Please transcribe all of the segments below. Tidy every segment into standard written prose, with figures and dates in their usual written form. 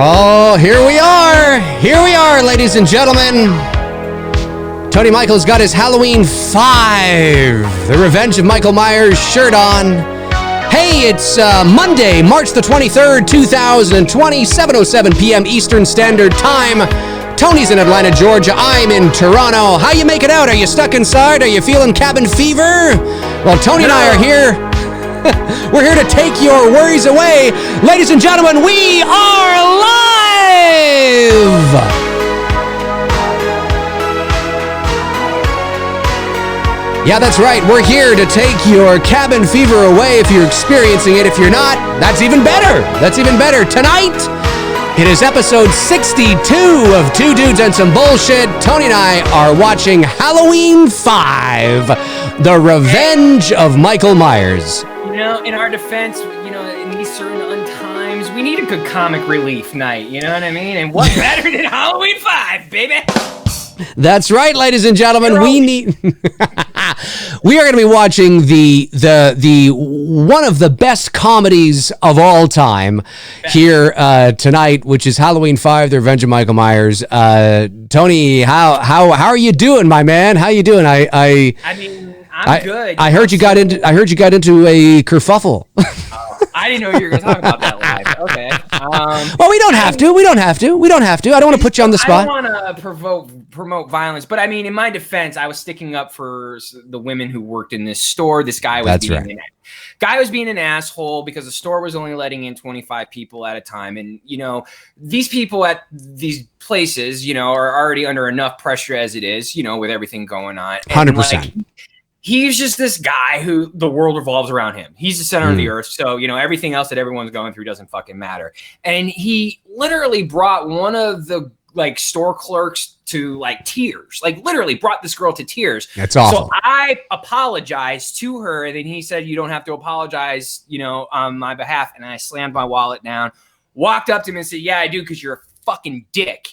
Oh, here we are. Here we are, ladies and gentlemen. Tony Michael's got his Halloween 5, The Revenge of Michael Myers shirt on. Hey, it's Monday, March the 23rd, 2020, 7:07 p.m. Eastern Standard Time. Tony's in Atlanta, Georgia. I'm in Toronto. How you make it out? Are you stuck inside? Are you feeling cabin fever? Well, Tony and I are here. We're here to take your worries away. Ladies and gentlemen, we are live! Yeah, that's right. We're here to take your cabin fever away if you're experiencing it. If you're not, that's even better. That's even better. Tonight, it is episode 62 of Two Dudes and Some Bullshit. Tony and I are watching Halloween 5, The Revenge of Michael Myers. You know, in our defense, you know, in these certain untimes, we need a good comic relief night, you know what I mean? And what better than Halloween 5, baby? That's right, ladies and gentlemen. We are going to be watching the one of the best comedies of all time here tonight, which is Halloween 5: The Revenge of Michael Myers. Tony, how are you doing, my man? How you doing? I mean, I'm good. I heard you got into a kerfuffle. I didn't know you were going to talk about that live. Okay. Well, we don't have to. I don't want to put you on the spot. I don't want to promote violence, but I mean, in my defense, I was sticking up for the women who worked in this store. This guy was being an asshole because the store was only letting in 25 people at a time, and you know, these people at these places, you know, are already under enough pressure as it is, you know, with everything going on. 100%. He's just this guy who the world revolves around him. He's the center of the earth. So, you know, everything else that everyone's going through doesn't fucking matter. And he literally brought one of the like store clerks to like tears, like literally brought this girl to tears. That's awful. So I apologized to her. And then he said, you don't have to apologize, you know, on my behalf. And I slammed my wallet down, walked up to him and said, yeah, I do. 'Cause you're a fucking dick.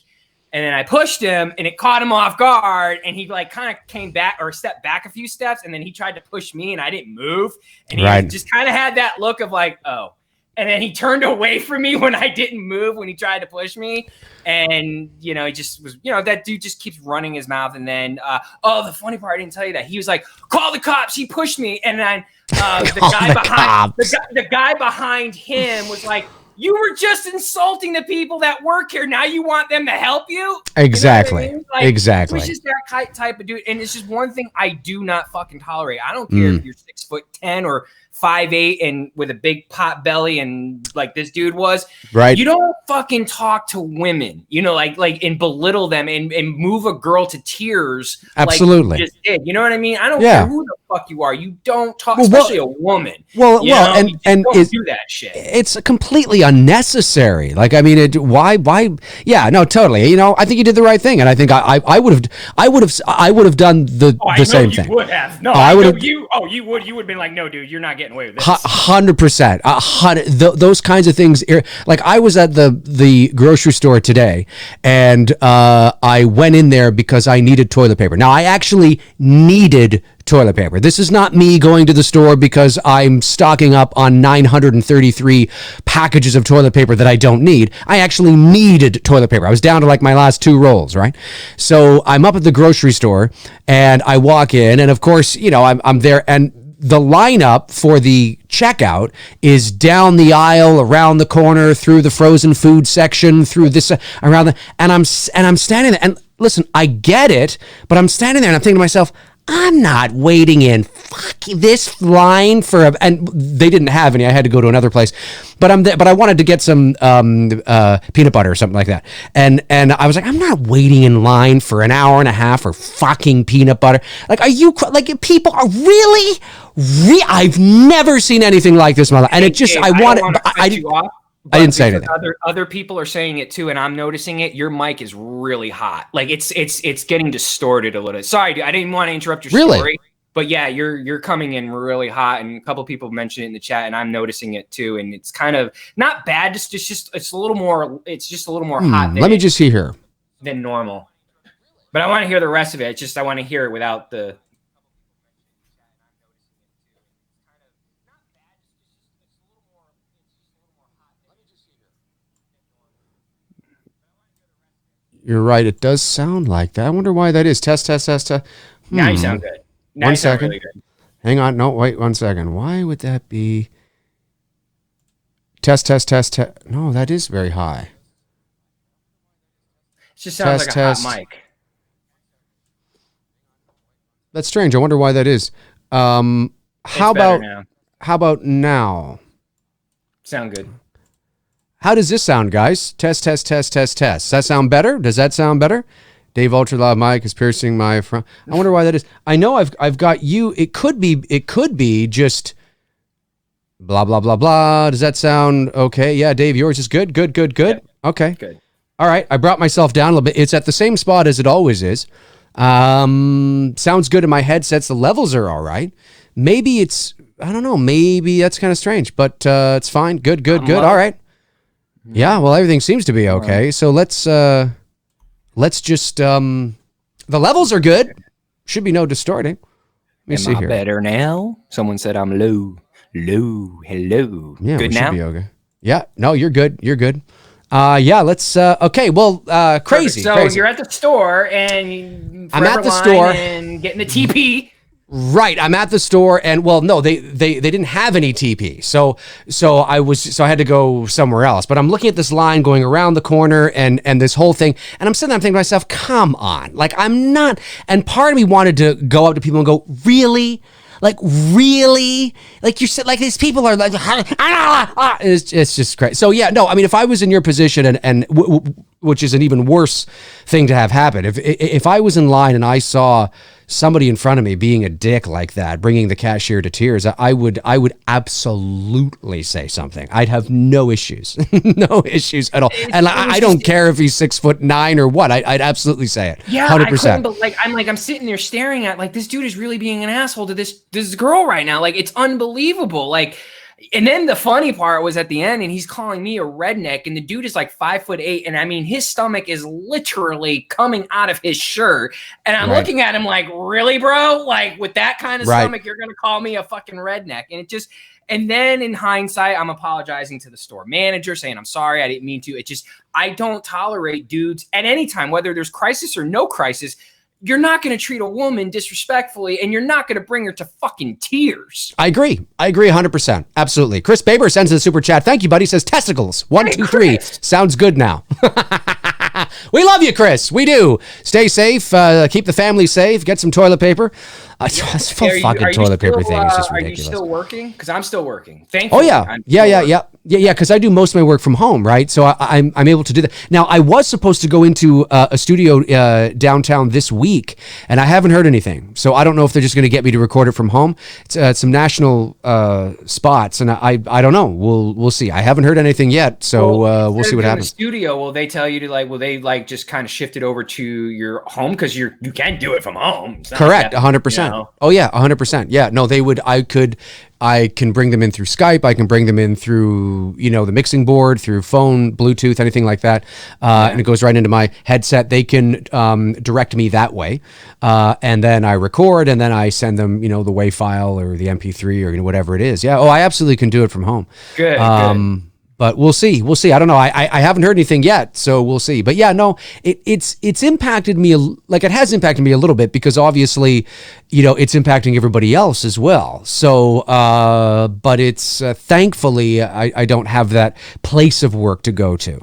And then I pushed him and it caught him off guard. And he like kind of came back or stepped back a few steps. And then he tried to push me and I didn't move. And he just kind of had that look of like, oh. And then he turned away from me when I didn't move when he tried to push me. And, you know, he just was, you know, that dude just keeps running his mouth. And then, the funny part, I didn't tell you that. He was like, call the cops. He pushed me. And then the guy behind him was like, you were just insulting the people that work here. Now you want them to help you? Exactly. You know what I mean? Like, exactly. It's just that type of dude. And it's just one thing I do not fucking tolerate. I don't care if you're 6'10" or 5'8" and with a big pot belly and like this dude was. Right. You don't fucking talk to women, you know, like and belittle them and move a girl to tears. Absolutely. Like you just did. You know what I mean? I don't care who the fuck you are. You don't talk, especially a woman. And don't do that shit. It's completely unnecessary. Like, I mean, why? Yeah, no, totally. You know, I think you did the right thing, and I think I would have done the same thing. You would have. No, I would have. You would have been like, no, dude, you're not getting away with this. 100%. Those kinds of things. Like, I was at the grocery store today, and I went in there because I needed toilet paper. Now, I actually needed toilet paper. This is not me going to the store because I'm stocking up on 933 packages of toilet paper that I don't need. I actually needed toilet paper. I was down to like my last 2 rolls, right? So I'm up at the grocery store and I walk in, and of course, you know, I'm there, and the lineup for the checkout is down the aisle, around the corner, through the frozen food section, through this, and I'm standing there, and listen, I get it, but I'm standing there and I'm thinking to myself, I'm not waiting in this line and they didn't have any. I had to go to another place, but I wanted to get some peanut butter or something like that. And I was like, I'm not waiting in line for an hour and a half for fucking peanut butter. Like, are you like, people are really? I've never seen anything like this in my life. And it just, I didn't say anything. Other people are saying it too, and I'm noticing it. Your mic is really hot. Like it's getting distorted a little. Sorry, dude, I didn't want to interrupt your story. But yeah, you're coming in really hot, and a couple people mentioned it in the chat, and I'm noticing it too. And it's kind of not bad. It's just a little more. It's just a little more hot. Let me just see here. Than normal. But I want to hear the rest of it. It's just I want to hear it without the. You're right. It does sound like that. I wonder why that is. Test, test, test, test. Now you sound good. Now you sound really good. Hang on. No, wait 1 second. Why would that be? Test, test, test, test. No, that is very high. It just sounds like a hot mic. That's strange. I wonder why that is. How about now? Sound good. How does this sound, guys? Test, test, test, test, test. Does that sound better? Does that sound better? Dave Ultra Loud Mike is piercing my front. I wonder why that is. I know I've got you. It could be just blah blah blah blah. Does that sound okay? Yeah, Dave, yours is good. Good. Yeah. Okay. Good. All right. I brought myself down a little bit. It's at the same spot as it always is. Sounds good in my headsets. The levels are all right. Maybe I don't know. Maybe that's kind of strange, but it's fine. Good. All right. Yeah. Well, everything seems to be okay. So let's just the levels are good. Should be no distorting. Let me see here. Better now? Someone said I'm low. Hello. Yeah, good we now? Should be okay. Yeah. No, you're good. Yeah, let's okay. Well, crazy. So crazy. You're at the store and I'm at the store and getting the TP. Right, I'm at the store and well, no, they didn't have any TP, so I had to go somewhere else. But I'm looking at this line going around the corner and this whole thing, and I'm sitting there, I'm thinking to myself, come on, like I'm not. And part of me wanted to go up to people and go, really? Like really? Like you said, like these people are like, it's just crazy. So yeah, no, I mean, if I was in your position and which is an even worse thing to have happen, if I was in line and I saw somebody in front of me being a dick like that, bringing the cashier to tears, I would absolutely say something. I'd have no issues, no issues at all. And I don't care if he's 6'9" or what. I'd absolutely say it. Yeah, 100%. But I'm sitting there staring at like this dude is really being an asshole to this girl right now. Like it's unbelievable. Like. And then the funny part was at the end, and he's calling me a redneck, and the dude is like 5'8", and I mean his stomach is literally coming out of his shirt, and I'm looking at him like, really, bro? Like with that kind of stomach, you're gonna call me a fucking redneck? And then in hindsight, I'm apologizing to the store manager, saying I'm sorry, I didn't mean to. I don't tolerate dudes at any time, whether there's crisis or no crisis. You're not going to treat a woman disrespectfully, and you're not going to bring her to fucking tears. I agree 100%. Absolutely. Chris Baber sends a super chat. Thank you, buddy. Says testicles. 1, 2, 3. Sounds good now. We love you, Chris. We do. Stay safe. Keep the family safe. Get some toilet paper. This fucking toilet paper thing is just ridiculous. Are you still working? Because I'm still working. Thankfully. Oh yeah. Because I do most of my work from home, right? So I'm able to do that. Now I was supposed to go into a studio downtown this week, and I haven't heard anything. So I don't know if they're just going to get me to record it from home. It's some national spots, and I don't know. We'll see. I haven't heard anything yet, so we'll see what happens. The studio, will they tell you to like? Will they like just kind of shift it over to your home because you can do it from home? Correct, 100%. Oh yeah, 100%. Yeah, no, they would. I can bring them in through Skype. I can bring them in through, the mixing board, through phone, Bluetooth, anything like that. And it goes right into my headset. They can direct me that way. And then I record, and then I send them, the WAV file or the MP3 or whatever it is. Yeah. Oh, I absolutely can do it from home. Good. But we'll see. I don't know. I haven't heard anything yet, so we'll see. But yeah, no, it's impacted me, like it has impacted me a little bit because obviously, it's impacting everybody else as well. So, but it's thankfully I don't have that place of work to go to.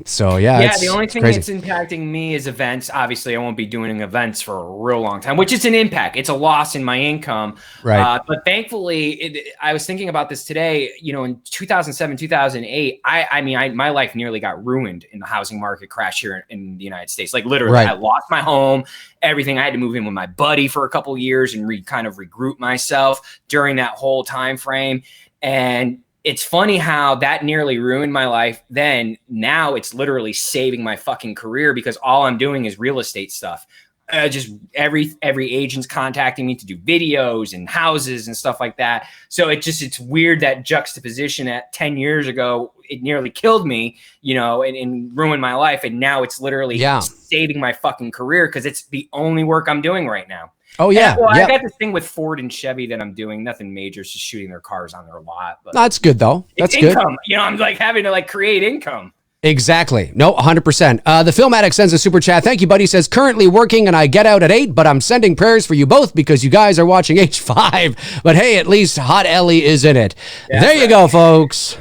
So yeah. Yeah, the only thing that's impacting me is events. Obviously, I won't be doing events for a real long time, which is an impact. It's a loss in my income. Right. But thankfully, I was thinking about this today. In 2007. 2008, my life nearly got ruined in the housing market crash here in the United States. Like literally, I lost my home, everything. I had to move in with my buddy for a couple of years and kind of regroup myself during that whole time frame. And it's funny how that nearly ruined my life. Then now it's literally saving my fucking career because all I'm doing is real estate stuff. Just every agent's contacting me to do videos and houses and stuff like that. So it's weird that juxtaposition at 10 years ago, it nearly killed me, and ruined my life. And now it's literally saving my fucking career because it's the only work I'm doing right now. Oh yeah. I got this thing with Ford and Chevy that I'm doing. Nothing major, it's just shooting their cars on their lot. But that's good though. That's income. I'm like having to like create income. Exactly. No, 100%. The Film Addict sends a super chat. Thank you, buddy. Says, currently working and I get out at 8, but I'm sending prayers for you both because you guys are watching H5. But hey, at least Hot Ellie is in it. There you go, folks.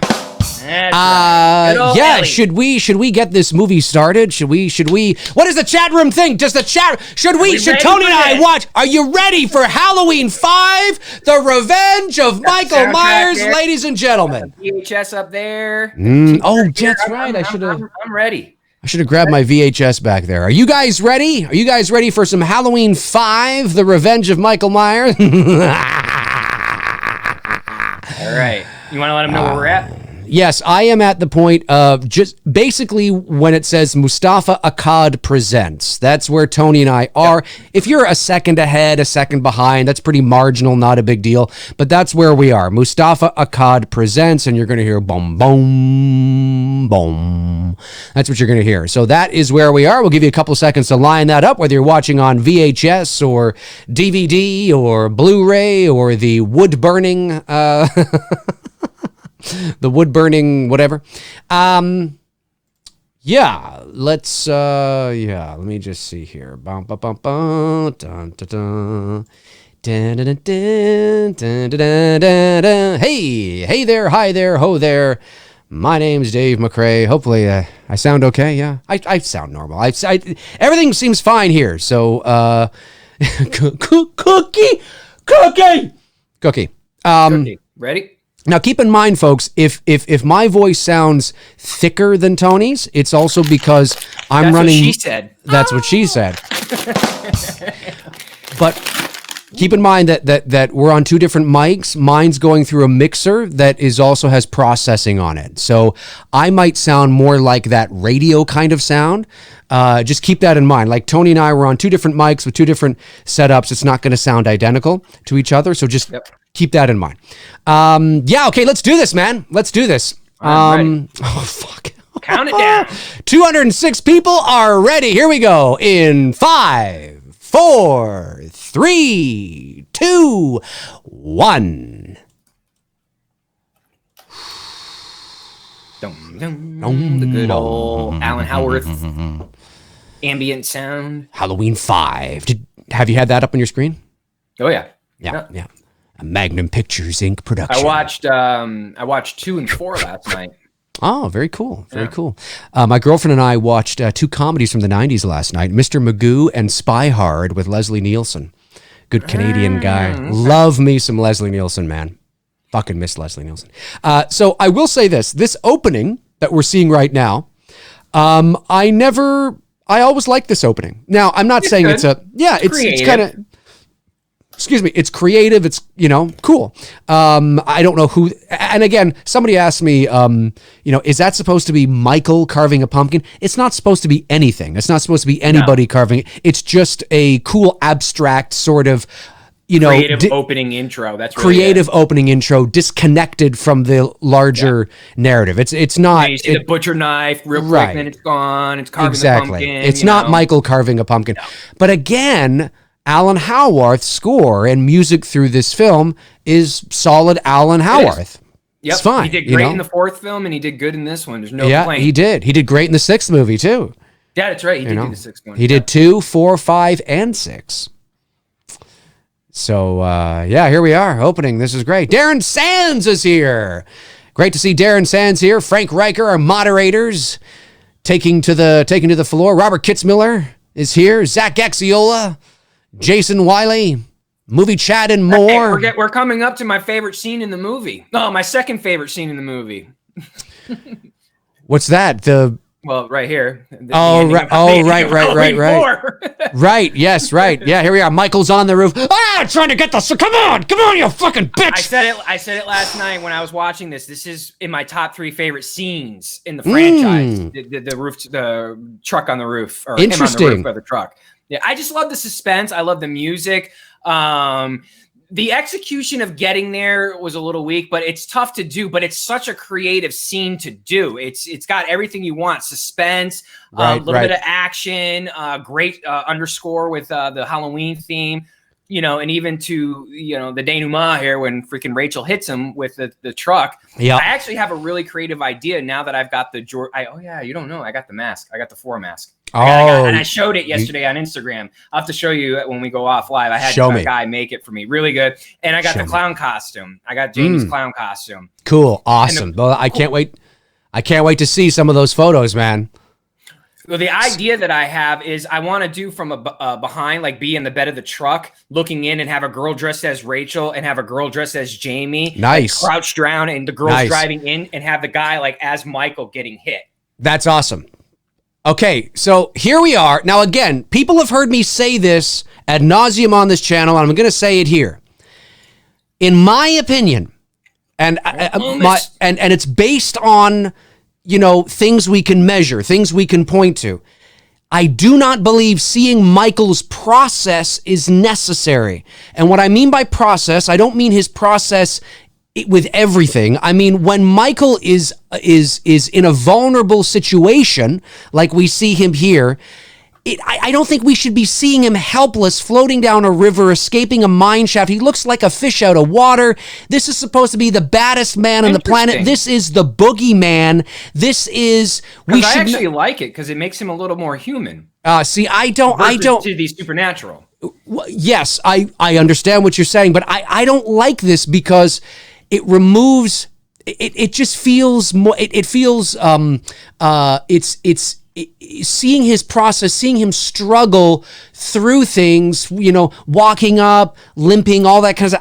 That's right. Good old Yeah, Ellie. should we get this movie started? Should we what does the chat room think? Does the chat should Tony and I watch? Are you ready for Halloween 5? The Revenge of Michael Myers, there. ladies and gentlemen. VHS up there. Oh, that's right. I'm ready. I should have grabbed my VHS back there. Are you guys ready? Are you guys ready for some Halloween 5, The Revenge of Michael Myers? All right. You want to let them know where we're at? Yes, I am at the point of just basically when it says Mustafa Akkad presents. That's where Tony and I are. Yep. If you're a second ahead, a second behind, that's pretty marginal, not a big deal. But that's where we are. Mustafa Akkad presents, and you're going to hear boom, boom, boom. That's what you're going to hear. So that is where we are. We'll give you a couple seconds to line that up, whether you're watching on VHS or DVD or Blu-ray or the wood-burning... the wood burning whatever. Yeah, let's let me just see here. Bum, bum, bum, bum, dun, dun, dun. Dun, dun, dun, dun, dun, dun, dun, dun. Hey there, hi there, ho there. My name's Dave McRae. Hopefully I sound okay. Yeah, I sound normal. I everything seems fine here. So cookie. Ready? Now, keep in mind, folks, if my voice sounds thicker than Tony's, it's also because I'm running. That's what she said. That's what she said. But keep in mind that we're on two different mics. Mine's going through a mixer that also has processing on it. So I might sound more like that radio kind of sound. Just keep that in mind. Like Tony and I were on two different mics with two different setups. It's not going to sound identical to each other. So just keep that in mind. Okay, let's do this, man. Let's do this. Ready. Oh, fuck. Count it down. 206 people are ready. Here we go. In 5, 4, 3, 2, 1. The good old Alan Howarth ambient sound. Halloween 5. Have you had that up on your screen? Oh yeah. Yeah. A Magnum Pictures Inc. production. I watched 2 and 4 last night. Oh, very cool. Very cool. My girlfriend and I watched 2 comedies from the 90s last night, Mr. Magoo and Spy Hard with Leslie Nielsen. Good Canadian guy. Love me some Leslie Nielsen, man. Fucking miss Leslie Nielsen. So I will say this opening that we're seeing right now, I always like this opening. Now, I'm not saying good. It's kind of, excuse me, it's creative. It's, cool. I don't know who, and again, somebody asked me, is that supposed to be Michael carving a pumpkin? It's not supposed to be anything. It's not supposed to be anybody carving it. It's just a cool, abstract sort of, creative opening intro. That's really creative opening intro, disconnected from the larger narrative. It's not. You see the butcher knife real quick, and then it's gone. It's carving the pumpkin. It's not Michael carving a pumpkin. No. But again, Alan Howarth's score and music through this film is solid Alan Howarth. Yep. It's fine. He did great in the 4th film, and he did good in this one. There's no complaint. He did. He did great in the 6th movie too. Yeah, that's right. He did do the 6th one. He did 2, 4, 5, and 6. So, here we are, opening. This is great. Darren Sands is here. Great to see Darren Sands here. Frank Riker, our moderators, taking to the floor. Robert Kitzmiller is here. Zach Gaxiola, Jason Wiley, movie chat and more. Hey, we're coming up to my favorite scene in the movie. No, my second favorite scene in the movie. What's that? Well, right here. Right. Right. Yes. Right. Yeah. Here we are. Michael's on the roof. Trying to get the. Come on, you fucking bitch. I said it last night when I was watching this. This is in my top 3 favorite scenes in the franchise. The roof, the truck on the roof, or interesting. Him on the roof of the truck. Yeah, I just love the suspense. I love the music. The execution of getting there was a little weak, but it's tough to do. But it's such a creative scene to do. It's got everything you want: suspense, a little bit of action, great underscore with the Halloween theme. you know, and even to, you know, the denouement here when freaking Rachel hits him with the truck. Yeah. I actually have a really creative idea now that I've got the oh yeah, you don't know. I got the mask. I got the 4 mask. And I showed it yesterday on Instagram. I'll have to show you when we go off live. I had a guy make it for me. Really good. And I got the clown costume. I got Jamie's clown costume. Cool. Awesome. Well, I can't wait. I can't wait to see some of those photos, man. Well, the idea that I have is I want to do from behind, like be in the bed of the truck looking in and have a girl dressed as Rachel and have a girl dressed as Jamie. Nice. Like, crouched around and the girl's driving in and have the guy like as Michael getting hit. That's awesome. Okay, so here we are. Now, again, people have heard me say this ad nauseum on this channel, and I'm going to say it here. In my opinion, and it's based on, you know, things we can measure, things we can point to. I do not believe seeing Michael's process is necessary. And what I mean by process, I don't mean his process with everything. I mean, when Michael is in a vulnerable situation, like we see him here, I don't think we should be seeing him helpless, floating down a river, escaping a mine shaft. He looks like a fish out of water. This is supposed to be the baddest man on the planet. This is the boogeyman. This is... I actually like it because it makes him a little more human. See, I don't... To the supernatural. Yes, I understand what you're saying, but I don't like this because it removes... It just feels more... It feels... seeing his process, seeing him struggle through things, you know, walking up, limping, all that kind of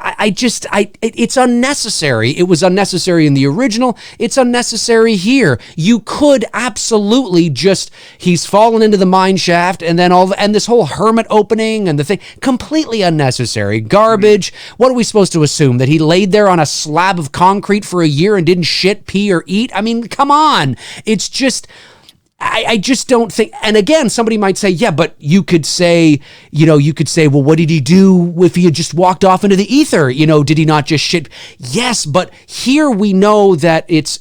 stuff. It's unnecessary. It was unnecessary in the original. It's unnecessary here. You could absolutely just, he's fallen into the mine shaft and then and this whole hermit opening and the thing, completely unnecessary. Garbage. What are we supposed to assume? That he laid there on a slab of concrete for a year and didn't shit, pee, or eat? I mean, come on. It's just... I just don't think, and again, somebody might say, yeah, but you could say, well, what did he do if he had just walked off into the ether? You know, did he not just shit? Yes, but here we know that it's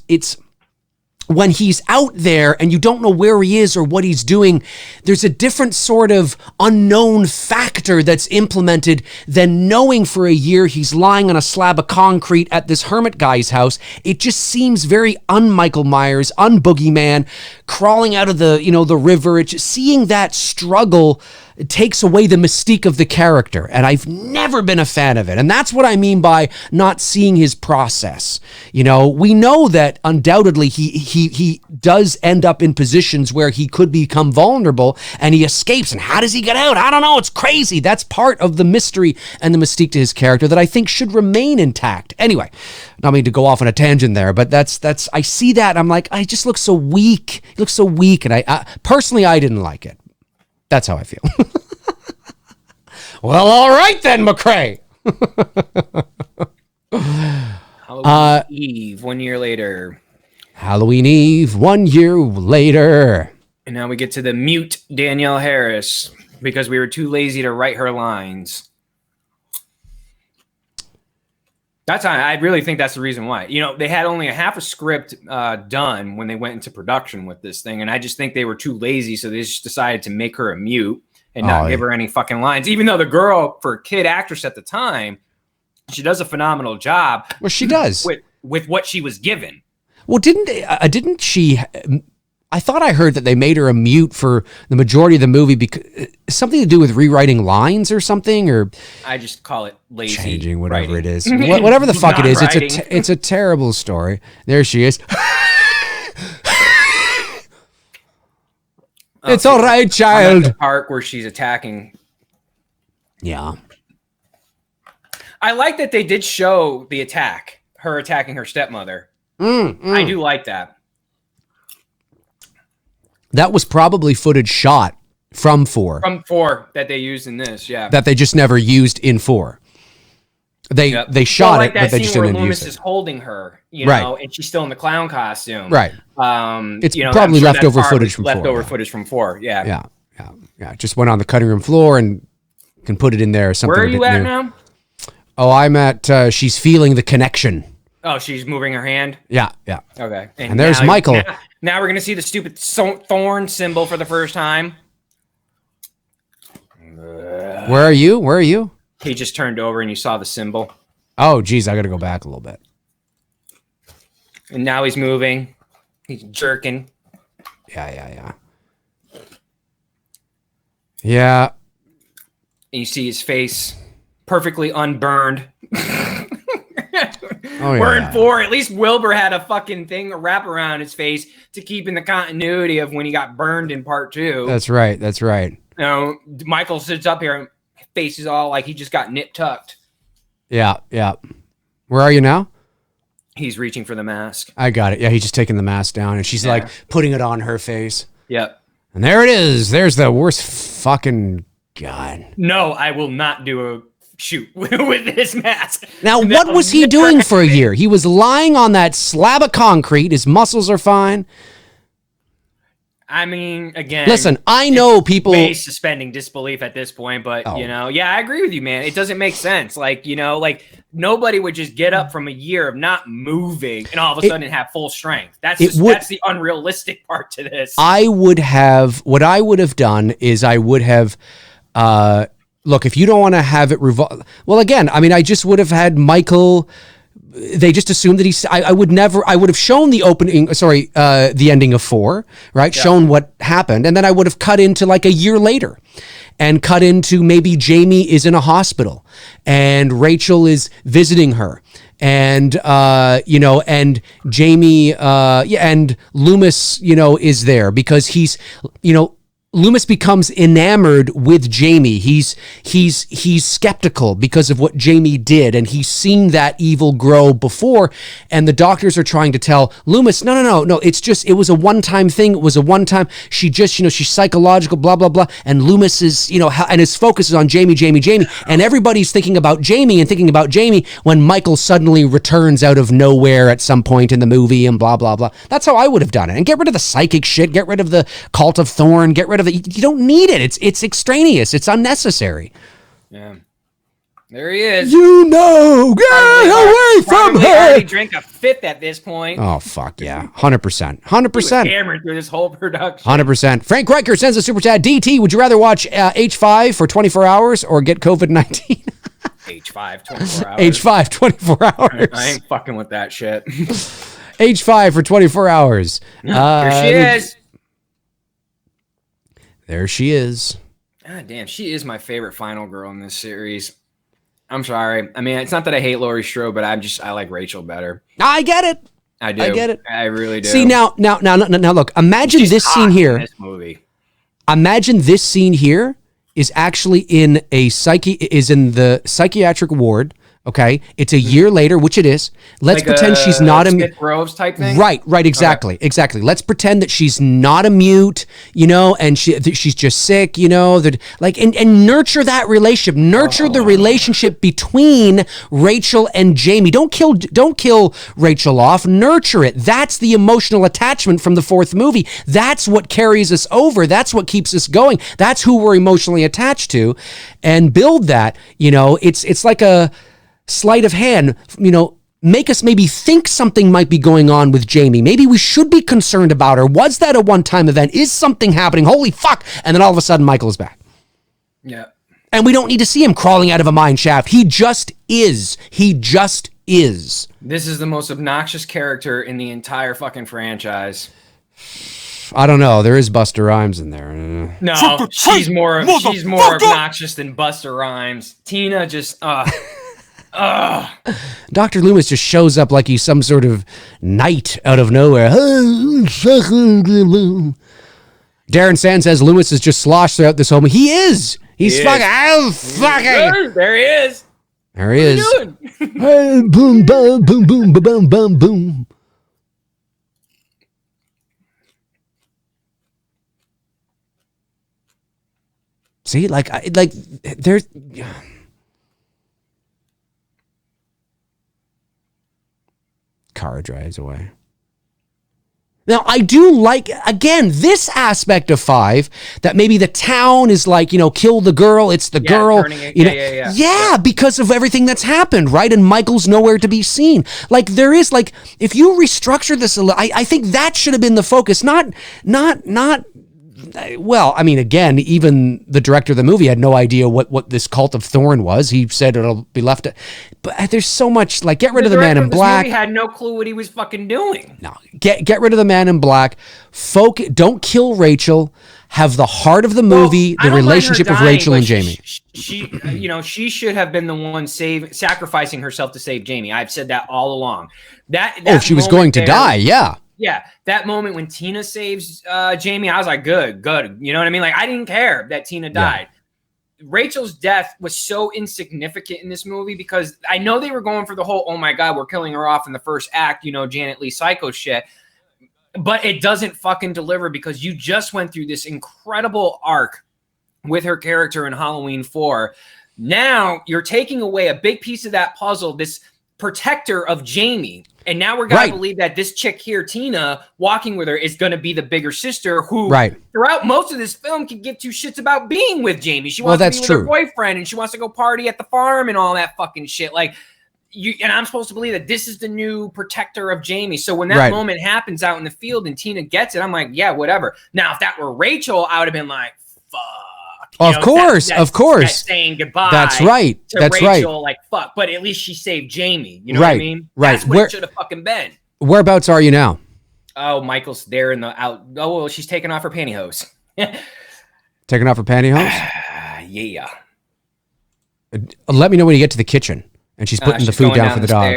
when he's out there and you don't know where he is or what he's doing, there's a different sort of unknown factor that's implemented than knowing for a year he's lying on a slab of concrete at this hermit guy's house. It just seems very un-Michael Myers, un-boogeyman, crawling out of the river. It's just, seeing that struggle, it takes away the mystique of the character, and I've never been a fan of it. And that's what I mean by not seeing his process. You know, we know that undoubtedly he does end up in positions where he could become vulnerable, and he escapes. And how does he get out? I don't know. It's crazy. That's part of the mystery and the mystique to his character that I think should remain intact. Anyway, not mean to go off on a tangent there, but that's I see that and I'm like, I just look so weak. He looks so weak, and I personally I didn't like it. That's how I feel. Well, all right then, McRae. Halloween Eve, 1 year later. Halloween Eve, 1 year later. And now we get to the mute Danielle Harris because we were too lazy to write her lines. I really think that's the reason why. You know, they had only a half a script done when they went into production with this thing, and I just think they were too lazy, so they just decided to make her a mute and not give her any fucking lines. Even though the girl, for a kid actress at the time, she does a phenomenal job. Well, she does with what she was given. Well, didn't she? I thought I heard that they made her a mute for the majority of the movie because something to do with rewriting lines or something, or I just call it lazy changing whatever writing. It is, whatever the fuck it is. It's a terrible story. There she is. It's all right, child. The part where she's attacking. Yeah. I like that they did show the attack, her attacking her stepmother. I do like that. That was probably footage shot from 4. From 4 that they used in this, yeah. That they just never used in 4. They shot it, but they just didn't use it. Loomis is holding her, you know, and she's still in the clown costume. Right. It's probably leftover footage from 4. Leftover footage from 4, yeah. Yeah. Just went on the cutting room floor and can put it in there. Something. Where are you at now? Oh, I'm at, she's feeling the connection. Oh, she's moving her hand? Yeah. Okay. And there's Michael. Now we're going to see the stupid Thorn symbol for the first time. Where are you? He just turned over and you saw the symbol. Oh, geez, I got to go back a little bit. And now he's moving. He's jerking. Yeah. Yeah. And you see his face perfectly unburned. We're in 4. At least Wilbur had a fucking thing, a wrap around his face to keep in the continuity of when he got burned in part 2. That's right. You know, Michael sits up here and face is all like he just got nip tucked. Yeah. Where are you now? He's reaching for the mask. I got it. Yeah, he's just taking the mask down, and she's like putting it on her face. Yep. And there it is. There's the worst fucking God. No, I will not do a shoot with this mask. Now, what was he doing for a year? He was lying on that slab of concrete. His muscles are fine. I mean, again, listen, I know people suspending disbelief at this point, but you know, I agree with you, man. It doesn't make sense. Like, you know, like nobody would just get up from a year of not moving and all of a sudden have full strength. That's the unrealistic part to this. What I would have done is I would have, look, if you don't want to have it well, again, I mean, I just would have had Michael. They just assumed that I would have shown the the ending of 4, right? Yeah. Shown what happened. And then I would have cut into like a year later and cut into maybe Jamie is in a hospital and Rachel is visiting her. And, you know, and Jamie, and Loomis, you know, is there because he's, you know, Loomis becomes enamored with Jamie. He's skeptical because of what Jamie did, and he's seen that evil grow before. And the doctors are trying to tell Loomis, no. It was a one-time thing. It was a one-time. She just, you know, she's psychological, blah blah blah. And Loomis is, you know, and his focus is on Jamie, and everybody's thinking about Jamie when Michael suddenly returns out of nowhere at some point in the movie, and blah blah blah. That's how I would have done it. And get rid of the psychic shit. Get rid of the cult of Thorn. Get rid of you don't need it. It's extraneous. It's unnecessary. Yeah. There he is. You know, get away from her. I already drank a fifth at this point. Oh, fuck yeah. 100%. 100%. Hammered through this whole production. 100%. Frank Riker sends a super chat. DT, would you rather watch H5 for 24 hours or get COVID-19? H5, 24 hours. H5, 24 hours. I ain't fucking with that shit. H5 for 24 hours. Here she is. There she is. God damn, she is my favorite final girl in this series. I'm sorry. I mean, it's not that I hate Laurie Strode, but I like Rachel better. I get it. I do. I get it. I really do. See, now, look, imagine She's this scene here. In this movie. Imagine this scene here is actually in the psychiatric ward. Okay, it's a year later, which it is. Let's pretend she's not a Smith Groves type thing. Right, exactly. Let's pretend that she's not a mute, you know, and she's just sick, you know, that like and nurture that relationship, the relationship between Rachel and Jamie. Don't kill Rachel off. Nurture it. That's the emotional attachment from the 4th movie. That's what carries us over. That's what keeps us going. That's who we're emotionally attached to, and build that. You know, it's like a sleight of hand, you know, make us maybe think something might be going on with Jamie. Maybe we should be concerned about her. Was that a one-time event? Is something happening? Holy fuck. And then all of a sudden, Michael is back. Yeah. And we don't need to see him crawling out of a mine shaft. He just is. This is the most obnoxious character in the entire fucking franchise. I don't know. There is Busta Rhymes in there. No, she's more obnoxious than Busta Rhymes. Tina just, Dr. Loomis just shows up like he's some sort of knight out of nowhere. Darren Sand says Loomis is just sloshed throughout this whole movie. He is. He's fucking. There he is. There he is. What are you doing? Hey, boom, boom, boom, boom, boom, boom, boom. See, like there's. Car drives away. Now, I do like, again, this aspect of 5, that maybe the town is like, you know, kill the girl, it's the girl. Yeah, because of everything that's happened, right? And Michael's nowhere to be seen. Like, there is, like, if you restructure this, I think that should have been the focus, not well, I mean, again, even the director of the movie had no idea what this cult of Thorn was. He said it'll be left. But there's so much, like, get rid of the man in black. He had no clue what he was fucking doing. No, get rid of the man in black. Don't kill Rachel. Have the heart of the movie, the relationship of Rachel and Jamie. She, she should have been the one sacrificing herself to save Jamie. I've said that all along. That she was going to die, yeah. Yeah, that moment when Tina saves Jamie, I was like, good. You know what I mean? Like, I didn't care that Tina died. Yeah. Rachel's death was so insignificant in this movie because I know they were going for the whole, oh my God, we're killing her off in the first act, Janet Leigh psycho shit. But it doesn't fucking deliver because you just went through this incredible arc with her character in Halloween 4. Now you're taking away a big piece of that puzzle, this protector of Jamie. And now we're going to believe that this chick here, Tina, walking with her is going to be the bigger sister who throughout most of this film can give two shits about being with Jamie. She wants to be with her boyfriend and she wants to go party at the farm and all that fucking shit. Like, and I'm supposed to believe that this is the new protector of Jamie. So when that moment happens out in the field and Tina gets it, I'm like, yeah, whatever. Now, if that were Rachel, I would have been like, fuck. Of course. That's saying goodbye. That's right. To Rachel, like, fuck. But at least she saved Jamie. You know what I mean? Right. That's what it should have fucking been. Whereabouts are you now? Oh, Michael's there in the out. Oh, well, she's taking off her pantyhose. Taking off her pantyhose? Yeah. Let me know when you get to the kitchen. And she's putting the food down for the dog.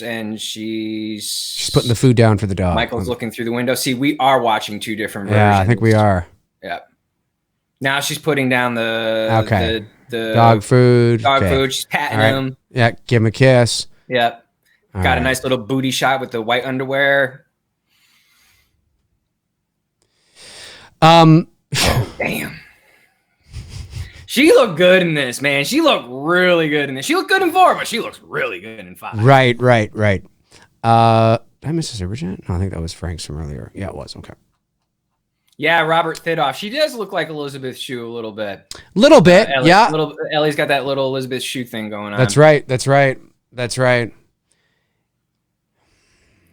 And she's putting the food down for the dog. Michael's looking through the window. See, we are watching two different versions. Yeah, I think we are. Yeah. Now she's putting down the dog food. Food. She's patting him. Yeah, give him a kiss. Yep. Got a nice little booty shot with the white underwear. Oh, damn. She looked good in this, man. She looked really good in this. She looked good in 4, but she looks really good in 5. Right. Did I miss this original? No, I think that was Frank's from earlier. Yeah, it was. Okay. Yeah, Robert Thidoff. She does look like Elizabeth Shue a little bit. Ellie, yeah. Ellie's got that little Elizabeth Shue thing going on. That's right.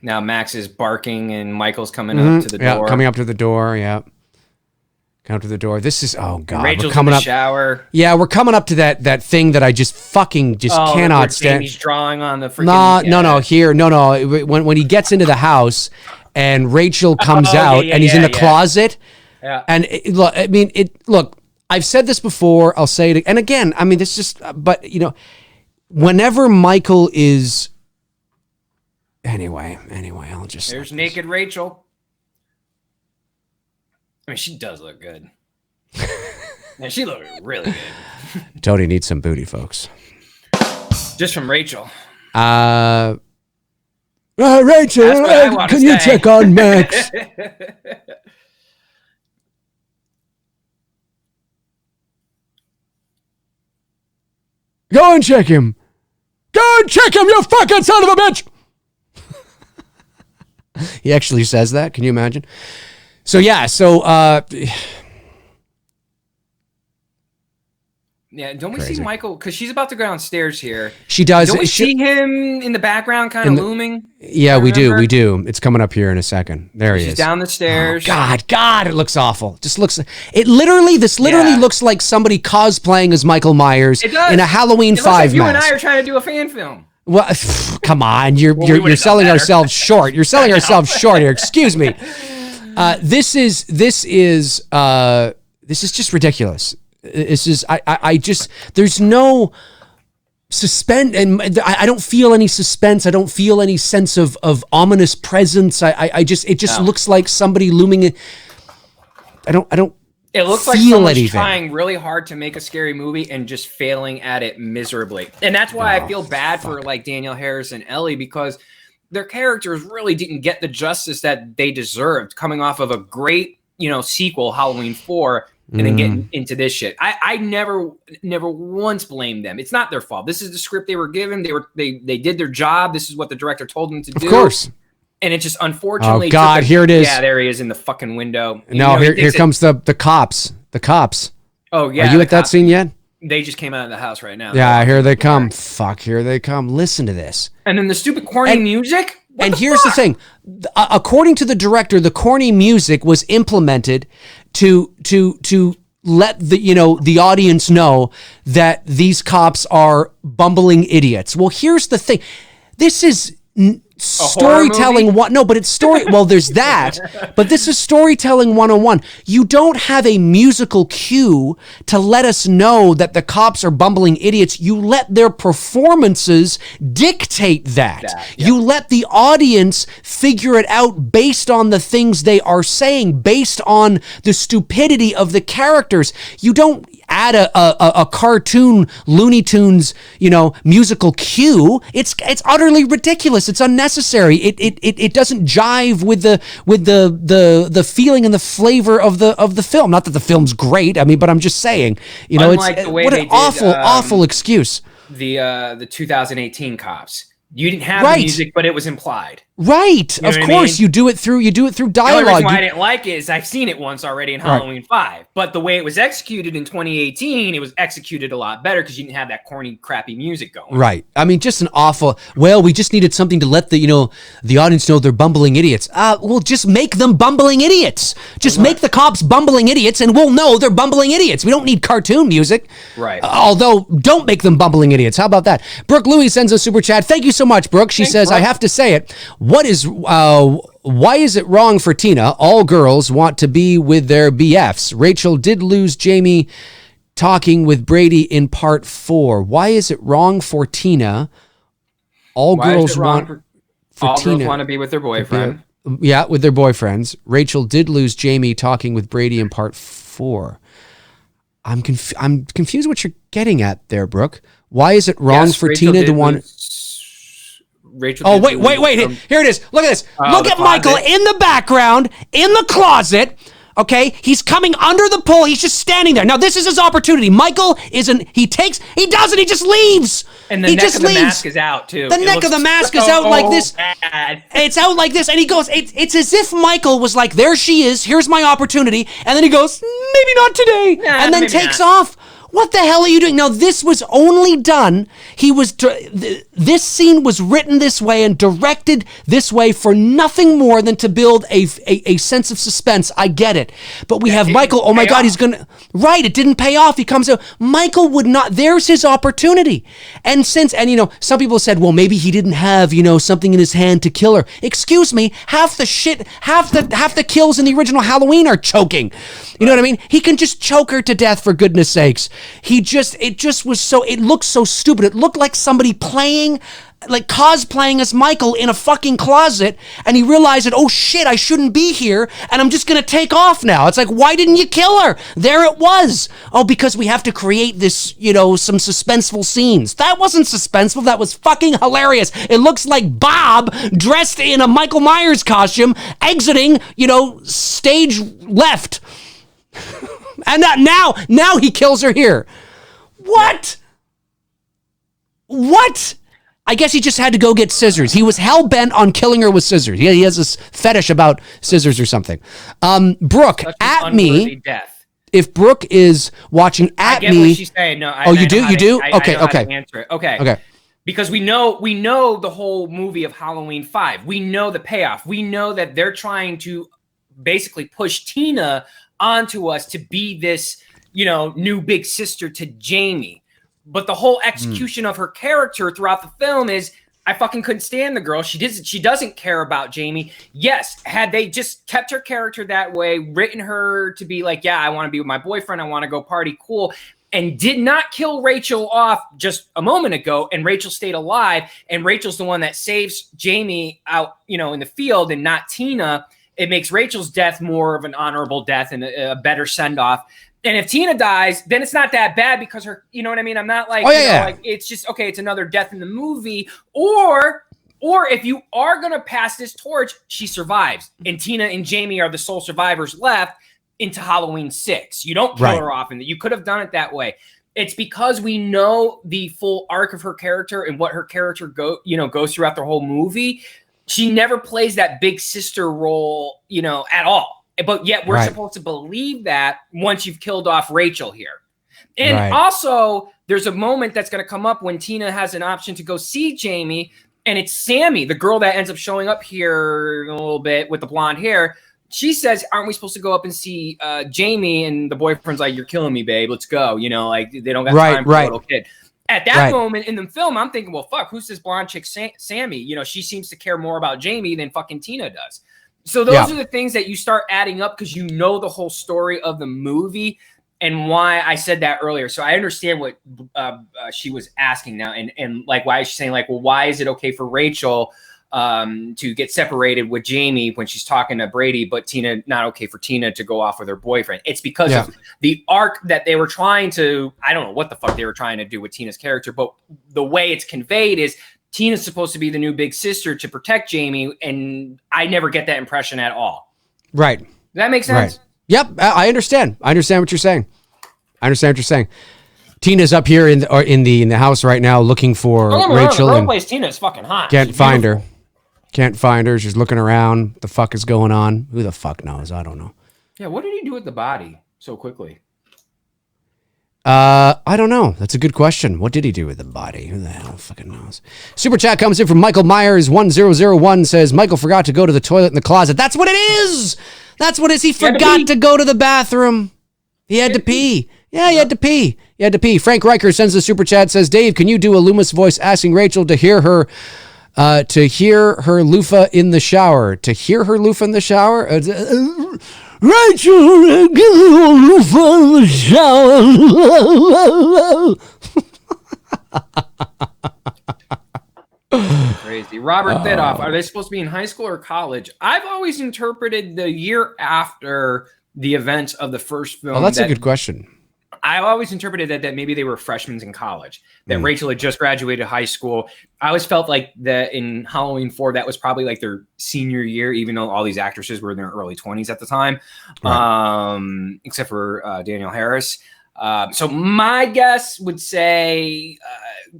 Now Max is barking and Michael's coming up to the door. Yeah, coming up to the door, yeah. Come to the door. This is, oh God. Rachel's in the shower. Yeah, we're coming up to that thing that I just cannot stand. Jamie's drawing on the freaking... No. When he gets into the house and Rachel comes out and he's in the closet. Yeah. And look, I've said this before. I'll say it. And again, I mean, this just, but whenever Michael is, anyway, I'll just. There's naked Rachel. I mean, she does look good. Man, she looked really good. Tony needs some booty, folks. Just from Rachel. Rachel, can you check on Max? Go and check him. You fucking son of a bitch. He actually says that. Can you imagine? So, yeah. Yeah, don't we see Michael? Because she's about to go downstairs here. She does. Don't we see him in the background kind of looming? Yeah, we do. It's coming up here in a second. There he is. She's down the stairs. Oh, God, it looks awful. This literally looks like somebody cosplaying as Michael Myers in a Halloween 5 mask. You and I are trying to do a fan film. Well, come on. You're selling ourselves short. You're selling ourselves short here. Excuse me. This is just ridiculous. It's just, I just, there's no suspense, and I don't feel any suspense. I don't feel any sense of ominous presence. It just looks like somebody looming. I don't. It looks like someone's trying really hard to make a scary movie and just failing at it miserably. And that's why I feel bad for like Danielle Harris and Ellie, because their characters really didn't get the justice that they deserved coming off of a great, sequel, Halloween 4. And then getting into this shit. I never once blamed them. It's not their fault. This is the script they were given. They did their job. This is what the director told them to do. Of course. And it just unfortunately. Oh God, here it is. Yeah, there he is in the fucking window. No, here comes the cops. The cops. Oh yeah. Are you at that scene yet? They just came out of the house right now. Yeah, here they come. Fuck, here they come. Listen to this. And then the stupid corny music. And here's the thing. According to the director, the corny music was implemented to let the audience know that these cops are bumbling idiots. Well, here's the thing. This is storytelling. No, but it's story. Well, there's that, but this is storytelling 101. You don't have a musical cue to let us know that the cops are bumbling idiots. You let their performances dictate that. Yeah. You let the audience figure it out based on the things they are saying, based on the stupidity of the characters. You don't add a cartoon Looney Tunes, musical cue. It's utterly ridiculous. It's unnecessary. It doesn't jive with the feeling and the flavor of the film. Not that the film's great. I mean, but I'm just saying, Unlike the way what an awful excuse. The 2018 Cops. You didn't have the music, but it was implied. Right. Of course, you do it through dialogue. The only reason why I didn't like it is I've seen it once already in Halloween 5. But the way it was executed in 2018, it was executed a lot better because you didn't have that corny, crappy music going. Right. I mean, just an awful. Well, we just needed something to let the audience know they're bumbling idiots. We'll just make them bumbling idiots. Just make the cops bumbling idiots, and we'll know they're bumbling idiots. We don't need cartoon music. Right. Although, don't make them bumbling idiots. How about that? Brooke Louie sends a super chat. Thank you so much, Brooke. She says, Brooke. I have to say it. Why is it wrong for Tina? All girls want to be with their BFs. Rachel did lose Jamie talking with Brady in part 4. Why is it wrong for Tina? All girls want to be with their boyfriend. With their boyfriends. Rachel did lose Jamie talking with Brady in part 4. I'm confused what you're getting at there, Brooke. Why is it wrong for Rachel Tina to want... Rachel. Oh, wait. Here it is. Look at this. Look at Michael in the background, in the closet. Okay. He's coming under the pole. He's just standing there. Now, this is his opportunity. Michael isn't, he doesn't, he just leaves. And the neck of the mask is out, too. The neck of the mask is out like this. Bad. It's out like this. And he goes, it's as if Michael was like, there she is. Here's my opportunity. And then he goes, maybe not today. And then takes off. What the hell are you doing? Now, this was only done. This scene was written this way and directed this way for nothing more than to build a sense of suspense. I get it. But we have Michael. Oh my God, he's going to. Right. It didn't pay off. He comes out. Michael would not. There's his opportunity. And some people said, well, maybe he didn't have, something in his hand to kill her. Excuse me. Half the kills in the original Halloween are choking. You know what I mean? He can just choke her to death, for goodness sakes. It looked so stupid. It looked like somebody cosplaying as Michael in a fucking closet, and he realized that, oh shit, I shouldn't be here, and I'm just gonna take off now. It's like, why didn't you kill her? There it was. Oh, because we have to create this, some suspenseful scenes. That wasn't suspenseful. That was fucking hilarious. It looks like Bob dressed in a Michael Myers costume exiting, stage left. And now he kills her here. What? I guess he just had to go get scissors. He was hell-bent on killing her with scissors. He has this fetish about scissors or something. Brooke, at me. Death. If Brooke is watching at me. I get what she's saying. No, you do? Okay. Answer it. Okay. Because we know the whole movie of Halloween 5. We know the payoff. We know that they're trying to basically push Tina onto us to be this, new big sister to Jamie. But the whole execution of her character throughout the film is, I fucking couldn't stand the girl. She doesn't care about Jamie. Yes, had they just kept her character that way, written her to be like, yeah, I want to be with my boyfriend, I want to go party, cool, and did not kill Rachel off just a moment ago, and Rachel stayed alive, and Rachel's the one that saves Jamie out, in the field, and not Tina. It makes Rachel's death more of an honorable death and a better send-off. And if Tina dies, then it's not that bad because her, you know what I mean? I'm not like, like it's just, okay, it's another death in the movie. Or if you are going to pass this torch, she survives. And Tina and Jamie are the sole survivors left into Halloween 6. You don't kill her off, and you could have done it that way. It's because we know the full arc of her character and what her character goes throughout the whole movie. She never plays that big sister role, at all. But yet we're supposed to believe that once you've killed off Rachel here. And also, there's a moment that's going to come up when Tina has an option to go see Jamie, and it's Sammy, the girl that ends up showing up here a little bit with the blonde hair. she says, aren't we supposed to go up and see Jamie? And the boyfriend's like, you're killing me, babe. Let's go. You know, like they don't got time for a little kid. At that moment in the film, I'm thinking, well, fuck, who's this blonde chick, Sammy? You know, she seems to care more about Jamie than fucking Tina does. So those are the things that you start adding up because you know the whole story of the movie and why I said that earlier. So I understand what she was asking now. And like, why is she saying like, well, why is it okay for Rachel to get separated with Jamie when she's talking to Brady, but Tina, not okay for Tina to go off with her boyfriend? It's because of the arc that they were trying to, I don't know what the fuck they were trying to do with Tina's character, but the way it's conveyed is Tina's supposed to be the new big sister to protect Jamie. And I never get that impression at all. Right. Does that make sense? Right. Yep. I understand. I understand what you're saying. Tina's up here in the house right now looking for Rachel. The place Tina's fucking hot. Can't find her. Can't find her. She's looking around. The fuck is going on? Who the fuck knows? I don't know. Yeah, what did he do with the body so quickly? I don't know. That's a good question. What did he do with the body? Who the hell fucking knows? Super chat comes in from Michael Myers 1001 says Michael forgot to go to the toilet in the closet. That's what it is. That's what it is. He forgot to go to the bathroom. He had to pee. Yeah, he had to pee. He had to pee. Frank Riker sends a super chat, says, Dave, can you do a Loomis voice asking Rachel to hear her loofah in the shower? To hear her loofah in the shower? Rachel, give me a loofah in the shower. Crazy. Robert Bidoff, are they supposed to be in high school or college? I've always interpreted the year after the events of the first film. Oh, that's a good question. I always interpreted that maybe they were freshmen in college, that Rachel had just graduated high school. I always felt like that in Halloween 4, that was probably like their senior year, even though all these actresses were in their early 20s at the time, except for Danielle Harris. So my guess would say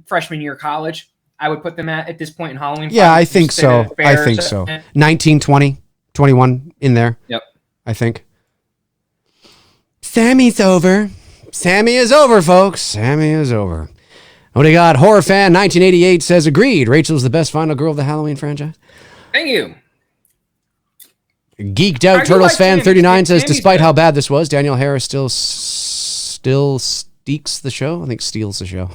freshman year college. I would put them at this point in Halloween. Yeah, I think so. 19, 20, 21 in there. Yep. I think. Sammy's over. Sammy is over, folks. Sammy is over. What do you got? Horror fan 1988 says, agreed. Rachel's the best final girl of the Halloween franchise. Thank you. Geeked out Turtles fan 39 says, despite how bad this was, Danielle Harris still steaks the show. I think steals the show.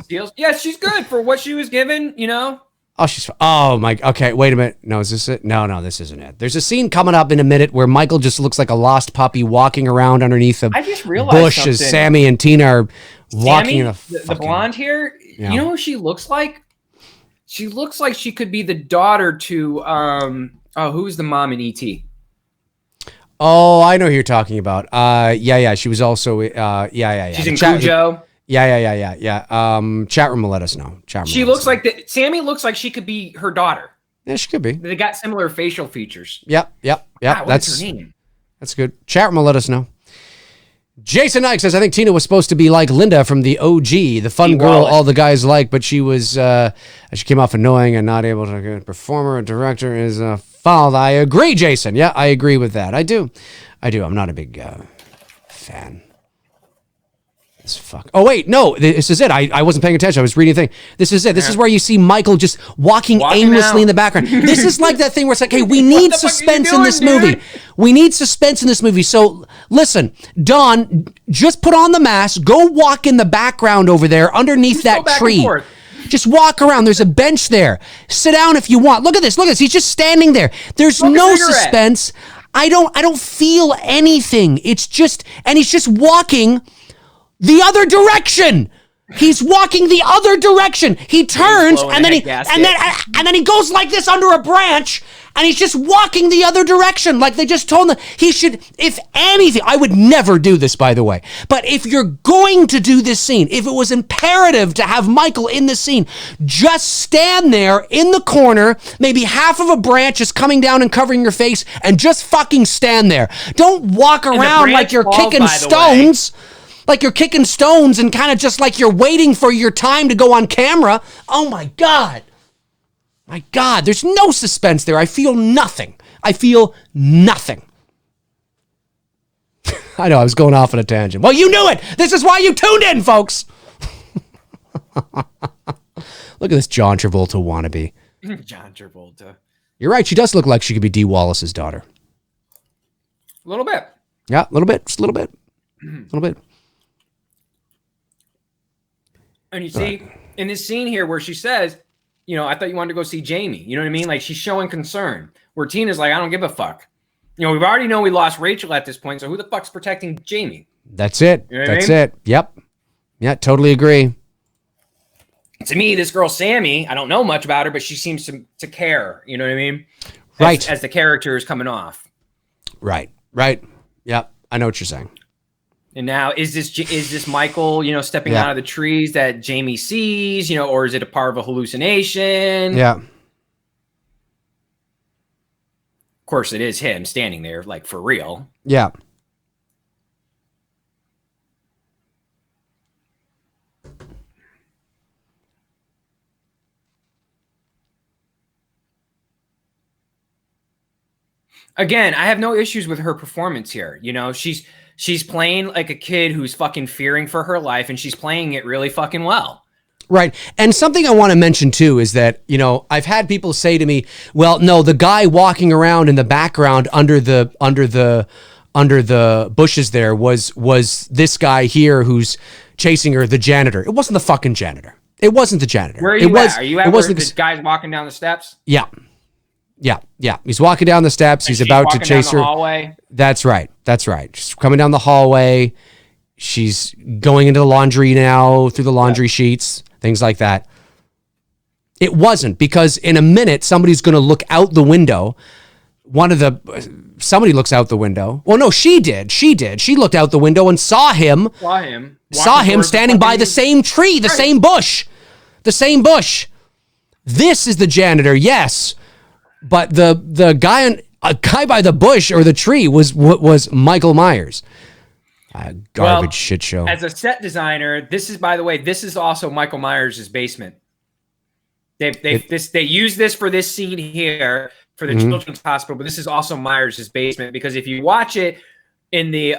Steals? Yeah, she's good for what she was given, you know? Oh my, okay, wait a minute. No, is this it? No, this isn't it. There's a scene coming up in a minute where Michael just looks like a lost puppy walking around underneath a bush as Sammy and Tina are walking in a the blonde hair. Yeah. You know who she looks like? She looks like she could be the daughter to, who's the mom in E.T.? Oh, I know who you're talking about. Yeah. She was also, yeah. She's in Cujo. Yeah. Chat room will let us know. She looks like Sammy looks like she could be her daughter. Yeah, she could be. They got similar facial features. Yep. God, what's her name? That's good. Chat room will let us know. Jason Knight says, I think Tina was supposed to be like Linda from the OG, the fun girl all the guys like, but she was, she came off annoying and not able to perform. A director is foul. I agree, Jason. Yeah, I agree with that. I do. I'm not a big fan. Fuck. Oh wait, no, this is it. I wasn't paying attention. I was reading a thing. This is it. This is where you see Michael just walking aimlessly in the background. This is like that thing where it's like, hey, we need suspense in this movie. We need suspense in this movie. So listen, Don, just put on the mask. Go walk in the background over there underneath that tree. Just walk around. There's a bench there. Sit down if you want. Look at this. He's just standing there. There's no suspense. I don't feel anything. It's just, and he's just walking the other direction. He's walking the other direction. He turns and then he goes like this under a branch and he's just walking the other direction. Like they just told him he should, if anything, I would never do this, by the way. But if you're going to do this scene, if it was imperative to have Michael in the scene, just stand there in the corner, maybe half of a branch is coming down and covering your face, and just fucking stand there. Don't walk around like you're kicking stones. Like you're kicking stones and kind of just like you're waiting for your time to go on camera. Oh my God. My God, there's no suspense there. I feel nothing. I know, I was going off on a tangent. Well, you knew it. This is why you tuned in, folks. Look at this John Travolta wannabe. John Travolta. You're right. She does look like she could be Dee Wallace's daughter. A little bit. Yeah, a little bit. Just a little bit. A little bit. And you see, in this scene here where she says, you know, I thought you wanted to go see Jamie. You know what I mean? Like, she's showing concern. Where Tina's like, I don't give a fuck. You know, we've already know we lost Rachel at this point, so who the fuck's protecting Jamie? That's it. You know That's it. Yep. Yeah, totally agree. To me, this girl, Sammy, I don't know much about her, but she seems to care. You know what I mean? Right. As the character is coming off. Right. Right. Yep. I know what you're saying. And now, is this Michael, you know, stepping out of the trees that Jamie sees, you know, or is it a part of a hallucination? Yeah. Of course, it is him standing there, like, for real. Yeah. Again, I have no issues with her performance here. You know, she's playing like a kid who's fucking fearing for her life, and she's playing it really fucking well. Right. And something I want to mention too is that, you know, I've had people say to me, well, no, the guy walking around in the background under the bushes there was this guy here who's chasing her, the janitor. It wasn't the fucking janitor. It wasn't the janitor. Where are you at? Are you at where this guy's walking down the steps? Yeah. Yeah, yeah. He's walking down the steps. He's about to chase her. Hallway. That's right. That's right. She's coming down the hallway. She's going into the laundry now through the laundry sheets, things like that. It wasn't, because in a minute somebody's going to look out the window. Somebody looks out the window. Well, no, she did. She looked out the window and saw him standing by the same tree, the same bush. This is the janitor, yes. But the guy by the bush or the tree was Michael Myers. Garbage shit show. As a set designer, this is also Michael Myers' basement. They use this for this scene here for the children's hospital, but this is also Myers' basement, because if you watch it in the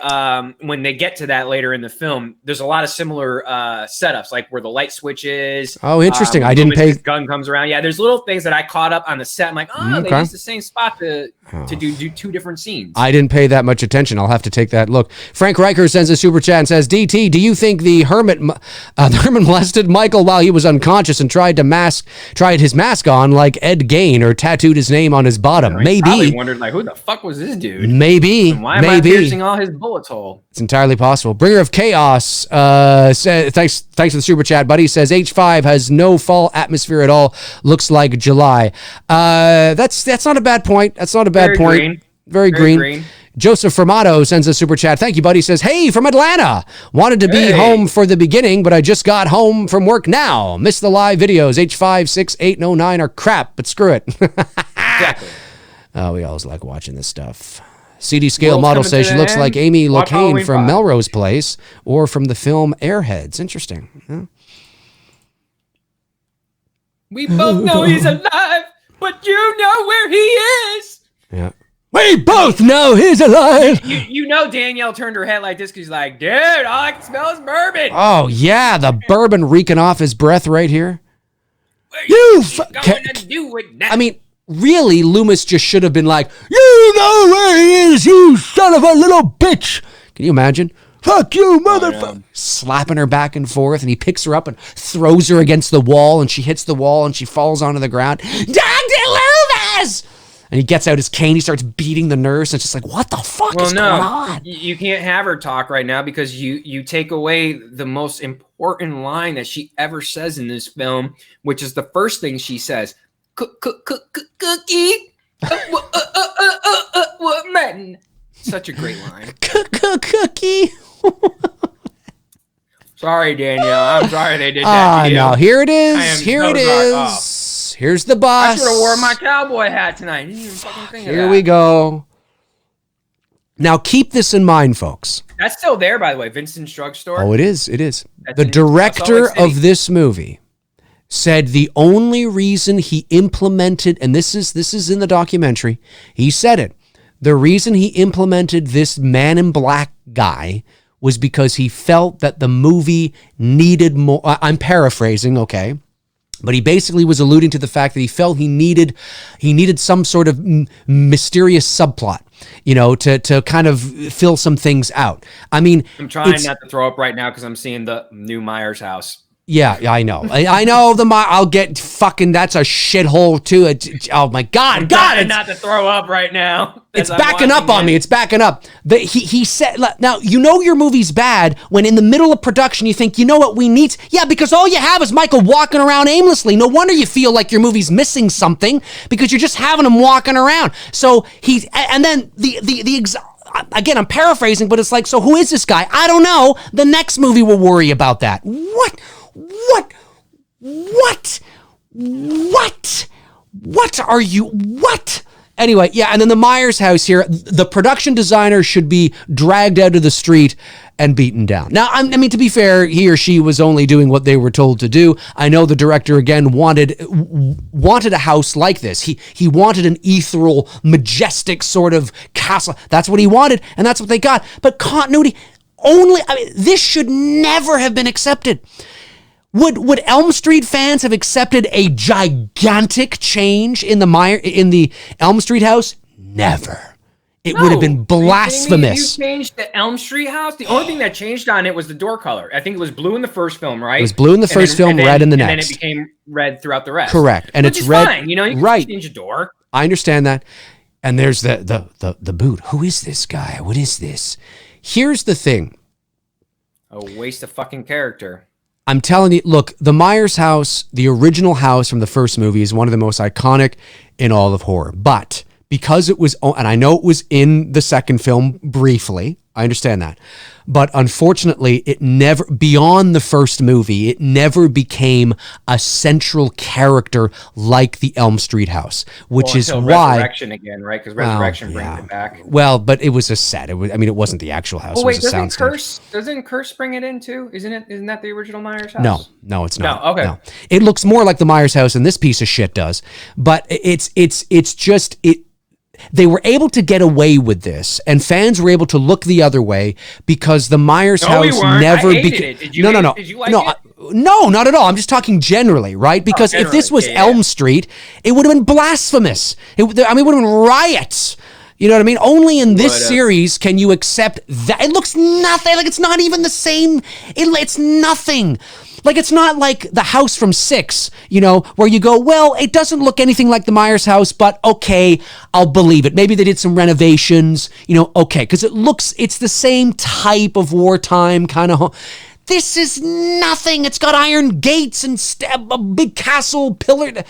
when they get to that later in the film, there's a lot of similar setups, like where the light switch is. Oh, interesting. I didn't pay. Gun comes around. Yeah, there's little things that I caught up on the set. I'm like, they used the same spot to do two different scenes. I didn't pay that much attention. I'll have to take that look. Frank Riker sends a super chat and says, DT, do you think the hermit molested Michael while he was unconscious and tried his mask on like Ed Gein, or tattooed his name on his bottom? Maybe. Probably wondered, like, who the fuck was this dude? Maybe. And why am I piercing all his bullets hole? It's entirely possible. Bringer of Chaos says, thanks for the super chat, buddy. Says H5 has no fall atmosphere at all. Looks like July. That's not a bad point. That's not a bad point. Green. Very green. Joseph Formato sends a super chat. Thank you, buddy. Says, hey, from Atlanta. Wanted to be home for the beginning, but I just got home from work now. Missed the live videos. H5, 6, 8, and 09 are crap, but screw it. Exactly. We always like watching this stuff. CD Scale Model says she looks like Amy Locane from Melrose Place, or from the film Airheads. Interesting. Yeah. We both know he's alive, but you know where he is. Yeah. We both know he's alive. You know Danielle turned her head like this because she's like, dude, all I can smell is bourbon. Oh, yeah, the bourbon reeking off his breath right here. What are you going to do with that? I mean, really, Loomis just should have been like, you know where he is, you son of a little bitch. Can you imagine? Fuck you, motherfucker. Slapping her back and forth, and he picks her up and throws her against the wall, and she hits the wall, and she falls onto the ground. Dr. Loomis! And he gets out his cane, he starts beating the nurse, and it's just like, what the fuck is going on? You can't have her talk right now, because you take away the most important line that she ever says in this film, which is the first thing she says. Cookie. What man? Such a great line. Cookie. Sorry, Danielle. I'm sorry they did that to you. No, here it is. Here it is. Here's the bus. I should have wore my cowboy hat tonight. Didn't even fucking think of that. Here we go. Now keep this in mind, folks. That's still there, by the way. Vincent's Drugstore. Oh, it is. It is. The director of this movie said the only reason he implemented, and this is in the documentary, he said it, the reason he implemented this Man in Black guy was because he felt that the movie needed more, I'm paraphrasing, okay, But he basically was alluding to the fact that he felt he needed some sort of mysterious subplot, to kind of fill some things out. I mean, I'm trying not to throw up right now because I'm seeing the new Myers house. Yeah, I know. I know I'll get fucking, that's a shithole too. Oh my God. I'm trying not to throw up right now. It's backing up on me. It's backing up. He said, now, your movie's bad when in the middle of production you think, you know what we need? Yeah, because all you have is Michael walking around aimlessly. No wonder you feel like your movie's missing something, because you're just having him walking around. So and then again, I'm paraphrasing, but it's like, so who is this guy? I don't know. The next movie will worry about that. What are you? What? Anyway, yeah, and then the Myers house here, the production designer should be dragged out of the street and beaten down. Now, I mean, to be fair, he or she was only doing what they were told to do. I know the director, again, wanted a house like this. He wanted an ethereal, majestic sort of castle. That's what he wanted, and that's what they got. But continuity, this should never have been accepted. Would Elm Street fans have accepted a gigantic change in the Elm Street house? Never. It would have been blasphemous. You changed the Elm Street house? The only thing that changed on it was the door color. I think it was blue in the first film, right? It was blue in the first film, red in the next. And then it became red throughout the rest. Correct. And it's red. Fine. You can change a door. I understand that. And there's the boot. Who is this guy? What is this? Here's the thing. A waste of fucking character. I'm telling you, look, the Myers house, the original house from the first movie, is one of the most iconic in all of horror. But because it was, and I know it was in the second film briefly, I understand that. But unfortunately, it never, beyond the first movie, it never became a central character like the Elm Street house, which is why. Resurrection again, right? Because Resurrection brings it back. Well, but it was a set. It wasn't the actual house. Oh, wait, it was a soundstage. Doesn't Curse bring it in too? Isn't that the original Myers house? No, it's not. No, okay. No. It looks more like the Myers house than this piece of shit does. But it's just. They were able to get away with this, and fans were able to look the other way because the Myers house never became. No. Did you like it? No, not at all. I'm just talking generally, right? Because if this was Elm Street, it would have been blasphemous. It would have been riots. You know what I mean? Only in this series can you accept that. It looks nothing. Like, it's not even the same. It's nothing. Like, it's not like the house from 6, where you go, well, it doesn't look anything like the Myers house, but okay, I'll believe it. Maybe they did some renovations, okay, because it's the same type of wartime kind of. This is nothing. It's got iron gates and a big castle pillar.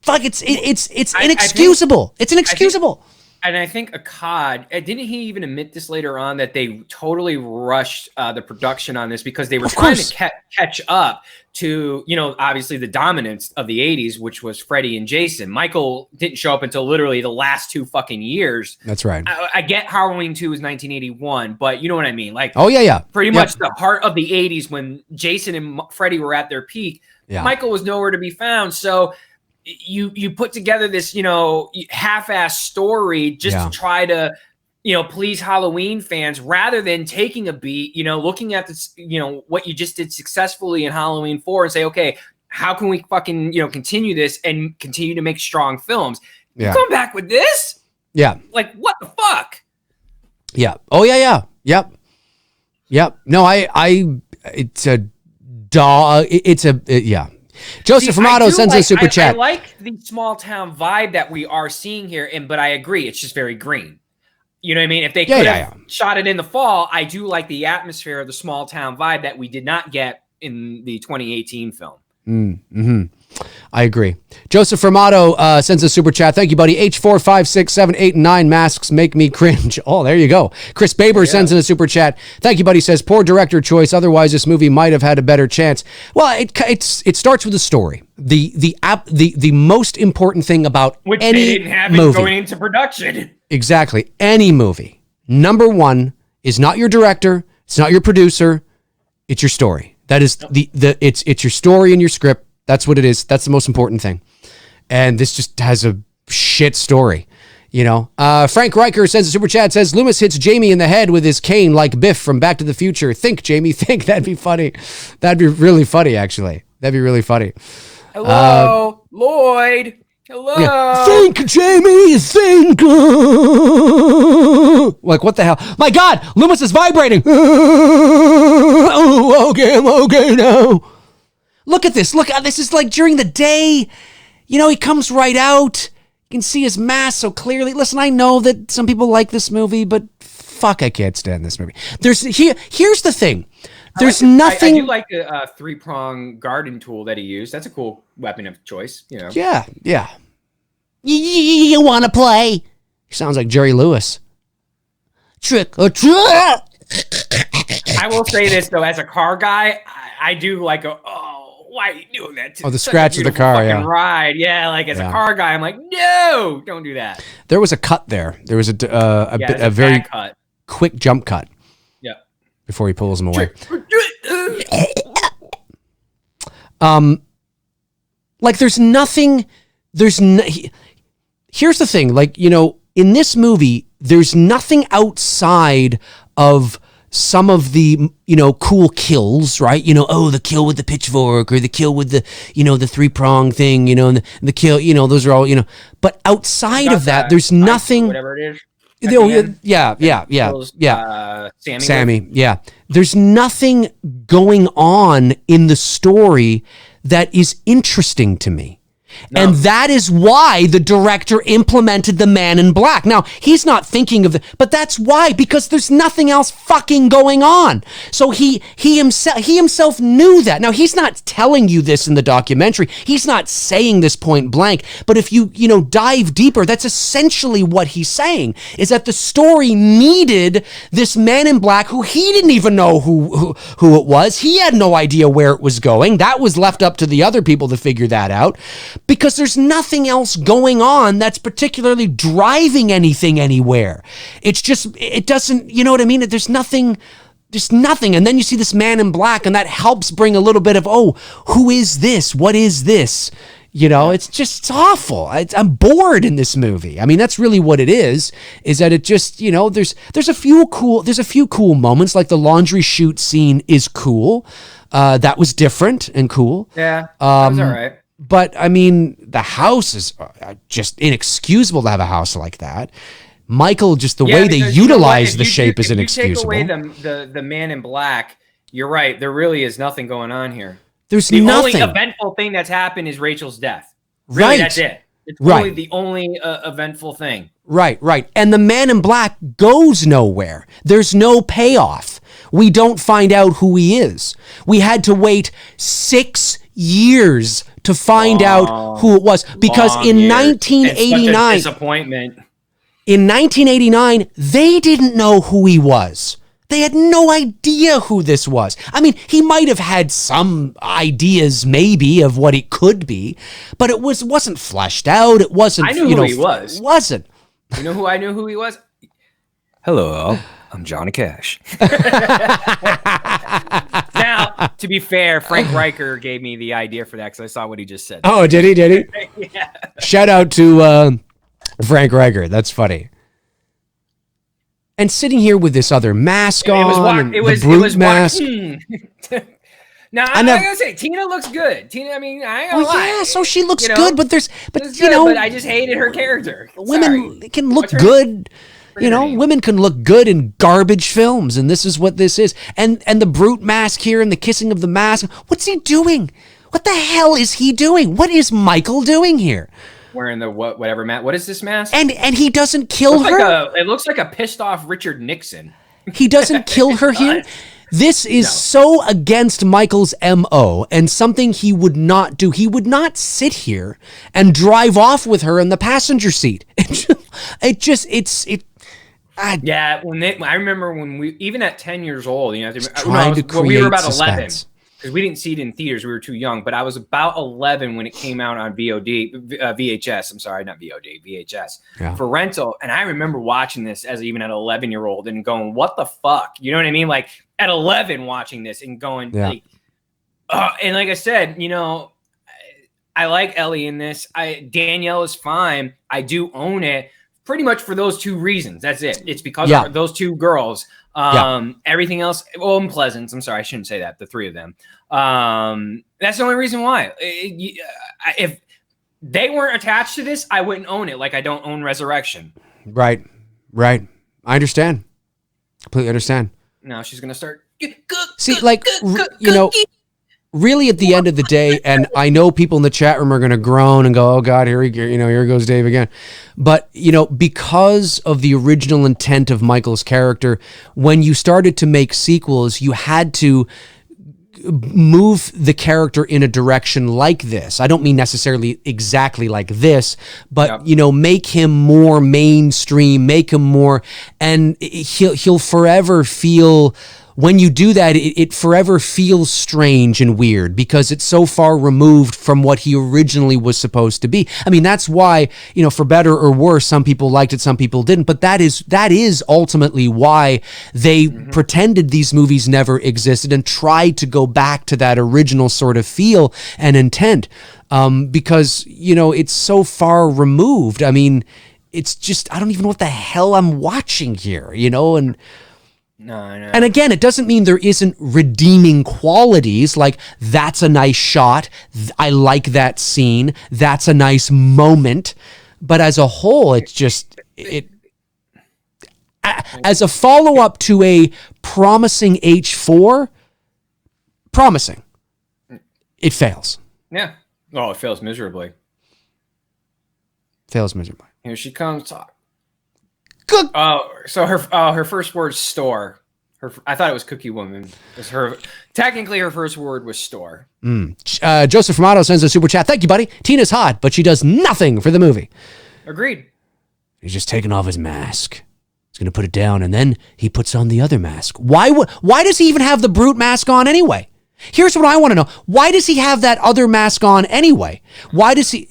Fuck, it's inexcusable. It's inexcusable. And I think Akkad, didn't he even admit this later on, that they totally rushed the production on this because they were trying to catch up to, obviously the dominance of the 80s, which was Freddy and Jason. Michael didn't show up until literally the last 2 fucking years. That's right. I get Halloween 2 is 1981, but you know what I mean? Like, oh, yeah. Pretty much the heart of the 80s when Jason and Freddy were at their peak. Yeah. Michael was nowhere to be found. So you put together this, half-ass story just to try to, please Halloween fans rather than taking a beat, looking at this, what you just did successfully in Halloween 4 and say, okay, how can we fucking, continue this and continue to make strong films? Yeah. Come back with this? Yeah. Like, what the fuck? Yeah. Oh, yeah. Yep. No, yeah. Joseph Amato sends a super chat. I like the small town vibe that we are seeing here, but I agree, it's just very green. You know what I mean? If they could have shot it in the fall, I do like the atmosphere of the small town vibe that we did not get in the 2018 film. Mm-hmm. I agree. Joseph Amato sends a super chat. Thank you, buddy. H4, 5, 6, 7, 8, and 9 masks make me cringe. Oh, there you go. Chris Baber sends in a super chat. Thank you, buddy. Says poor director choice. Otherwise, this movie might have had a better chance. Well, it starts with the story. The most important thing about which any they didn't have movie, going into production. Exactly. Any movie. Number one is not your director. It's not your producer. It's your story. That is it's your story and your script. That's what it is. That's the most important thing. And this just has a shit story, Frank Riker sends a super chat, says Loomis hits Jamie in the head with his cane like Biff from Back to the Future. Think, Jamie, think. That'd be funny. That'd be really funny, actually. That'd be really funny. Hello, Lloyd. Hello. Yeah. Think, Jamie, think. Like, what the hell? My God, Loomis is vibrating. Oh, okay, I'm okay now. Look at this. Look, this is like during the day. You know, he comes right out. You can see his mask so clearly. Listen, I know that some people like this movie, but fuck, I can't stand this movie. Here's the thing. There's nothing. I do like the 3-prong garden tool that he used. That's a cool weapon of choice. You know. Yeah. You want to play? He sounds like Jerry Lewis. Trick or treat. I will say this though, as a car guy, I do like why are you doing that? The scratch of the car, yeah. Ride, yeah. Like as a car guy, I'm like, no, don't do that. There was a cut there. There was a very quick jump cut. Yeah. Before he pulls him away. Like there's nothing. Here's the thing. Like, you know, in this movie, there's nothing outside of some of the, you know, cool kills, right? You know, the kill with the pitchfork or the kill with the, you know, the 3-prong thing, you know, and the kill, you know, those are all, you know, but outside of that, there's nothing. Whatever it is. Sammy. Yeah. There's nothing going on in the story that is interesting to me. No. And that is why the director implemented the Man in Black. Now, he's not thinking of but that's why, because there's nothing else fucking going on. So he himself knew that. Now, he's not telling you this in the documentary. He's not saying this point blank. But if you dive deeper, that's essentially what he's saying, is that the story needed this Man in Black who he didn't even know who it was. He had no idea where it was going. That was left up to the other people to figure that out. Because there's nothing else going on that's particularly driving anything anywhere. It's just, it doesn't, you know what I mean? There's nothing. And then you see this Man in Black, and that helps bring a little bit of, who is this? What is this? You know, it's awful. I'm bored in this movie. I mean, that's really what it is that it just, you know, there's a few cool moments, like the laundry chute scene is cool. That was different and cool. Yeah, that was all right. But, I mean, the house is just inexcusable to have a house like that. Michael, just the way they utilize the shape is inexcusable. If you take away the Man in Black, you're right. There really is nothing going on here. There's nothing. The only eventful thing that's happened is Rachel's death. Really, right. That's it. It's really the only eventful thing. Right. And the Man in Black goes nowhere. There's no payoff. We don't find out who he is. We had to wait 6 years to find out who it was, because in 1989, disappointment. In 1989, they didn't know who he was. They had no idea who this was. I mean, he might have had some ideas maybe of what it could be, but it wasn't fleshed out. It wasn't. I knew who he was. It wasn't. You know who I knew who he was? Hello, I'm Johnny Cash. Now, to be fair, Frank Riker gave me the idea for that because I saw what he just said. Oh, did he? Yeah. Shout out to Frank Riker. That's funny. And sitting here with this other mask on, the brute mask. Now, I'm not gonna say Tina looks good. Tina, I mean, I ain't gonna lie. Yeah, so she looks good, but I just hated her character. Women can look good. You know, women can look good in garbage films, and this is what this is. And the brute mask here and the kissing of the mask. What's he doing? What the hell is he doing? What is Michael doing here? Wearing the whatever mask. What is this mask? And he doesn't kill her. It looks like a pissed off Richard Nixon. He doesn't kill her here. This is so against Michael's MO and something he would not do. He would not sit here and drive off with her in the passenger seat. I remember when we, even at 10 years old, you know, we were about suspense. 11 because we didn't see it in theaters. We were too young, but I was about 11 when it came out on VHS. I'm sorry, not VOD, VHS for rental. And I remember watching this as even an 11-year-old and going, what the fuck? You know what I mean? Like at 11 watching this and going, and like I said, you know, I like Ellie in this. Danielle is fine. I do own it pretty much for those two reasons. That's it. It's because of those two girls. Everything else, well, and Pleasance. I'm sorry, I shouldn't say that. The three of them. That's the only reason why. If they weren't attached to this, I wouldn't own it. Like I don't own Resurrection. Right. I understand. Completely understand. Now she's gonna start. See, like, you know, really at the end of the day, and I know people in the chat room are going to groan and go, oh God, here goes Dave again. But, you know, because of the original intent of Michael's character, when you started to make sequels, you had to move the character in a direction like this. I don't mean necessarily exactly like this, but you know, make him more mainstream, make him more, and he'll forever feel. When you do that, it forever feels strange and weird because it's so far removed from what he originally was supposed to be. I mean, that's why, you know, for better or worse, some people liked it, some people didn't. But that is ultimately why they pretended these movies never existed and tried to go back to that original sort of feel and intent. Because, you know, it's so far removed. I mean, it's just, I don't even know what the hell I'm watching here, you know, and... No. And again, it doesn't mean there isn't redeeming qualities, like that's a nice shot, I like that scene, that's a nice moment, but as a whole, it's just, as a follow-up to a promising H4, promising, it fails. Yeah. Oh, it fails miserably. Fails miserably. Here she comes. Good. So her first word store. I thought it was Cookie Woman. Technically her first word was store. Joseph Romano sends a super chat. Thank you, buddy. Tina's hot, but she does nothing for the movie. Agreed. He's just taking off his mask. He's gonna put it down, and then he puts on the other mask. Why does he even have the brute mask on anyway? Here's what I want to know. Why does he have that other mask on anyway? Why does he,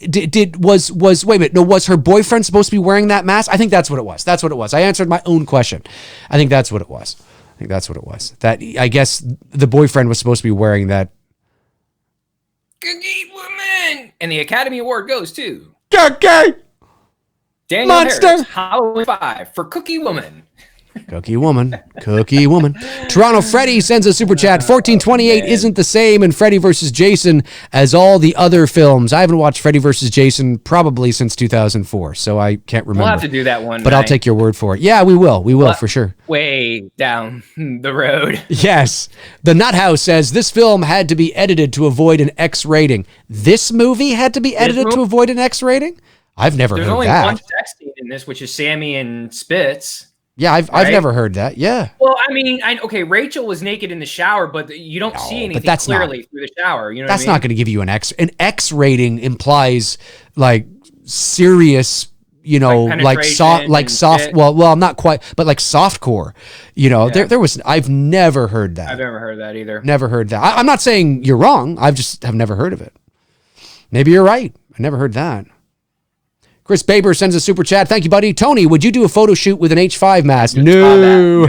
was wait a minute, no, was her boyfriend supposed to be wearing that mask? I think that's what it was. That's what it was. I answered my own question. I think that's what it was. That, I guess the boyfriend was supposed to be wearing that. Cookie Woman! And the Academy Award goes to... Cookie! Daniel Monster! Harris, Halloween 5 for Cookie Woman. Cookie Woman. Toronto Freddy sends a super chat. 1428 isn't the same in Freddy vs. Jason as all the other films. I haven't watched Freddy vs. Jason probably since 2004, so I can't remember. We'll have to do that one. But I'll take your word for it. Yeah, we will for sure. Way down the road. Yes. The Nut House says this film had to be edited to avoid an X rating. This movie had to be edited to avoid an X rating? I've never heard that. There's only one sex scene in this, which is Sammy and Spitz. Yeah, I've never heard that. Yeah. Well, I mean, Rachel was naked in the shower, but you don't see anything clearly through the shower. You know, that's not going to give you an X. An X rating implies like serious, you know, like soft. Well, I'm not quite, but like softcore. You know, there was. I've never heard that. I've never heard that either. Never heard that. I'm not saying you're wrong. Have never heard of it. Maybe you're right. I never heard that. Chris Baber sends a super chat. Thank you, buddy. Tony, would you do a photo shoot with an H5 mask? No.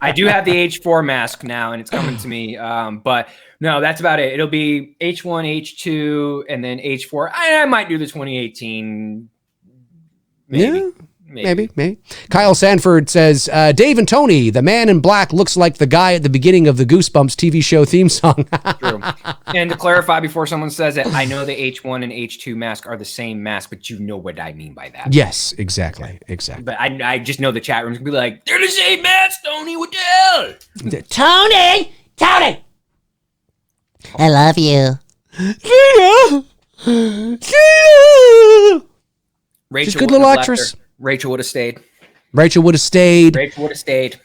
I do have the H4 mask now, and it's coming to me. But no, that's about it. It'll be H1, H2, and then H4. I might do the 2018. Maybe. Kyle Sanford says, Dave and Tony, the man in black looks like the guy at the beginning of the Goosebumps TV show theme song. True. And to clarify before someone says it, I know the H1 and H2 mask are the same mask, but you know what I mean by that. Yes, exactly. But I just know the chat room's going to be like, they're the same mask, Tony, what the hell? Tony! I love you. Rachel, she's a good little actress. Rachel would have stayed.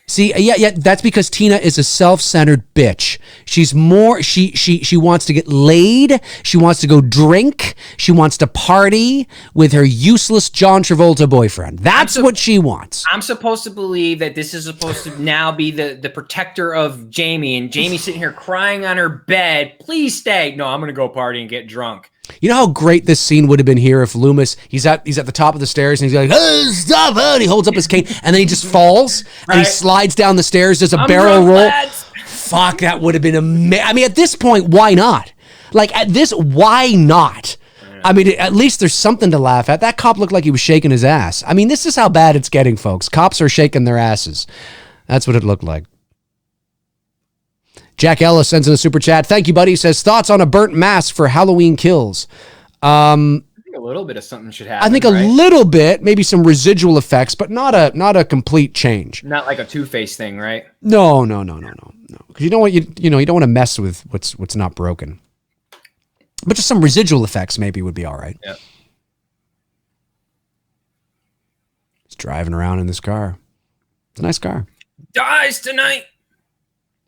See, yeah, that's because Tina is a self-centered bitch. She's more, she wants to get laid. She wants to go drink. She wants to party with her useless John Travolta boyfriend. That's what she wants. I'm supposed to believe that this is supposed to now be the protector of Jamie, and Jamie's sitting here crying on her bed. Please stay. No, I'm going to go party and get drunk. You know how great this scene would have been here if Loomis, he's at the top of the stairs and he's like, hey, stop it. And he holds up his cane and then he just falls and he slides down the stairs, does a barrel roll. Lads. Fuck, that would have been amazing. I mean, at this point, why not? Like, why not? I mean, at least there's something to laugh at. That cop looked like he was shaking his ass. I mean, this is how bad it's getting, folks. Cops are shaking their asses. That's what it looked like. Jack Ellis sends in a super chat. Thank you, buddy. He says, thoughts on a burnt mask for Halloween kills? I think a little bit of something should happen. I think a little bit, maybe some residual effects, but not a complete change. Not like a Two-Face thing, right? No. Because you don't want you don't want to mess with what's not broken. But just some residual effects maybe would be all right. Yeah. He's driving around in this car. It's a nice car. Dies tonight.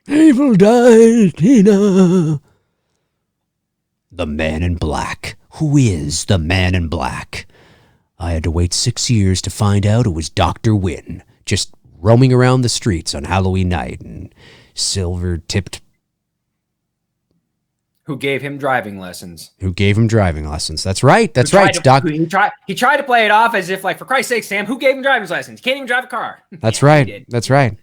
Evil dies, Tina. The Man in Black. Who is the Man in Black? I had to wait 6 years to find out it was Dr. Wynn, just roaming around the streets on Halloween night and silver-tipped. Who gave him driving lessons? That's right. That's right. He tried to play it off as if, like, for Christ's sake, Sam, who gave him driving lessons? He can't even drive a car. That's Yeah, right. That's right.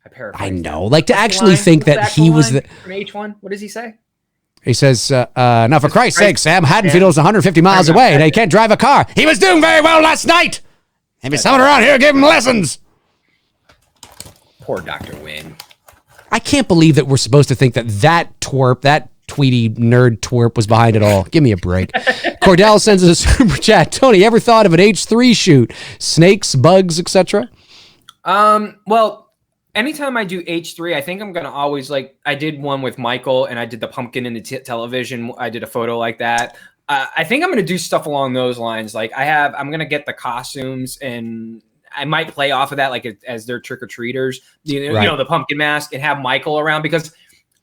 I paraphrased. I know. Like, to actually think that he was the... From H1, what does he say? He says, now, for Christ's sake, Sam, Haddonfield's 150 miles away and he can't drive a car. He was doing very well last night. Maybe someone around here gave him lessons. Poor Dr. Wynn. I can't believe that we're supposed to think that twerp, that Tweety nerd twerp was behind it all. Give me a break. Cordell sends us a super chat. Tony, ever thought of an H3 shoot? Snakes, bugs, etc.? Well, anytime I do H3, I think I'm going to always, like, I did one with Michael and I did the pumpkin in the television. I did a photo like that. I think I'm going to do stuff along those lines. Like I'm going to get the costumes and I might play off of that, like as their trick-or-treaters, you know, the pumpkin mask, and have Michael around, because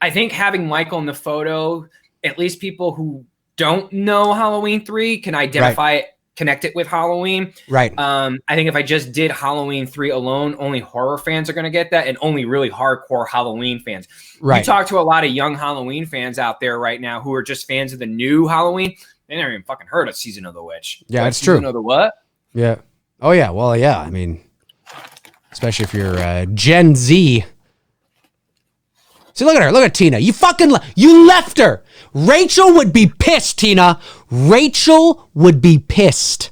I think having Michael in the photo, at least people who don't know Halloween 3 can identify it, connect it with Halloween. Right. I think if I just did Halloween 3 alone, only horror fans are going to get that, and only really hardcore Halloween fans. Right. You talk to a lot of young Halloween fans out there right now who are just fans of the new Halloween. They never even fucking heard of Season of the Witch. Yeah, that's true. Season of the what? Yeah. Oh, yeah. Well, yeah. I mean, especially if you're Gen Z. See, look at her. Look at Tina. You fucking you left her. Rachel would be pissed, Tina. Rachel would be pissed.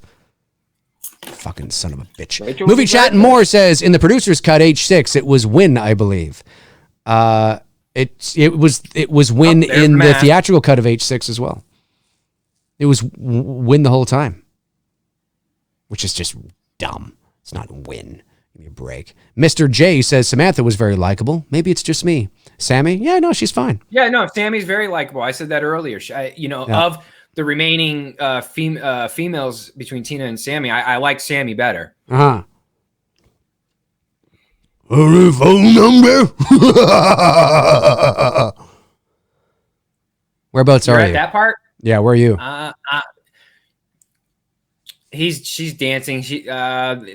Fucking son of a bitch. Rachel Movie Chat and More says, in the producer's cut, H6, it was Win, I believe. It was Win in the theatrical cut of H6 as well. It was Win the whole time. Which is just dumb. It's not Win. Give me a break. Mr. J says Samantha was very likable. Maybe it's just me. Sammy? Yeah, no, she's fine. Yeah, no, Sammy's very likable. I said that earlier. Of the remaining females between Tina and Sammy, I like Sammy better. Uh-huh. Phone number? Whereabouts are you? At that part? Yeah, where are you? She's dancing.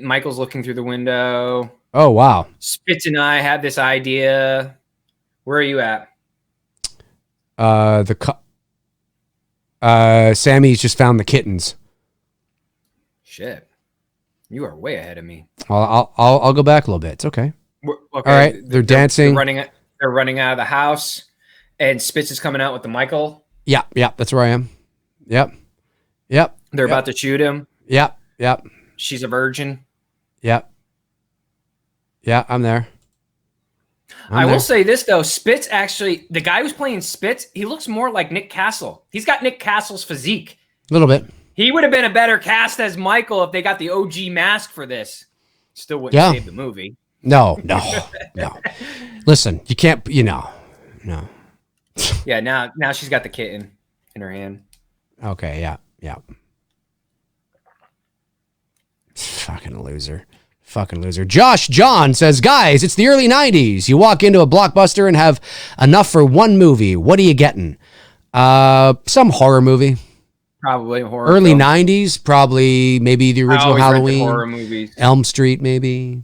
Michael's looking through the window. Oh, wow. Spitz and I had this idea. Where are you at? Sammy's just found the kittens. Shit. You are way ahead of me. Well, I'll go back a little bit. It's okay. Okay. All right. They're dancing. They're running out of the house, and Spitz is coming out with the Michael. Yeah. That's where I am. Yep. They're about to shoot him. Yep. She's a virgin. Yep. Yeah, I'm there. I will say this, though. Spitz actually, the guy who's playing Spitz, he looks more like Nick Castle. He's got Nick Castle's physique. A little bit. He would have been a better cast as Michael if they got the OG mask for this. Still wouldn't save the movie. No. Listen, you can't, no. Yeah, now she's got the kitten in her hand. Okay, yeah. Fucking loser. Josh John says, guys, it's the early 90s. You walk into a Blockbuster and have enough for one movie. What are you getting? Some horror movie. Probably horror. Early 90s, probably maybe the original Halloween. Horror movies. Elm Street, maybe.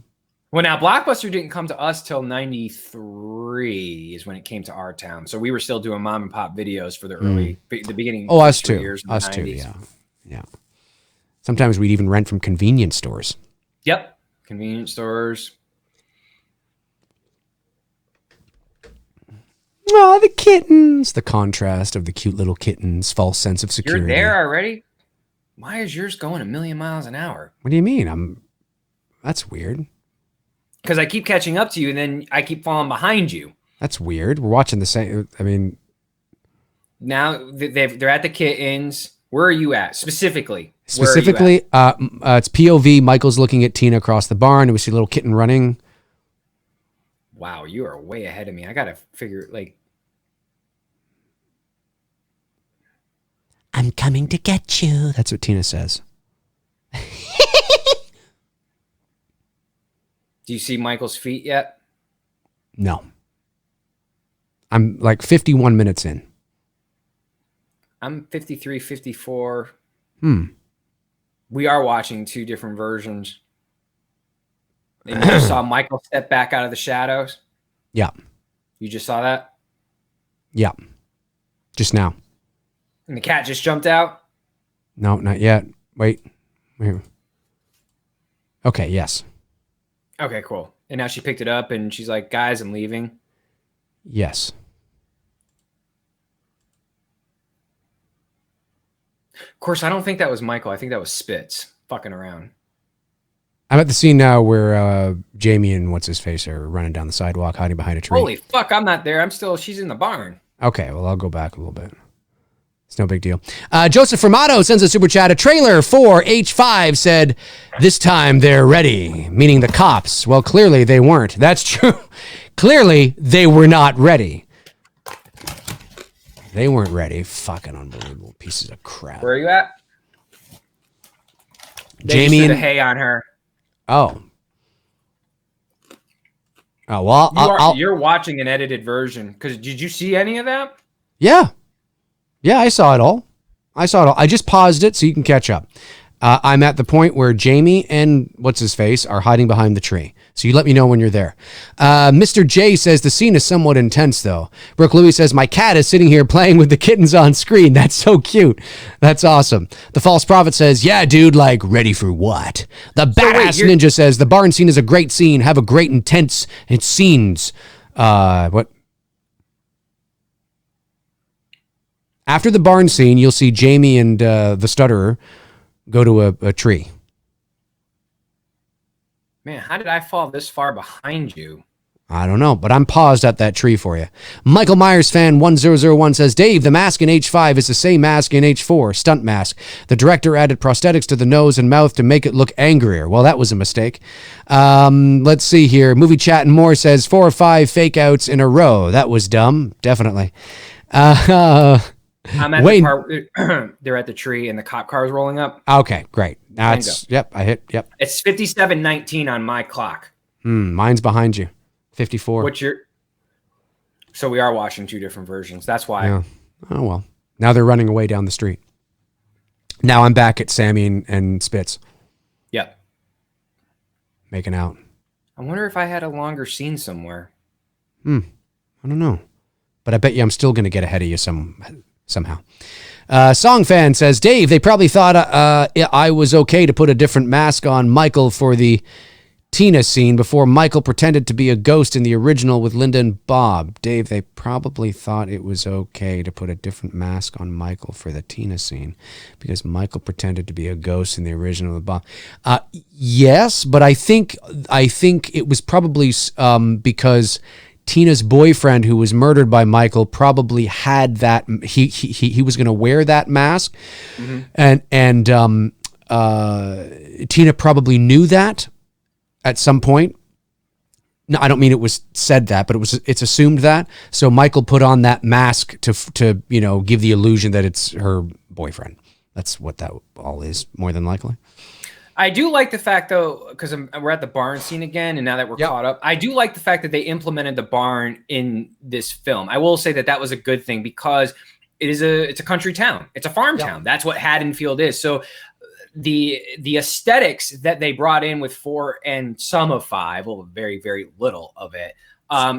Well, now Blockbuster didn't come to us till 93 is when it came to our town. So we were still doing mom and pop videos for the beginning. Oh, us too. Years Us too, yeah. Sometimes we'd even rent from convenience stores. Yep. Convenience stores. Oh, the kittens. The contrast of the cute little kittens, false sense of security. You're there already? Why is yours going a million miles an hour? What do you mean? That's weird. because I keep catching up to you, and then I keep falling behind you. That's weird. We're watching the same. I mean, now they're at the kittens. Where are you at specifically? Specifically, it's POV. Michael's looking at Tina across the barn, and we see a little kitten running. Wow, you are way ahead of me. I gotta figure like. I'm coming to get you. That's what Tina says. Do you see Michael's feet yet? No. I'm like 51 minutes in. I'm 53, 54. We are watching two different versions. And you just saw Michael step back out of the shadows? Yeah. You just saw that? Yeah. Just now. And the cat just jumped out? No, not yet. Wait. Okay, yes. Okay, cool. And now she picked it up and she's like, guys, I'm leaving. Yes. Of course, I don't think that was Michael. I think that was Spitz fucking around. I'm at the scene now where Jamie and what's-his-face are running down the sidewalk, hiding behind a tree. Holy fuck, I'm not there. She's in the barn. Okay, well, I'll go back a little bit. It's no big deal. Joseph Formato sends a super chat. A trailer for H5 said, this time they're ready, meaning the cops. Well, clearly they weren't. That's true. Clearly they were not ready. They weren't ready. Fucking unbelievable pieces of crap. Where are you at? Jamie and the hay on her. Oh. Oh, well, you're watching an edited version. Because did you see any of that? Yeah. Yeah, I saw it all. I just paused it so you can catch up. I'm at the point where Jamie and what's-his-face are hiding behind the tree. So you let me know when you're there. Mr. J says the scene is somewhat intense, though. Brooke Louie says, my cat is sitting here playing with the kittens on screen. That's so cute. That's awesome. The False Prophet says, yeah, dude, like, ready for what? The Badass Ninja says, the barn scene is a great scene. Have a great intense scenes. What? After the barn scene, you'll see Jamie and the Stutterer go to a tree. Man, how did I fall this far behind you? I don't know, but I'm paused at that tree for you. Michael Myers fan 1001 says, Dave, the mask in H5 is the same mask in H4, stunt mask. The director added prosthetics to the nose and mouth to make it look angrier. Well, that was a mistake. Let's see here. Movie Chat and More says 4 or 5 fake outs in a row. That was dumb. Definitely. I'm at the part they're at the tree and the cop car is rolling up. Okay, great. Now I hit. It's 57:19 on my clock. Mine's behind you. 54. So we are watching two different versions. That's why. Yeah. Oh, well. Now they're running away down the street. Now I'm back at Sammy and Spitz. Yep. Making out. I wonder if I had a longer scene somewhere. I don't know. But I bet you I'm still going to get ahead of you somehow. Song fan says, Dave, they probably thought I was okay to put a different mask on Michael for the Tina scene before Michael pretended to be a ghost in the original with Linda and Bob. Dave, they probably thought it was okay to put a different mask on Michael for the Tina scene because Michael pretended to be a ghost in the original with Bob. Yes, but I think it was probably because Tina's boyfriend, who was murdered by Michael, probably had that. He was going to wear that mask, and Tina probably knew that at some point. No, I don't mean it was said that, but it's assumed that. So Michael put on that mask to give the illusion that it's her boyfriend. That's what that all is, more than likely. I do like the fact, though, because we're at the barn scene again, and now that we're caught up, I do like the fact that they implemented the barn in this film. I will say that was a good thing because it's a country town. It's a farm town. That's what Haddonfield is. So the aesthetics that they brought in with 4 and some of 5, well, very, very little of it,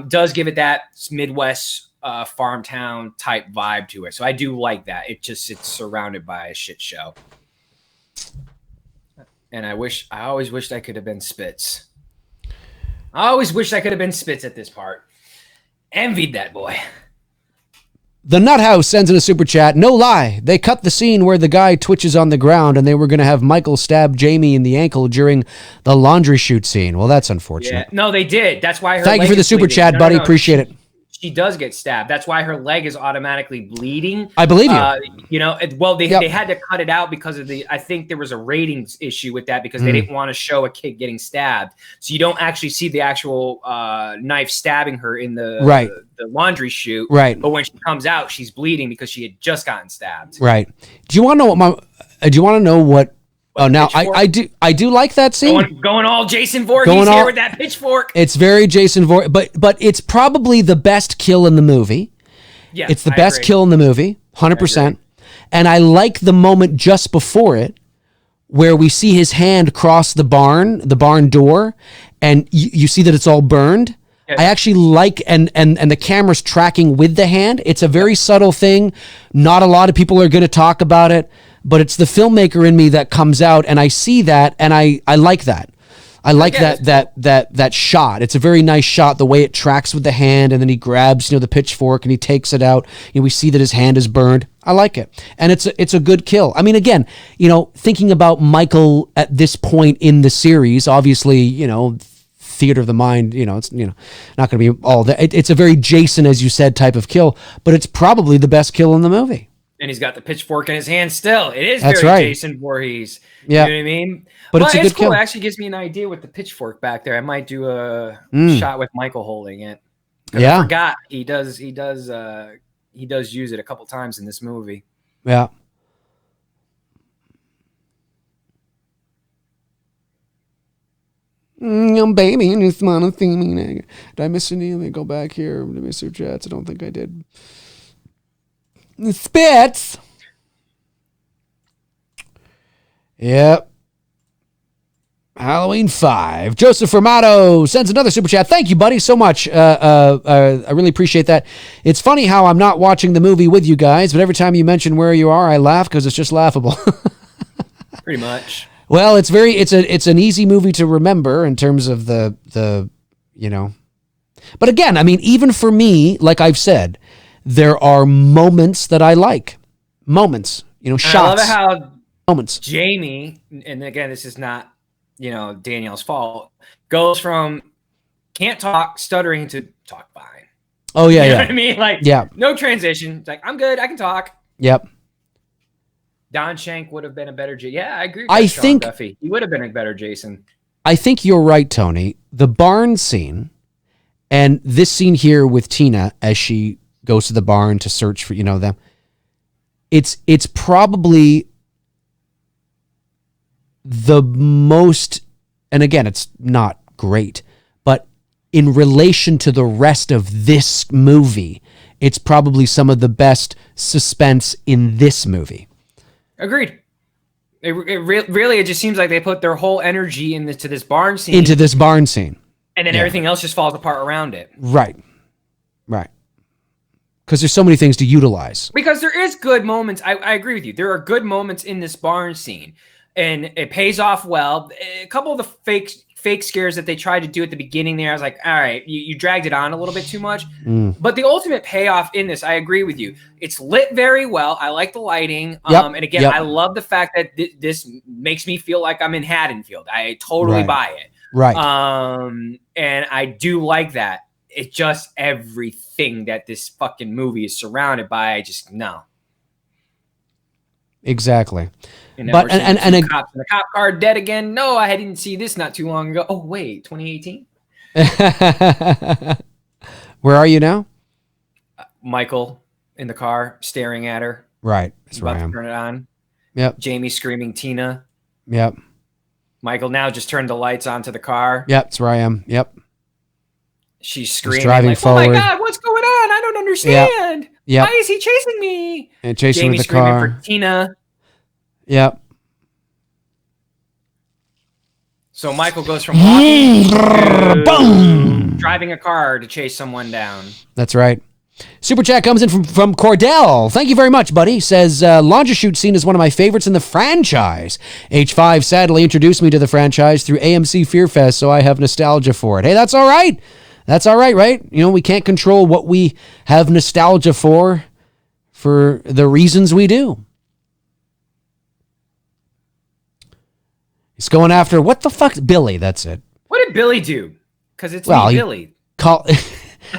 does give it that Midwest farm town type vibe to it. So I do like that. It's surrounded by a shit show. And I always wished I could have been Spitz. I always wished I could have been Spitz at this part. Envied that boy. The Nut House sends in a super chat. No lie, they cut the scene where the guy twitches on the ground and they were going to have Michael stab Jamie in the ankle during the laundry chute scene. Well, that's unfortunate. Yeah. No, they did. That's why her Thank you leg for the is super bleeding. chat, buddy. Appreciate it. She does get stabbed. That's why her leg is automatically bleeding. I believe you. They had to cut it out because of I think there was a ratings issue with that because they didn't want to show a kid getting stabbed. So you don't actually see the actual knife stabbing her in the laundry chute. Right. But when she comes out, she's bleeding because she had just gotten stabbed. Right. Do you want to know what Oh, now I do like that scene. Going all Jason Voorhees here with that pitchfork. It's very Jason Voorhees, but it's probably the best kill in the movie. Yeah, it's the best kill in the movie, 100%. And I like the moment just before it, where we see his hand cross the barn door, and you see that it's all burned. Yeah. I actually like and the camera's tracking with the hand. It's a very subtle thing. Not a lot of people are going to talk about it. But it's the filmmaker in me that comes out, and I see that, and I like that. I like that shot. It's a very nice shot, the way it tracks with the hand, and then he grabs the pitchfork and he takes it out. We see that his hand is burned. I like it, and it's a good kill. I mean, again, thinking about Michael at this point in the series, obviously, theater of the mind, it's not going to be all that. It's a very Jason, as you said, type of kill, but it's probably the best kill in the movie. And he's got the pitchfork in his hand still. It is very Jason Voorhees. Yeah. You know what I mean? But it's a good kill. It actually gives me an idea with the pitchfork back there. I might do a shot with Michael holding it. Yeah. I forgot he does use it a couple times in this movie. Yeah. Baby, and it's monotheming. Did I miss any? Let me go back here to Mr. Chats. I don't think I did. Spits. Yep. Halloween 5. Joseph Formato sends another super chat. Thank you, buddy, so much. I really appreciate that. It's funny how I'm not watching the movie with you guys, but every time you mention where you are, I laugh because it's just laughable. Pretty much. Well, it's an easy movie to remember in terms of the. But again, I mean, even for me, like I've said, there are moments that I like. Moments, shots. I love how moments. Jamie, and again, this is not, Danielle's fault, goes from can't talk, stuttering to talk fine. Oh, yeah, you know what I mean? Like, no transition. It's like, I'm good. I can talk. Yep. Don Shank would have been a better Jason. Yeah, I agree with I Sean think Duffy. He would have been a better Jason. I think you're right, Tony. The barn scene and this scene here with Tina as she goes to the barn to search for, them. It's probably the most, and again, it's not great, but in relation to the rest of this movie, it's probably some of the best suspense in this movie. Agreed. It just seems like they put their whole energy into this barn scene. And then everything else just falls apart around it. Right. Because there's so many things to utilize. Because there is good moments. I agree with you. There are good moments in this barn scene. And it pays off well. A couple of the fake scares that they tried to do at the beginning there, I was like, all right, you dragged it on a little bit too much. But the ultimate payoff in this, I agree with you. It's lit very well. I like the lighting. And again, I love the fact that this makes me feel like I'm in Haddonfield. I totally buy it. Right. And I do like that. It's just everything that this fucking movie is surrounded by. I just no. Exactly. But and the cop car dead again. No, I didn't see this not too long ago. Oh wait, 2018. Where are you now? Michael in the car staring at her. Right. That's about to turn it on. Yep. Jamie screaming Tina. Yep. Michael now just turned the lights onto the car. Yep, that's where I am. Yep. She's screaming, driving like, forward. Oh my God, what's going on? I don't understand. Yep. Why is he chasing me? And chasing Jamie with the screaming car. for Tina. Yep. So Michael goes from walking to driving a car to chase someone down. That's right. Super chat comes in from Cordell. Thank you very much, buddy. Says, laundry chute scene is one of my favorites in the franchise. H5 sadly introduced me to the franchise through AMC Fear Fest, so I have nostalgia for it. Hey, that's all right. That's all right, right? We can't control what we have nostalgia for. for the reasons we do. He's going after, what the fuck? Billy, that's it. What did Billy do? Because it's me, Billy.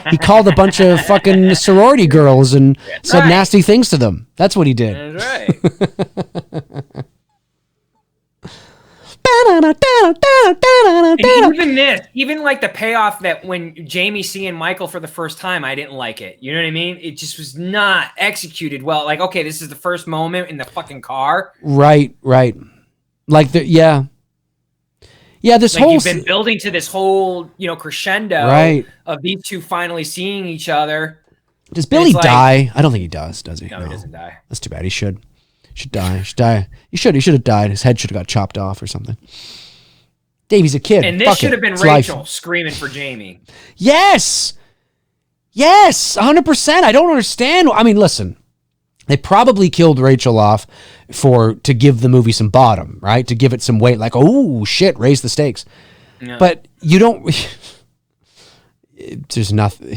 He called a bunch of fucking sorority girls and said nasty things to them. That's what he did. That's right. And even this, even like the payoff that when Jamie seeing Michael for the first time, I didn't like it. You know what I mean? It just was not executed well. Like, okay, this is the first moment in the fucking car. Right. Like yeah. This like whole you've been building to this whole, crescendo of these two finally seeing each other. Does Billy die? I don't think he does he? No, he doesn't die. That's too bad. He should die. He should have died. His head should have got chopped off or something. Davey's a kid. And this should have been Rachel screaming for Jamie. Yes, 100%. I don't understand. I mean, listen. They probably killed Rachel off to give the movie some bottom, right? To give it some weight, like, oh shit, raise the stakes. Yeah. But you don't. There's nothing,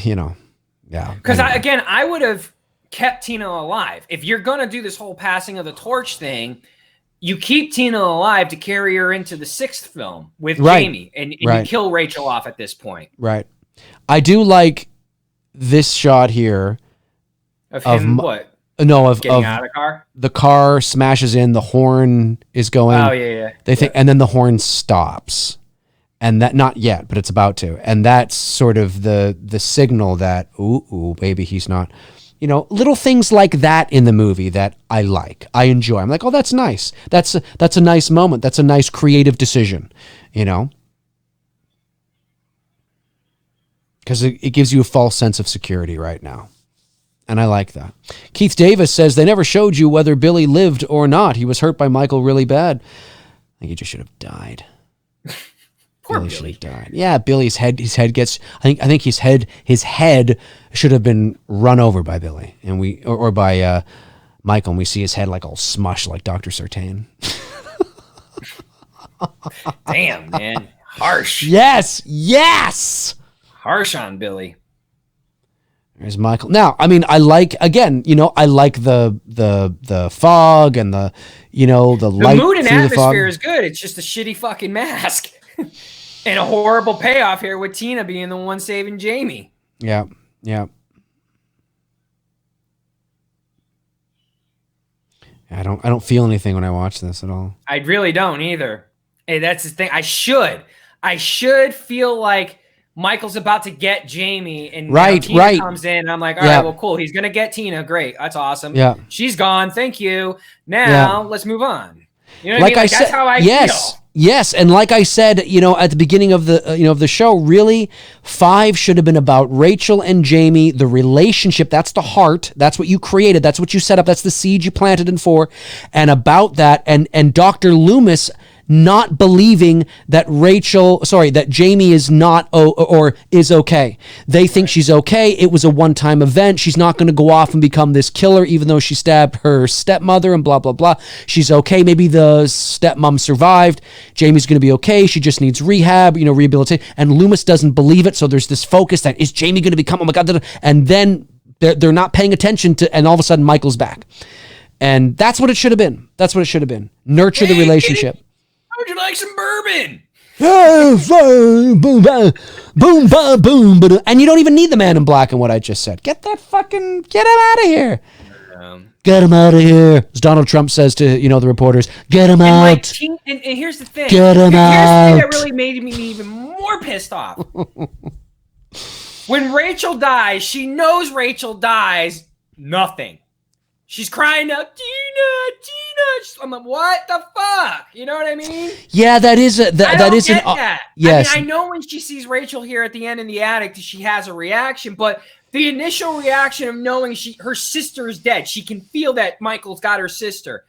Yeah. Because I would have kept Tina alive. If you're gonna do this whole passing of the torch thing, you keep Tina alive to carry her into the 6th film with Jamie, and you kill Rachel off at this point. Right. I do like this shot here of him. What? No, of getting out of the car. The car smashes in. The horn is going. Oh yeah. They think, and then the horn stops, and that not yet, but it's about to, and that's sort of the signal that ooh, baby, he's not. Little things like that in the movie that I like, I enjoy. I'm like, oh, that's nice. That's a nice moment. That's a nice creative decision, because it gives you a false sense of security right now. And I like that. Keith Davis says, they never showed you whether Billy lived or not. He was hurt by Michael really bad. I think he just should have died. Poor Billy Billy. should have died. Yeah, Billy's head, his head gets, I think his head should have been run over by Billy or by Michael, and we see his head like all smushed like Dr. Sartain. Damn, man. Harsh. Yes. Harsh on Billy. There's Michael. Now, I mean, I like, again, I like the fog and the light. The mood and atmosphere is good. It's just a shitty fucking mask. And a horrible payoff here with Tina being the one saving Jamie. Yeah. I don't feel anything when I watch this at all. I really don't either. Hey, that's the thing. I should feel like Michael's about to get Jamie, and Tina comes in, and I'm like, all right, well, cool. He's going to get Tina. Great. That's awesome. Yeah. She's gone. Thank you. Now let's move on. You know what I mean? That's how I feel. Yes. And like I said, at the beginning of the show, really, 5 should have been about Rachel and Jamie, the relationship. That's the heart. That's what you created. That's what you set up. That's the seed you planted in 4. And about that, and Dr. Loomis not believing that Jamie is not or is okay. They think she's okay. It was a one-time event. She's not going to go off and become this killer, even though she stabbed her stepmother and blah, blah, blah. She's okay. Maybe the stepmom survived. Jamie's going to be okay. She just needs rehab, rehabilitation. And Loomis doesn't believe it. So there's this focus that is Jamie going to become, oh my God. And then they're not paying attention to, and all of a sudden Michael's back. And that's what it should have been. Nurture the relationship. How would you like some bourbon? Boom. And you don't even need the man in black in what I just said. Get him out of here. Get him out of here. As Donald Trump says to, the reporters, get him out. And here's the thing. Get him out. Here's the thing that really made me even more pissed off. When Rachel dies, she knows Rachel dies, nothing. She's crying out, Tina. I'm like, what the fuck? You know what I mean? Yeah, that is that. Yes. I know when she sees Rachel here at the end in the attic, she has a reaction, but the initial reaction of knowing her sister is dead, she can feel that Michael's got her sister.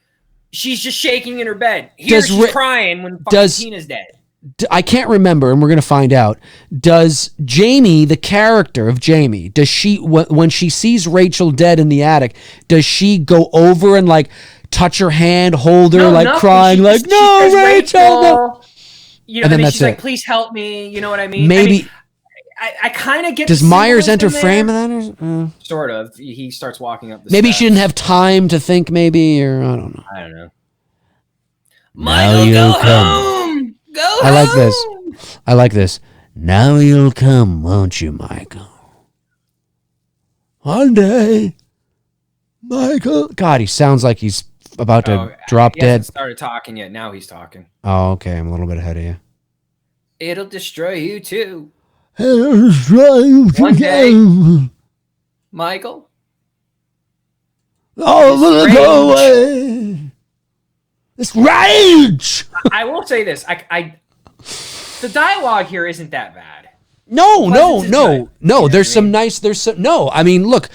She's just shaking in her bed. She's crying when Tina's dead. I can't remember, and we're going to find out. Does Jamie, the character of Jamie, does she, when she sees Rachel dead in the attic, does she go over and like touch her hand, hold her, like crying, like, no, Rachel, no. And then she's like, please help me. You know what I mean? Maybe. I kind of get. Does Myers enter frame in that? Sort of. He starts walking up the maybe steps. she didn't have time to think, maybe, or I don't know. I don't know. Michael, go home. Go home. I like this. I like this. Now you'll come, won't you, Michael? One day, Michael. God, he sounds like he's about to drop dead. Hasn't started talking yet. Now he's talking. Oh, okay. I'm a little bit ahead of you. It'll destroy you too. It'll destroy you too. One day, Michael. Oh, will go away. This rage. I will say this. The dialogue here isn't that bad. No. There's some nice. No. I mean, look.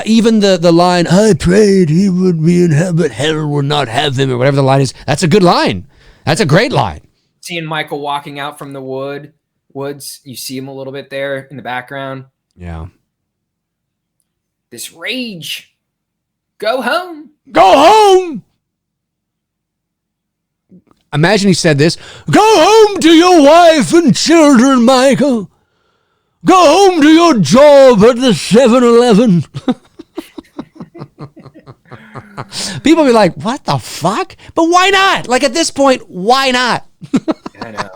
Even the line, I prayed he would be in hell, but hell will not have him, or whatever the line is. That's a good line. That's a great line. Seeing Michael walking out from the woods, you see him a little bit there in the background. Yeah. This rage. Go home. Go home. Imagine he said this. Go home to your wife and children, Michael. Go home to your job at the 7-Eleven. People be like, what the fuck? But why not? Like, at this point, why not? I know.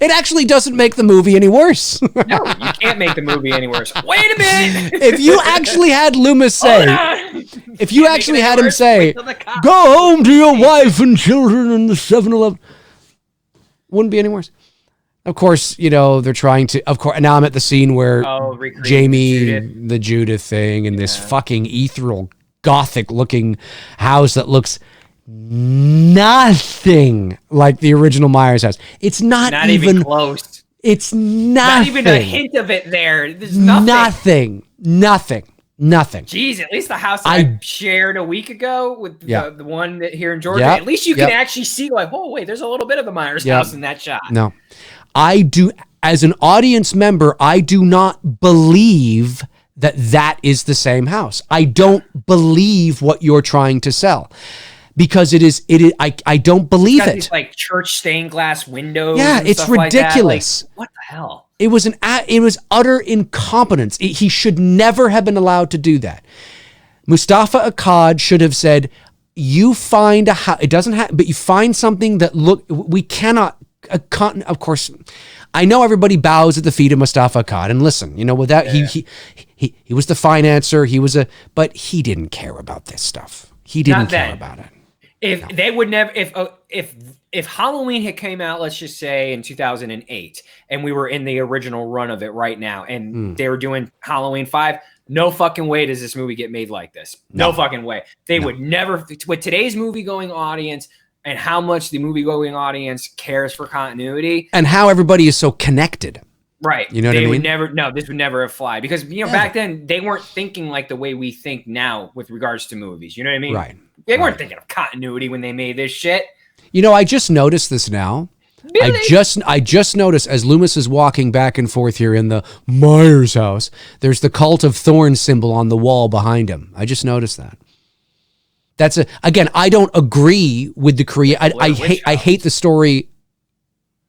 It actually doesn't make the movie any worse. No, you can't make the movie any worse. Wait a minute. If you actually had Loomis say, if you actually had him say, go home to your wife and children in the 7-Eleven, wouldn't be any worse. Of course, they're trying to, of course, now I'm at the scene where Jamie, the Judith thing, and this fucking ethereal, gothic-looking house that looks nothing like the original Myers house. It's not even close. It's not even a hint of it there. There's nothing. Nothing. Jeez, at least the house that I shared a week ago with the one here in Georgia, at least you can actually see, like, oh, wait, there's a little bit of the Myers house in that shot. No. I do, as an audience member, I do not believe that is the same house. I don't believe what you're trying to sell. Because it is. I don't believe it. These, like, church stained glass windows. Yeah, it's ridiculous. Like, what the hell? It was utter incompetence. He should never have been allowed to do that. Mustafa Akkad should have said, "You find a house. It doesn't have, but you find something that we cannot." Of course, I know everybody bows at the feet of Mustafa Akkad, and listen, without he was the financer. But he didn't care about this stuff. He didn't care about it. They would never, if Halloween had came out, let's just say in 2008, and we were in the original run of it right now, and they were doing Halloween 5, no fucking way does this movie get made like this. No fucking way. They would never, with today's movie-going audience and how much the movie-going audience cares for continuity. And how everybody is so connected. Right. You know what I mean? This would never have fly because, back then they weren't thinking like the way we think now with regards to movies. You know what I mean? Right. They weren't thinking of continuity when they made this shit. I just noticed this now. Really? I just noticed as Loomis is walking back and forth here in the Myers house, there's the Cult of Thorn symbol on the wall behind him. I just noticed that. Again, I don't agree with the I hate the story.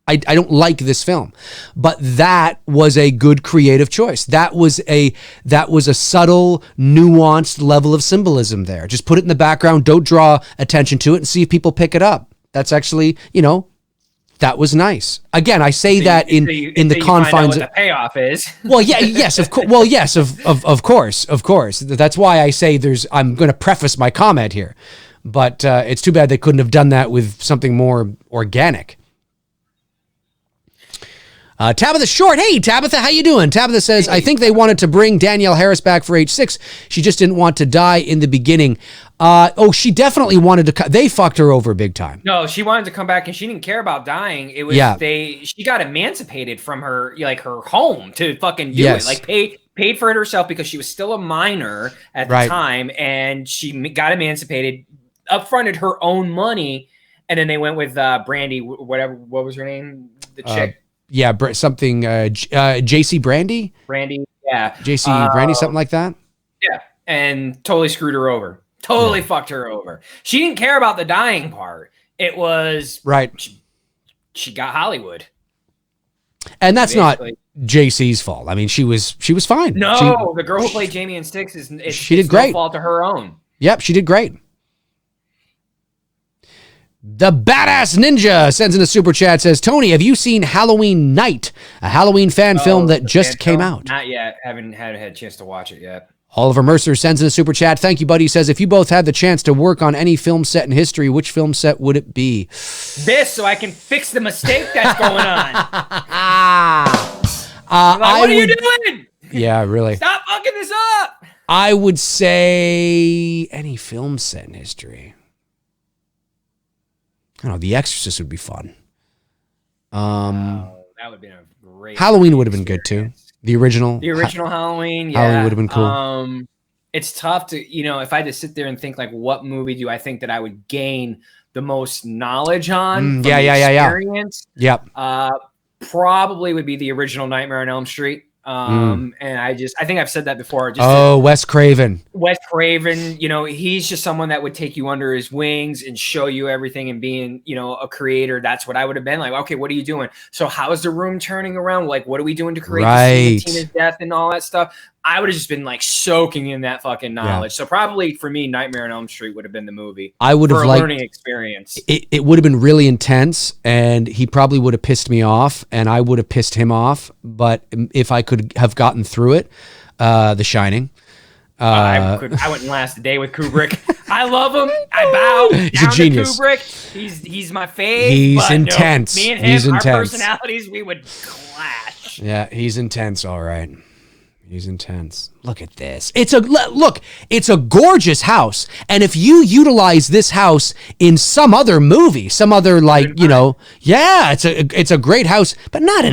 I don't like this film, but that was a good creative choice. That was a subtle, nuanced level of symbolism there. Just put it in the background. Don't draw attention to it and see if people pick it up. That's actually, that was nice. Again, I say that in the confines of what the payoff is. Well, yeah, yes, of course. Well, yes, of course. That's why I say I'm going to preface my comment here, but it's too bad they couldn't have done that with something more organic. Tabitha Short. Hey, Tabitha, how you doing? Tabitha says, I think they wanted to bring Danielle Harris back for H6. She just didn't want to die in the beginning. She definitely wanted to. They fucked her over big time. No, she wanted to come back and she didn't care about dying. It was she got emancipated from her her home to fucking do it. Like paid for it herself because she was still a minor at the time, and she got emancipated, upfronted her own money, and then they went with Brandy. What was her name? The chick. Yeah, something, J.C. Brandy? Brandy, yeah. J.C. Brandy, something like that? Yeah, and totally screwed her over. Totally fucked her over. She didn't care about the dying part. It was... Right. She got Hollywood. And that's Basically. not JC's fault. I mean, she was fine. No, the girl who played Jamie in Six she did great. No fault to her own. Yep, she did great. The Badass Ninja sends in a super chat, says, Tony, have you seen Halloween Night, a Halloween fan film that just came out? Not yet. Haven't had a chance to watch it yet. Oliver Mercer sends in a super chat. Thank you, buddy. He says, if you both had the chance to work on any film set in history, which film set would it be? This, so I can fix the mistake that's going on. What are you doing? Yeah, really. Stop fucking this up. I would say any film set in history. I don't know. The Exorcist would be fun. That would have been a great. Halloween would have been good too. The original Halloween. Yeah. Halloween would have been cool. It's tough to, if I had to sit there and think like, what movie do I think that I would gain the most knowledge on? Experience? Yep. Probably would be the original Nightmare on Elm Street. And I think I've said that before. Wes Craven. Wes Craven, he's just someone that would take you under his wings and show you everything, and being, a creator. That's what I would have been like. Okay, what are you doing? So how is the room turning around? Like, what are we doing to create the scene of Tina's death and all that stuff? I would have just been like soaking in that fucking knowledge. Yeah. So probably for me, Nightmare on Elm Street would have been the movie. I would have liked, learning experience. It would have been really intense, and he probably would have pissed me off, and I would have pissed him off. But if I could have gotten through it, The Shining. I wouldn't last a day with Kubrick. I love him. I bow he's down a genius. To Kubrick. He's my fave. He's intense. No, me and him, he's intense. Our personalities, we would clash. Yeah, he's intense. All right. He's intense. Look at this. It's a gorgeous house. And if you utilize this house in some other movie, some other it's a great house, but not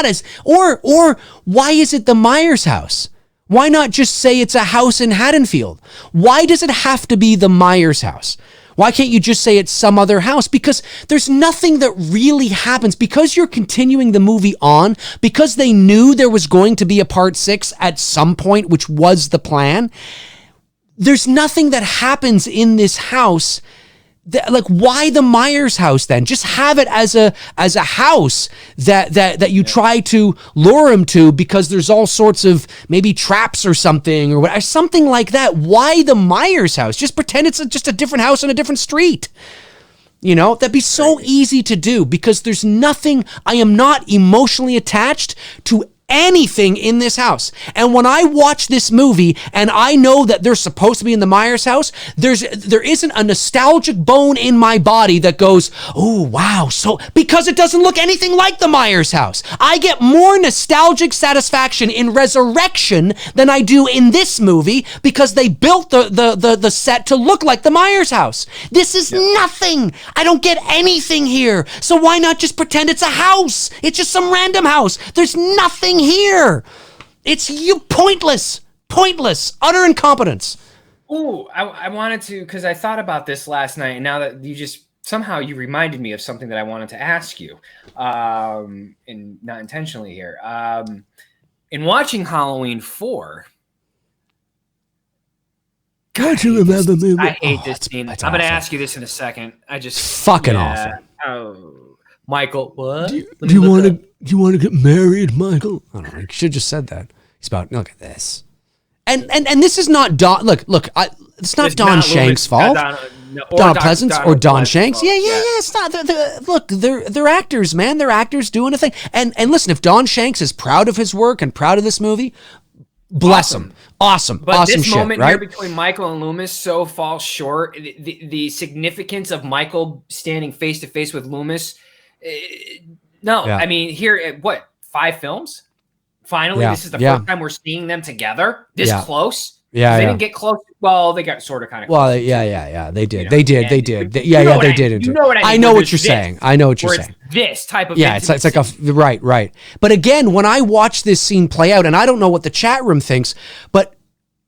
as why is it the Myers house? Why not just say it's a house in Haddonfield? Why does it have to be the Myers house? Why can't you just say it's some other house? Because there's nothing that really happens. Because you're continuing the movie on, because they knew there was going to be a part 6 at some point, which was the plan. There's nothing that happens in this house. Why the Myers house then? Just have it as a house that you try to lure him to, because there's all sorts of maybe traps or something or something like that. Why the Myers house? Just pretend it's just a different house on a different street. That'd be so easy to do, because there's nothing. I am not emotionally attached to anything in this house. And when I watch this movie and I know that they're supposed to be in the Myers house, there isn't a nostalgic bone in my body that goes, oh, wow. So, because it doesn't look anything like the Myers house. I get more nostalgic satisfaction in Resurrection than I do in this movie, because they built the set to look like the Myers house. This is nothing. I don't get anything here. So why not just pretend it's a house? It's just some random house. There's nothing here. It's pointless, utter incompetence. Ooh, I wanted to, because I thought about this last night, and now that you reminded me of something that I wanted to ask you, and not intentionally here. In watching Halloween 4, don't you remember me? I hate this scene. I'm going to ask you this in a second. I just fucking awful. Oh, Michael, what? Do you want to get married, Michael? I don't know. You should have just said that. He's about, look at this. And this is not Don. Look. It's not Don Shank's fault. Don Pleasance or Don Shanks. Yeah. It's not. They're actors, man. They're actors doing a thing. And listen, if Don Shanks is proud of his work and proud of this movie, bless him. Awesome. But awesome this shit, moment right? here between Michael and Loomis so falls short. The significance of Michael standing face to face with Loomis. I mean, here, 5 films? Finally, this is the first time we're seeing them together this close. Yeah, they didn't get close. Well, they got sort of kind of. Well, yeah, they did. They did. They did. They did. You know what I mean? I know what you're saying. I know what you're saying. This type of it's like a right. But again, when I watch this scene play out, and I don't know what the chat room thinks, but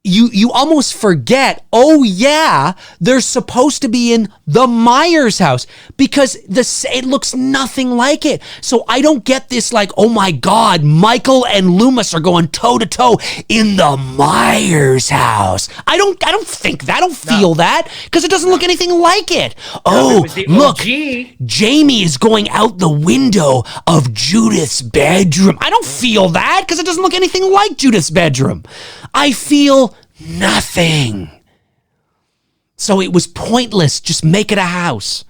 you almost forget, oh yeah, they're supposed to be in the Myers house because it looks nothing like it. So I don't get this like, oh my God, Michael and Loomis are going toe to toe in the Myers house. I don't think that. I don't feel that because it doesn't look anything like it. Oh, look, Jamie is going out the window of Judith's bedroom. I don't feel that because it doesn't look anything like Judith's bedroom. I feel nothing. So it was pointless. Just make it a house.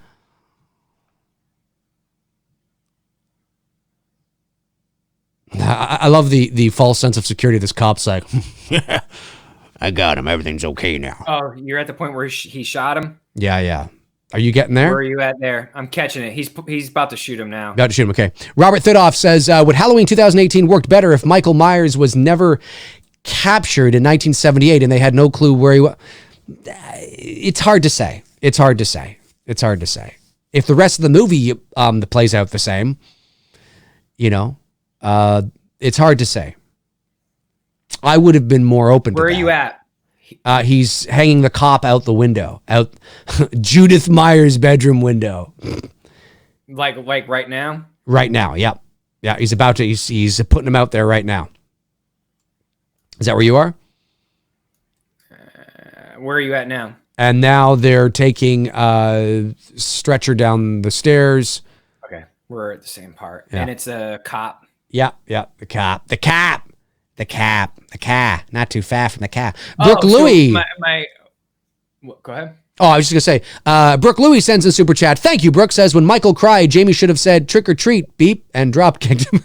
I love the false sense of security. This cop's like, I got him. Everything's okay now. Oh, you're at the point where he shot him? Yeah. Are you getting there? Where are you at there? I'm catching it. He's about to shoot him now. About to shoot him, okay. Robert Thidoff says, would Halloween 2018 worked better if Michael Myers was never captured in 1978 and they had no clue where he was? It's hard to say. If the rest of the movie plays out the same, it's hard to say. I would have been more open to that. Where are you at? He's hanging the cop out the window, out Judith Myers' bedroom window. Like right now? Right now, yeah. He's about to. He's putting him out there right now. Is that where you are? Where are you at now? And now they're taking stretcher down the stairs. Okay, we're at the same part, yeah. And it's a cop. Yeah, the cop. Not too far from the cat. Brooke Louie. Go ahead. Oh, I was just going to say, Brooke Louie sends a super chat. Thank you, Brooke. Says, when Michael cried, Jamie should have said, trick or treat, beep, and drop kicked him.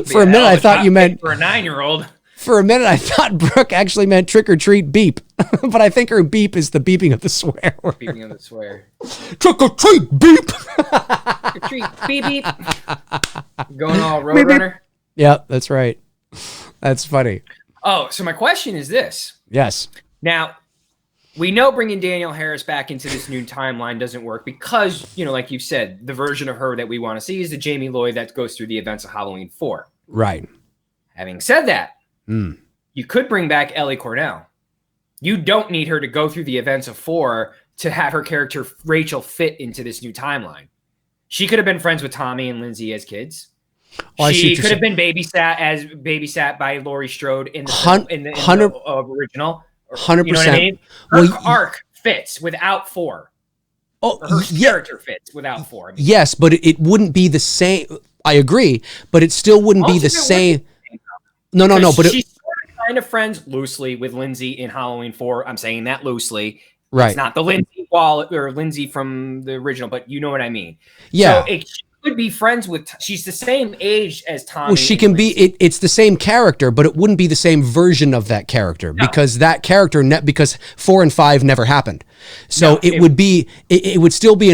For a minute, I thought you meant... For a 9-year-old. For a minute, I thought Brooke actually meant trick or treat, beep. But I think her beep is the beeping of the swear word. Beeping of the swear. Trick or treat, beep. Trick or treat, beep, beep. Going all Roadrunner. Yeah, that's right. That's funny. Oh, so my question is this. Yes. Now, we know bringing Danielle Harris back into this new timeline doesn't work because, like you've said, the version of her that we want to see is the Jamie Lloyd that goes through the events of Halloween 4. Right. Having said that, you could bring back Ellie Cornell. You don't need her to go through the events of 4 to have her character Rachel fit into this new timeline. She could have been friends with Tommy and Lindsay as kids. Oh, she could have been babysat by Laurie Strode in the original. 100%. You know what I mean? Her arc fits without 4. Oh, her character fits without 4. Yes, but it wouldn't be the same. I agree, but it still wouldn't be the same. No. But she's kind of friends loosely with Lindsay in Halloween 4. I'm saying that loosely. Right. It's not the Lindsay Wall or Lindsay from the original, but you know what I mean. Yeah. So she could be friends with. She's the same age as Tommy. Well, she can be. It's the same character, but it wouldn't be the same version of that character because that character because 4 and 5 never happened. So it would still be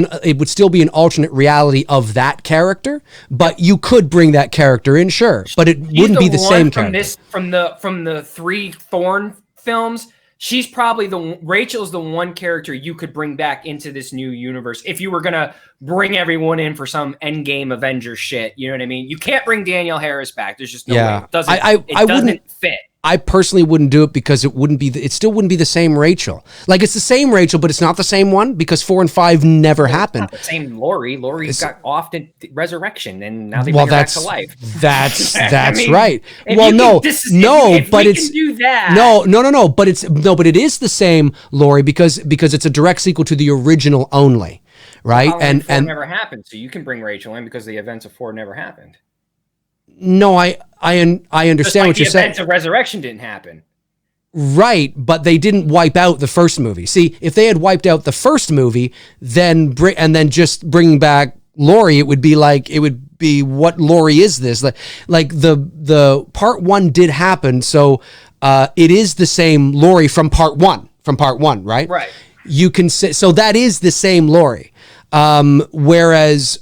an alternate reality of that character, but you could bring that character in, sure, but it wouldn't be the same character. From the 3 Thorn films. She's probably Rachel's the one character you could bring back into this new universe if you were going to bring everyone in for some Endgame Avengers shit. You know what I mean? You can't bring Danielle Harris back. There's just no way. It doesn't fit. I personally wouldn't do it because it still wouldn't be the same Rachel. Like it's the same Rachel, but it's not the same one because 4 and 5 never happened. It's not the same Laurie. Laurie's got off to resurrection, and now they bring her back to life. That's right. Well, but it is the same Laurie because it's a direct sequel to the original only, right? And never happened, so you can bring Rachel in because the events of 4 never happened. No, I understand what you're saying. The events of resurrection didn't happen. Right, but they didn't wipe out the first movie. See, if they had wiped out the first movie, then just bringing back Laurie, it would be what Laurie is this? Like the part 1 did happen, so it is the same Laurie from part 1, right? Right. You can say so that is the same Laurie. Whereas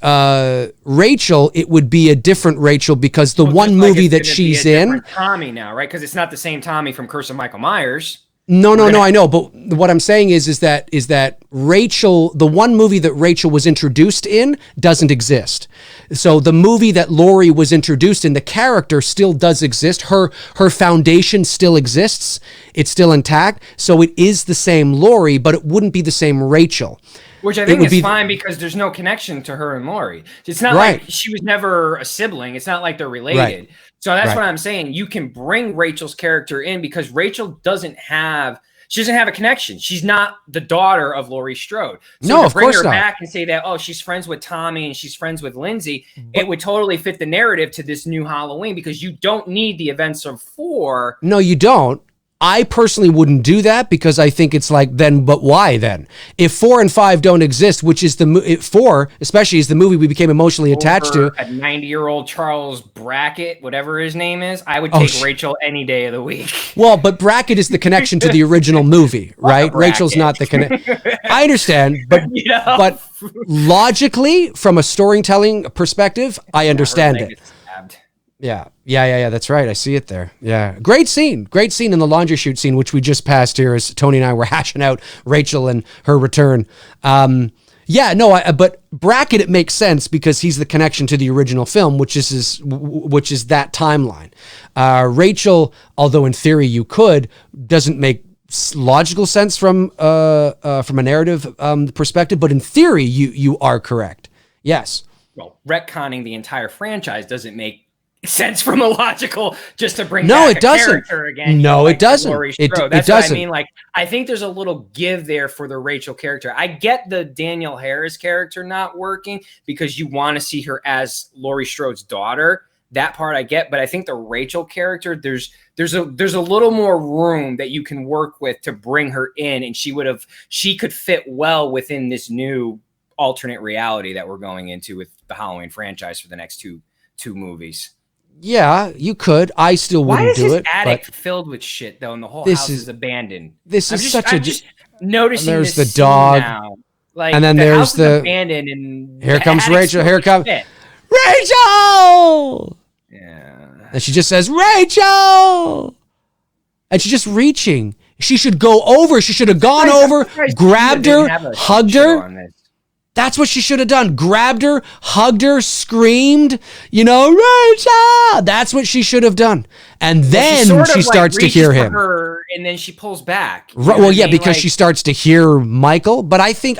Rachel, it would be a different Rachel because the one movie that she's in, Tommy now, right? Because it's not the same Tommy from Curse of Michael Myers. No, I know, but what I'm saying is that Rachel, the one movie that Rachel was introduced in, doesn't exist. So the movie that Laurie was introduced in, the character still does exist. Her foundation still exists. It's still intact. So it is the same Laurie, but it wouldn't be the same Rachel. Which I think is fine because there's no connection to her and Laurie. It's not like she was never a sibling. It's not like they're related. Right. So that's what I'm saying. You can bring Rachel's character in because Rachel doesn't have a connection. She's not the daughter of Laurie Strode. So no, to of bring course her not. back and say that, oh, she's friends with Tommy and she's friends with Lindsay, it would totally fit the narrative to this new Halloween because you don't need the events of 4. No, you don't. I personally wouldn't do that because I think it's like, then, but why then? If 4 and 5 don't exist, which is 4, especially is the movie we became emotionally attached to. A 90-year-old Charles Brackett, whatever his name is, I would take Rachel any day of the week. Well, but Brackett is the connection to the original movie, right? Rachel's not the connection. I understand, but but logically, from a storytelling perspective, I understand it. Yeah. That's right. I see it there. Yeah. Great scene in the laundry chute scene, which we just passed here as Tony and I were hashing out Rachel and her return. But Brackett, it makes sense because he's the connection to the original film, which is that timeline. Rachel, although in theory you could, doesn't make logical sense from a narrative perspective, but in theory you are correct. Yes. Well, retconning the entire franchise doesn't make sense from a logical just to bring back a character again. No, it doesn't. That's what I mean. Like, I think there's a little give there for the Rachel character. I get the Danielle Harris character not working because you want to see her as Laurie Strode's daughter. That part I get, but I think the Rachel character, there's a little more room that you can work with to bring her in, and she could fit well within this new alternate reality that we're going into with the Halloween franchise for the next two movies. Yeah, you could. I still wouldn't do it. Why is this attic filled with shit though, and the whole house is abandoned? This is I'm just noticing. There's this the dog, now. Like, and then there's the abandoned, and here comes Rachel. Here comes Rachel. Yeah, and she just says Rachel, and she's just reaching. She should go over. She should have gone over, grabbed her, hugged her. That's what she should have done. Grabbed her, hugged her, screamed, Rachel. That's what she should have done. And then she starts to hear him. And then she pulls back. Well, yeah, because she starts to hear Michael. But I think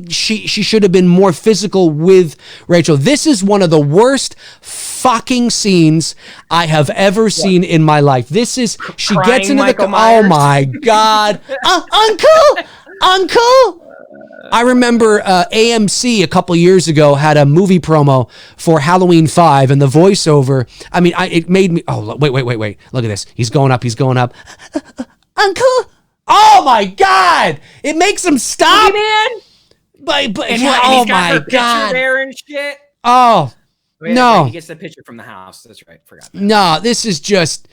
she should have been more physical with Rachel. This is one of the worst fucking scenes I have ever seen in my life. She gets into oh my God. Uncle. I remember AMC a couple years ago had a movie promo for Halloween 5, and the voiceover, it made me, wait. Look at this. He's going up. Uncle. Oh my God. It makes him stop. Man. But he's got her picture there and shit. Oh, no. He gets the picture from the house. That's right. Forgot that. No, this is just,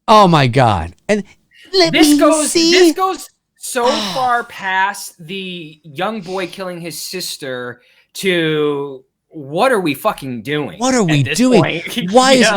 oh my God. And this goes so far past the young boy killing his sister to what are we fucking doing? What are we doing? Why is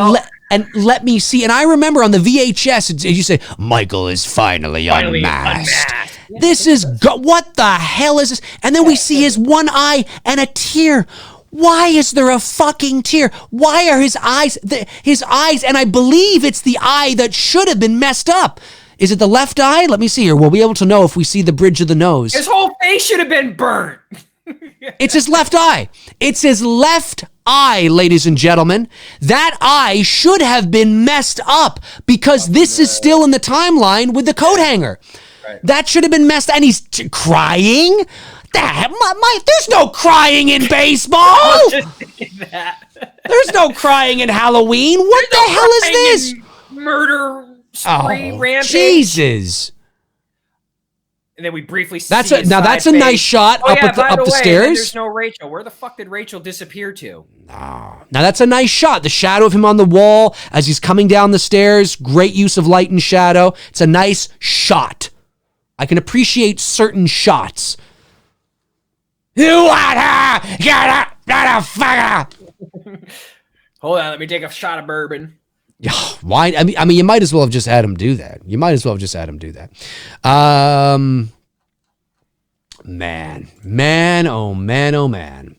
let me see. And I remember on the VHS, you say, Michael is finally unmasked. This is, what the hell is this? And then we see his one eye and a tear. Why is there a fucking tear? Why are his eyes, and I believe it's the eye that should have been messed up. Is it the left eye? Let me see here. We'll be able to know if we see the bridge of the nose. His whole face should have been burnt. It's his left eye. It's his left eye, ladies and gentlemen. That eye should have been messed up because this is still in the timeline with the coat hanger. Right. That should have been messed up. And he's crying? There's no crying in baseball. I was just thinking that. There's no crying in Halloween. What the hell is this? Murder. Rampage. Jesus. And then we briefly see that's a nice shot up the stairs. There's no Rachel. Where the fuck did Rachel disappear to? Now that's a nice shot. The shadow of him on the wall as he's coming down the stairs. Great use of light and shadow. It's a nice shot. I can appreciate certain shots. You want her? Get up, motherfucker! Hold on, let me take a shot of bourbon. Yeah, why? I mean, you might as well have just had him do that. Man, oh man, oh man.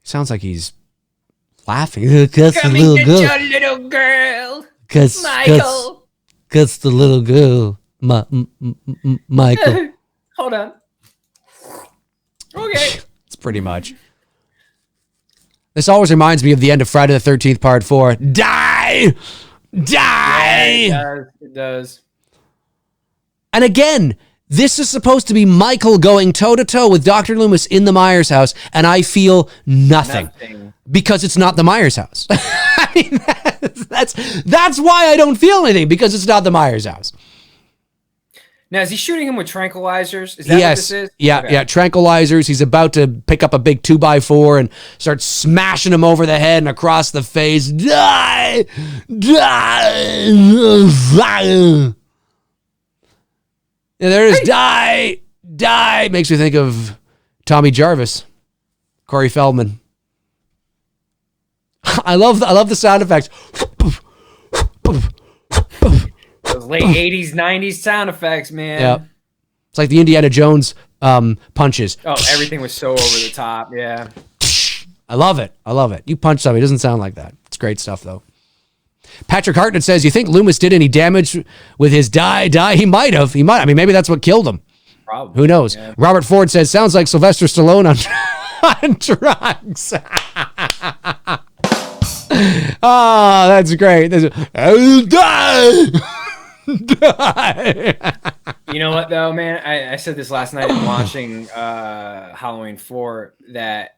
Sounds like he's laughing. Coming to your little girl, Michael. Cause the little girl, Michael. Hold on. Okay. It's pretty much. This always reminds me of the end of Friday the 13th, Part 4. Die! Yeah, it does. And again, this is supposed to be Michael going toe-to-toe with Dr. Loomis in the Myers house, and I feel nothing. Because it's not the Myers house. I mean, that's why I don't feel anything, because it's not the Myers house. Now, is he shooting him with tranquilizers? Is that what this is? Yeah, okay. Yeah, tranquilizers. He's about to pick up a big 2x4 and start smashing him over the head and across the face. Die! Die! And there it is. Hey. Die! Makes me think of Tommy Jarvis, Corey Feldman. I love the sound effects. Those late 80s, 90s sound effects, man. Yeah. It's like the Indiana Jones punches. Oh, everything was so over the top, yeah. I love it. You punch somebody, it doesn't sound like that. It's great stuff, though. Patrick Hartnett says, you think Loomis did any damage with his die? He might have. I mean, maybe that's what killed him. Probably. Who knows? Yeah. Robert Ford says, sounds like Sylvester Stallone on drugs. Oh, that's great. I'll die. You know what, though, man? I said this last night watching Halloween 4, that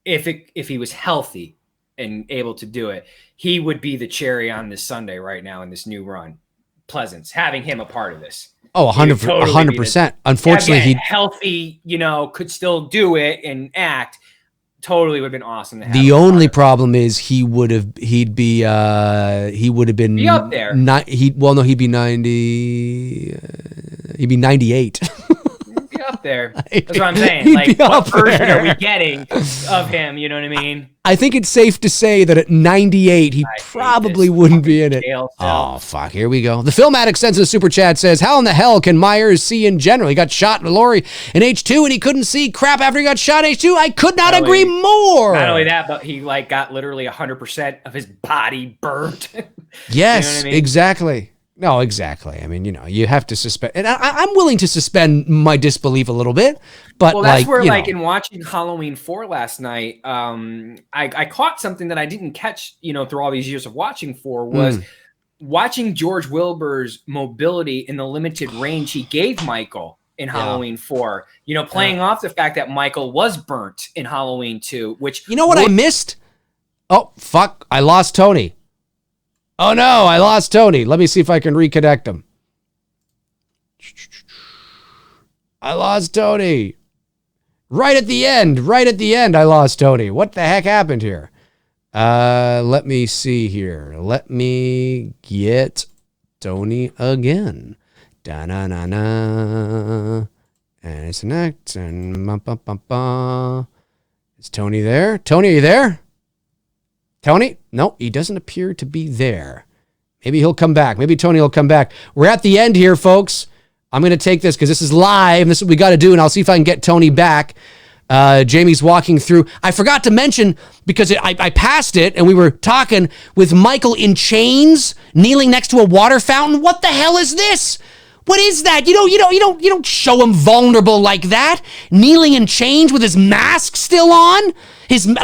if he was healthy and able to do it, he would be the cherry on this Sunday right now in this new run. Pleasance, having him a part of this. Oh, 100%. Unfortunately, he's healthy, could still do it and act. Totally would have been awesome to have. The only problem is he would have been be up there. He'd be 90. He'd be 98. Be up there. That's what I'm saying. Like, what version are we getting of him? You know what I mean? I think it's safe to say that at 98, he probably wouldn't be in it. Oh, fuck. Here we go. The Film Addict sends a super chat, says, how in the hell can Myers see in general? He got shot in a lorry in H2 and he couldn't see crap after he got shot in H2. I could not agree more. Not only that, but he got literally 100% of his body burnt. Yes, you know what I mean? Exactly. No, exactly. I mean, you have to suspend, and I'm willing to suspend my disbelief a little bit, but that's where, in watching Halloween 4 last night, I caught something that I didn't catch, through all these years of watching 4 was watching George Wilbur's mobility in the limited range he gave Michael in Halloween 4, playing off the fact that Michael was burnt in Halloween 2, which, I missed? Oh, fuck. I lost Tony. Oh, no, I lost Tony. Let me see if I can reconnect him. I lost Tony. Right at the end, I lost Tony. What the heck happened here? Let me see here. Let me get Tony again. Da-na-na-na. And it's an act. And ba-ba-ba-ba. Is Tony there? Tony, are you there? Tony? No, he doesn't appear to be there. Maybe he'll come back. Maybe Tony will come back. We're at the end here, folks. I'm going to take this because this is live. This is what we got to do, and I'll see if I can get Tony back. Jamie's walking through. I forgot to mention, because I passed it, and we were talking with Michael in chains, kneeling next to a water fountain. What the hell is this? What is that? You don't show him vulnerable like that. Kneeling in chains with his mask still on.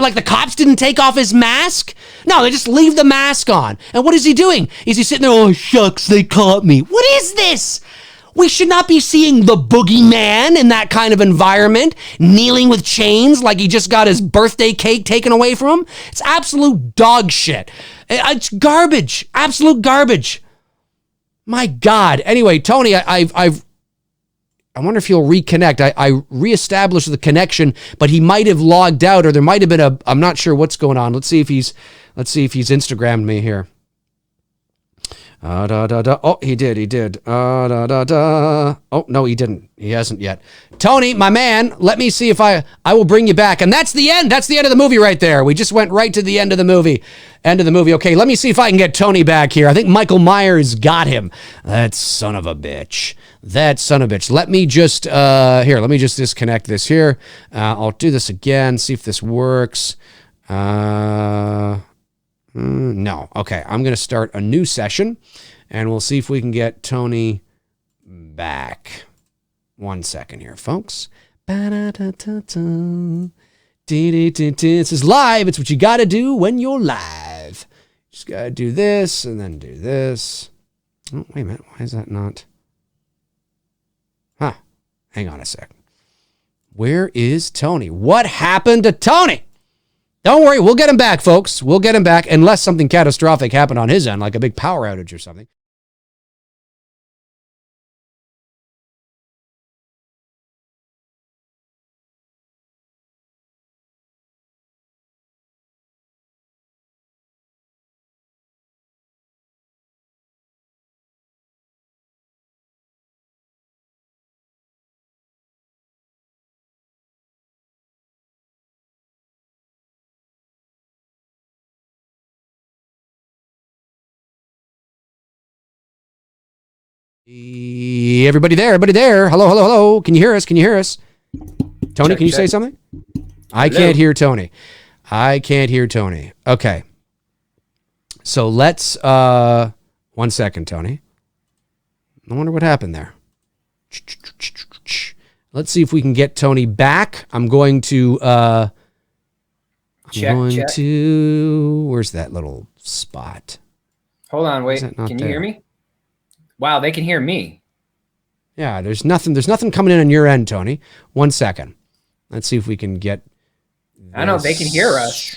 Like the cops didn't take off his mask. No, they just leave the mask on. And what is he doing? Is he sitting there? Oh shucks, they caught me. What is this? We should not be seeing the boogeyman in that kind of environment, kneeling with chains like he just got his birthday cake taken away from him. It's absolute dog shit. It's garbage. Absolute garbage. My God. Anyway, Tony, I wonder if he'll reconnect. I reestablished the connection, but he might have logged out, or there might have been I'm not sure what's going on. Let's see if he's Instagrammed me here. Oh, he did. Oh, no, he didn't. He hasn't yet. Tony, my man, let me see if I will bring you back. And that's the end. That's the end of the movie right there. We just went right to the end of the movie. Okay, let me see if I can get Tony back here. I think Michael Myers got him. That son of a bitch. Let me just, let me just disconnect this here. I'll do this again, see if this works. No. Okay, I'm going to start a new session, and we'll see if we can get Tony back. 1 second here, folks. This is live. It's what you got to do when you're live. Just got to do this and then do this. Oh, wait a minute. Why is that not? Huh. Hang on a sec. Where is Tony? What happened to Tony? Don't worry, we'll get him back, folks. We'll get him back unless something catastrophic happened on his end, like a big power outage or something. Everybody there. Hello. Can you hear us? Tony, can you say something? I can't hear Tony. Okay. So let's, 1 second, Tony. I wonder what happened there. Let's see if we can get Tony back. I'm going to, where's that little spot? Hold on, wait. Can you hear me? Wow, they can hear me. Yeah, there's nothing coming in on your end, Tony. 1 second. Let's see if we can get this. I know they can hear us.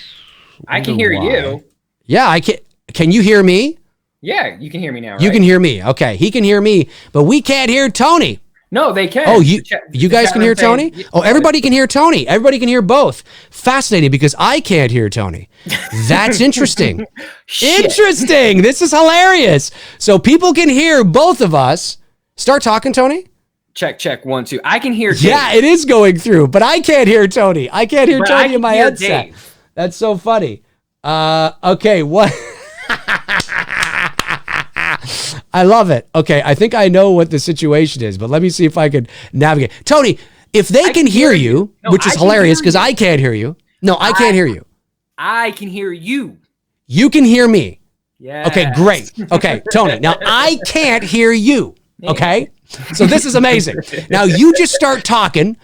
I can hear you. Yeah, I can. Can you hear me? Yeah, you can hear me now, right? You can hear me. Okay, he can hear me, but we can't hear Tony. No, they can. Oh, you guys can hear Tony? Oh, everybody can hear Tony. Everybody can hear both. Fascinating, because I can't hear Tony. That's interesting. Interesting. This is hilarious. So people can hear both of us. Start talking, Tony. Check. 1, 2. I can hear Dave. Yeah, it is going through, but I can't hear Tony. I can't hear Tony in my headset. Dave. That's so funny. Okay, what? I love it. Okay, I think I know what the situation is, but let me see if I can navigate. Tony, if they can hear you, which is hilarious because I can't hear you. No, I can't hear you. I can hear you. You can hear me. Yeah. Okay, great. Okay, Tony, now I can't hear you. Okay? So this is amazing. Now you just start talking,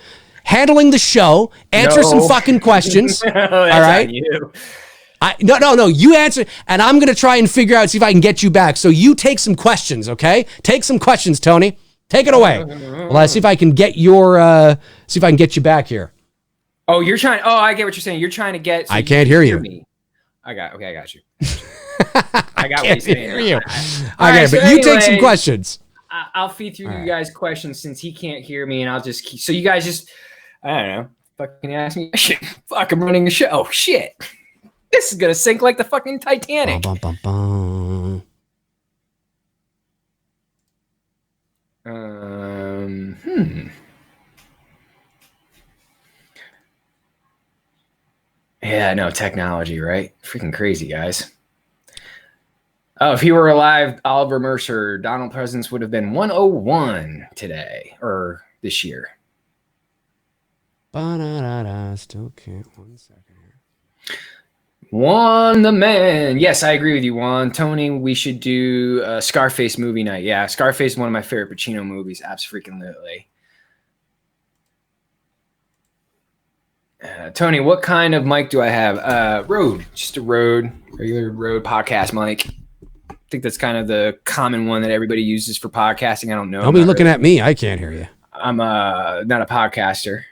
handling the show, answer some fucking questions. All right? On you. No, you answer, and I'm going to try and figure out, see if I can get you back. So you take some questions, okay? Take some questions, Tony. Take it away. Well, let's see if I can get see if I can get you back here. Oh, you're trying, I get what you're saying. You're trying to get. So I can't hear you. Me. I got you. I got what you're saying. Hear you. Okay, but you take some questions. I'll feed through you guys' questions since he can't hear me, and I'll just keep, so you guys just, I don't know, fucking ask me shit. Fuck, I'm running the show. Shit. This is gonna sink like the fucking Titanic. Yeah, no, technology, right? Freaking crazy, guys. Oh, if he were alive, Oliver Mercer, Donald Pleasance would have been 101 today or this year. Still can't. 1 second here. Juan the man. Yes, I agree with you, Juan. Tony, we should do a Scarface movie night. Yeah, Scarface is one of my favorite Pacino movies. Absolutely. Tony, what kind of mic do I have? Rode. Just a Rode. Regular Rode podcast mic. I think that's kind of the common one that everybody uses for podcasting. I don't know. Don't be looking at me. I can't hear you. I'm not a podcaster.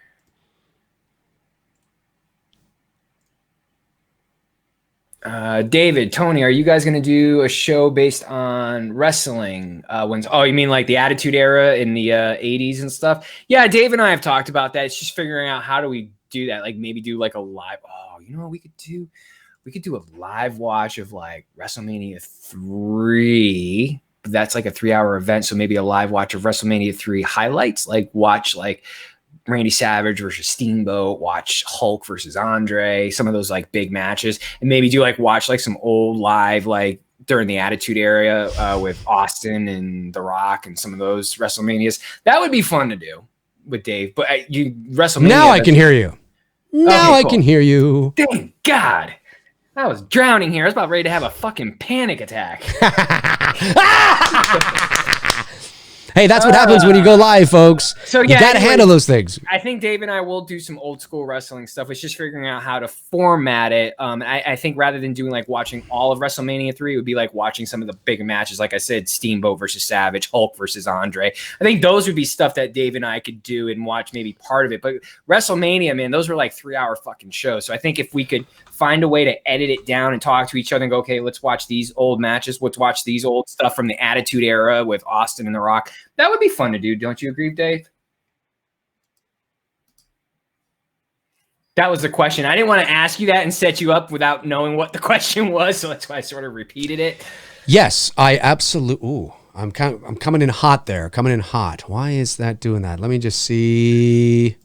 David, Tony, are you guys going to do a show based on wrestling? You mean like the Attitude Era in the 80s and stuff? Yeah, Dave and I have talked about that. It's just figuring out how do we do that? Like maybe do like a live. Oh, you know what we could do? we could do a live watch of like WrestleMania 3. That's like a 3-hour event. So maybe a live watch of WrestleMania 3 highlights, like watch like Randy Savage versus Steamboat, watch Hulk versus Andre, some of those like big matches, and maybe do like watch like some old live, like during the Attitude Era with Austin and The Rock and some of those WrestleManias. That would be fun to do with Dave. But WrestleMania. Now I can hear you. Now I can hear you. Thank God. I was drowning here. I was about ready to have a fucking panic attack. Hey, that's what happens when you go live, folks. So you got to handle those things. I think Dave and I will do some old school wrestling stuff. It's just figuring out how to format it. I think rather than doing like watching all of WrestleMania 3, it would be like watching some of the big matches. Like I said, Steamboat versus Savage, Hulk versus Andre. I think those would be stuff that Dave and I could do and watch maybe part of it. But WrestleMania, man, those were like 3-hour fucking shows. So I think if we could find a way to edit it down and talk to each other and go, okay, let's watch these old matches. Let's watch these old stuff from the Attitude Era with Austin and The Rock. That would be fun to do. Don't you agree, Dave? That was the question. I didn't want to ask you that and set you up without knowing what the question was. So that's why I sort of repeated it. Yes, I absolutely. Ooh, I'm coming in hot there. Coming in hot. Why is that doing that? Let me just see.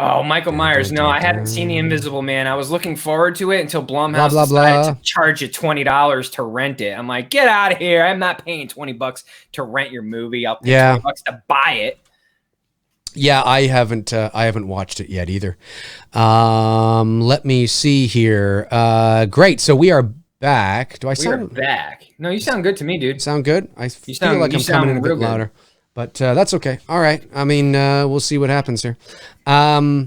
Oh, Michael Myers. No, I hadn't seen The Invisible Man. I was looking forward to it until Blumhouse decided to charge you $20 to rent it. I'm like, get out of here. I'm not paying $20 to rent your movie. I'll pay $20 to buy it. Yeah, I haven't watched it yet either. Let me see here. Great. So we are back. Do I sound back? No, you sound good to me, dude. Sound good? I feel like I'm coming in a bit louder. But that's okay. All right. I mean, we'll see what happens here. Oh,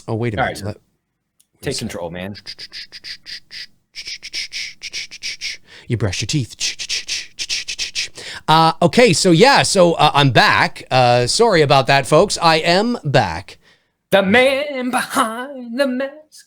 wait a minute. Right, take control, man. You brush your teeth. Okay, so yeah, I'm back. Sorry about that, folks. I am back. The man behind the mask.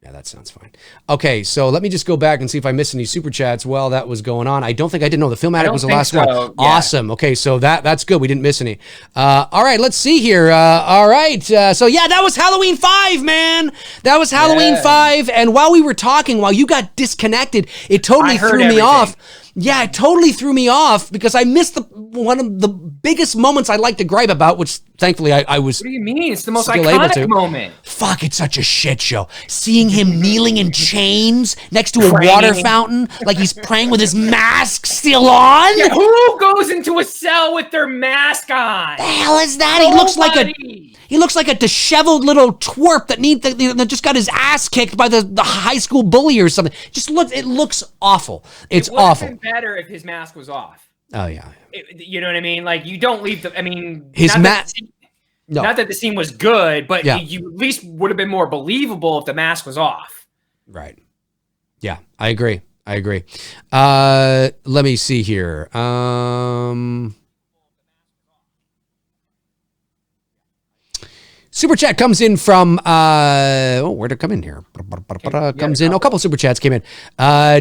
Yeah, that sounds fine. Okay, so let me just go back and see if I missed any super chats while that was going on. I don't think I did. No, the Filmatic was the last one. Yeah. Awesome. Okay, so that's good. We didn't miss any. All right, let's see here. All right. So yeah, that was Halloween 5, man. That was Halloween 5. And while we were talking, while you got disconnected, it totally threw me off. Yeah, it totally threw me off because I missed one of the biggest moments I like to gripe about, which thankfully I was. What do you mean? It's the most iconic moment. Fuck, it's such a shit show. Seeing him kneeling in chains next to a water fountain, like he's praying with his mask still on. Yeah, who goes into a cell with their mask on? The hell is that? He looks like a disheveled little twerp that just got his ass kicked by the high school bully or something. It looks awful. It's awful. Been better if his mask was off. Oh yeah. You know what I mean? Like you don't leave the. I mean, his mask. No. Not that the scene was good, but you at least would have been more believable if the mask was off. Right. Yeah, I agree. Let me see here. Super chat comes in from, where'd it come in here? Comes in, a couple super chats came in.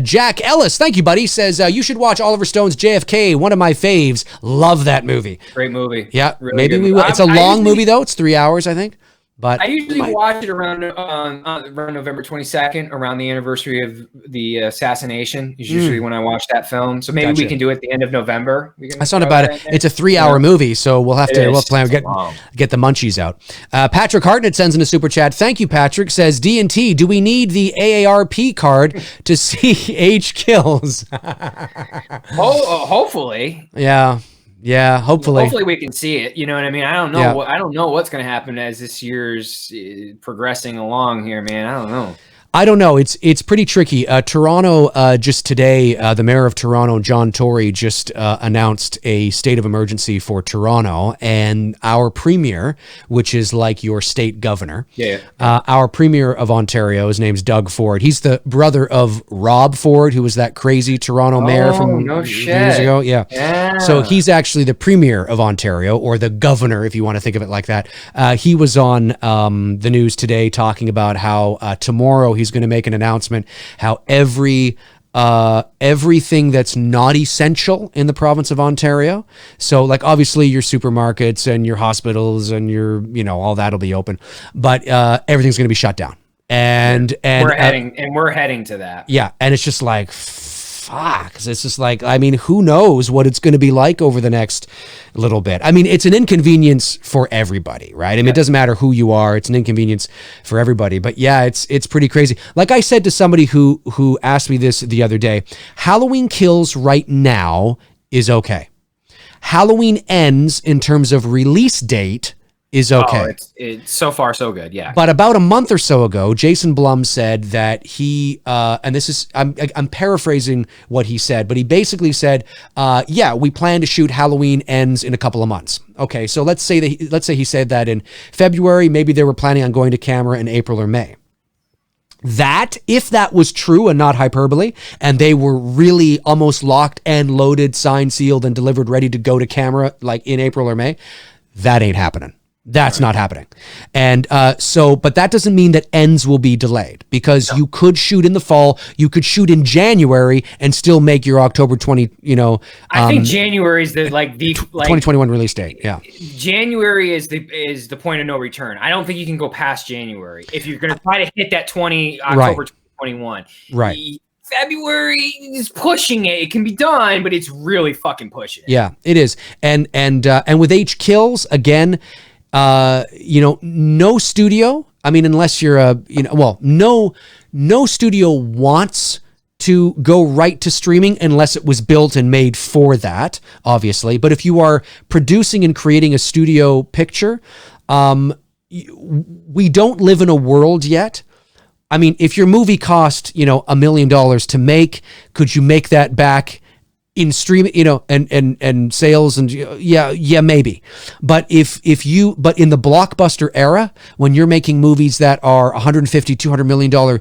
Jack Ellis, thank you, buddy, says, you should watch Oliver Stone's JFK, one of my faves. Love that movie. Great movie. Yeah, really maybe we will. It's a long movie, though. It's 3 hours, I think. But I usually watch it around November 22nd, around the anniversary of the assassination. Is usually when I watch that film. So maybe we can do it at the end of November. I thought about it. It's a 3-hour movie, so we'll have to plan get the munchies out. Patrick Hartnett sends in a super chat. Thank you, Patrick. Says D&T, do we need the AARP card to see age kills? Hopefully. Yeah, hopefully. Hopefully we can see it. You know what I mean? I don't know. Yeah. I don't know what's going to happen as this year's progressing along here, man. I don't know. It's pretty tricky. Toronto, just today, the mayor of Toronto, John Tory, just announced a state of emergency for Toronto, and our premier, which is like your state governor, our premier of Ontario, his name's Doug Ford. He's the brother of Rob Ford, who was that crazy Toronto mayor from years ago. Yeah. So he's actually the premier of Ontario, or the governor, if you want to think of it like that. He was on the news today talking about how tomorrow he's going to make an announcement how everything that's not essential in the province of Ontario, so like obviously your supermarkets and your hospitals and your all that'll be open, but everything's going to be shut down. and we're heading to that. Yeah, and it's just like, fuck. It's just like, I mean, who knows what it's going to be like over the next little bit. I mean, it's an inconvenience for everybody, right? I mean, it doesn't matter who you are. It's an inconvenience for everybody. But yeah, it's pretty crazy. Like I said to somebody who asked me this the other day, Halloween Kills right now is okay. Halloween Ends in terms of release date is okay. Oh, it's so far so good, yeah. But about a month or so ago, Jason Blum said that he, and this is, I'm paraphrasing what he said, but he basically said, yeah, we plan to shoot Halloween Ends in a couple of months. Okay, so let's say he said that in February. Maybe they were planning on going to camera in April or May. That, if that was true and not hyperbole, and they were really almost locked and loaded, signed, sealed, and delivered, ready to go to camera like in April or May, that ain't happening. That's not happening. And but that doesn't mean that Ends will be delayed, because you could shoot in the fall, you could shoot in January and still make your October 20, I think January is the 2021 release date. Yeah. January is the point of no return. I don't think you can go past January if you're going to try to hit that October 2021. Right. February is pushing it. It can be done, but it's really fucking pushing it. Yeah, it is. And with H Kills, again, no studio. I mean, unless you're no studio wants to go right to streaming unless it was built and made for that, obviously. But if you are producing and creating a studio picture, we don't live in a world yet. I mean, if your movie cost, $1 million to make, could you make that back in streaming, and sales, and yeah, maybe. But but in the blockbuster era, when you're making movies that are $150, $200 million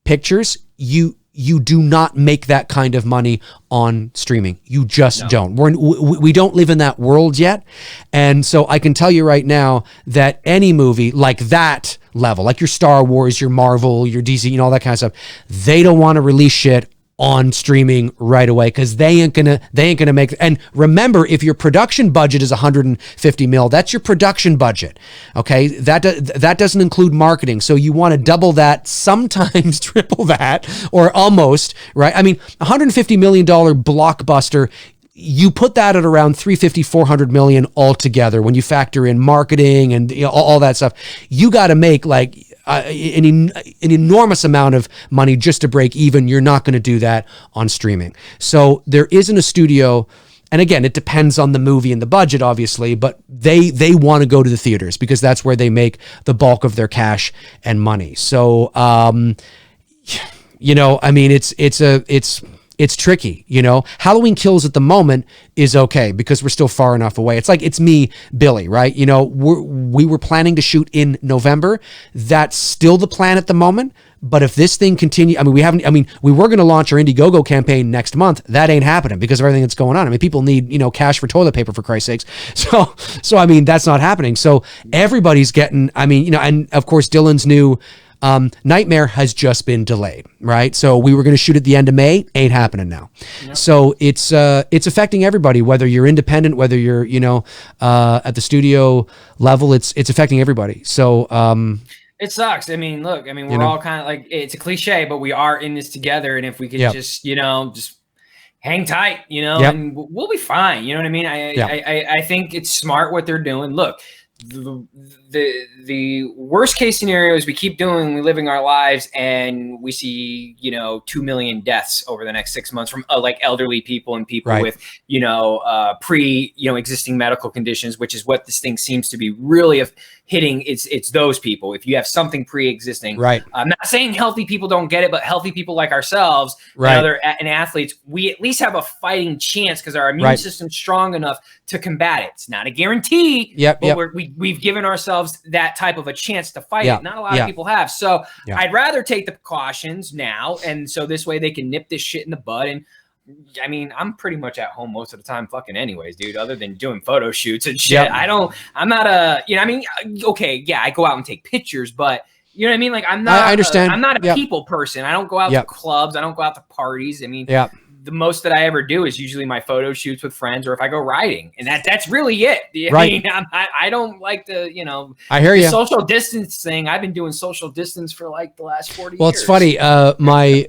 pictures, you do not make that kind of money on streaming. You just don't. We don't live in that world yet. And so I can tell you right now that any movie like that level, like your Star Wars, your Marvel, your DC, all that kind of stuff, they don't want to release shit on streaming right away, because they ain't gonna make. And remember, if your production budget is 150 mil, that's your production budget. Okay, that doesn't include marketing. So you want to double that, sometimes triple that, or almost, right? I mean, $150 million blockbuster, you put that at around 350, 400 million altogether when you factor in marketing and all that stuff. You got to make like an enormous amount of money just to break even. You're not going to do that on streaming. So there isn't a studio, and again, it depends on the movie and the budget, obviously, but they want to go to the theaters because that's where they make the bulk of their cash and money. So, I mean, it's tricky, Halloween Kills at the moment is okay because we're still far enough away. It's like, it's me, Billy, right? We were planning to shoot in November. That's still the plan at the moment. But if this thing continue, we were going to launch our Indiegogo campaign next month. That ain't happening because of everything that's going on. I mean, people need, cash for toilet paper, for Christ's sakes. So I mean, that's not happening. So everybody's getting, and of course, Dylan's new Nightmare has just been delayed, right? So we were going to shoot at the end of May, ain't happening now. Yep. So it's affecting everybody, whether you're independent, whether you're, at the studio level, it's affecting everybody. So, it sucks. I mean, look, we're all kind of like, it's a cliche, but we are in this together. And if we could just hang tight, and we'll be fine. You know what I mean? I think it's smart what they're doing. Look, the worst case scenario is we keep living our lives, and we see 2 million deaths over the next 6 months from like elderly people and people with existing medical conditions, which is what this thing seems to be really hitting. It's those people. If you have something pre-existing, right? I'm not saying healthy people don't get it, but healthy people like ourselves and athletes, we at least have a fighting chance because our immune system's strong enough to combat it. It's not a guarantee, but we've given ourselves that type of a chance to fight it. Not a lot of people have. So I'd rather take the precautions now, and so this way they can nip this shit in the bud. And I'm pretty much at home most of the time fucking anyways, dude, other than doing photo shoots and shit. I'm not okay, I go out and take pictures, but you know what I mean? Like, I'm not, I understand. I'm not a people person. I don't go out to clubs. I don't go out to parties. the most that I ever do is usually my photo shoots with friends, or if I go riding, and that's really it. Right. I don't like the, I hear the you. social distance thing. I've been doing social distance for like the last 40 years. Well, it's funny. My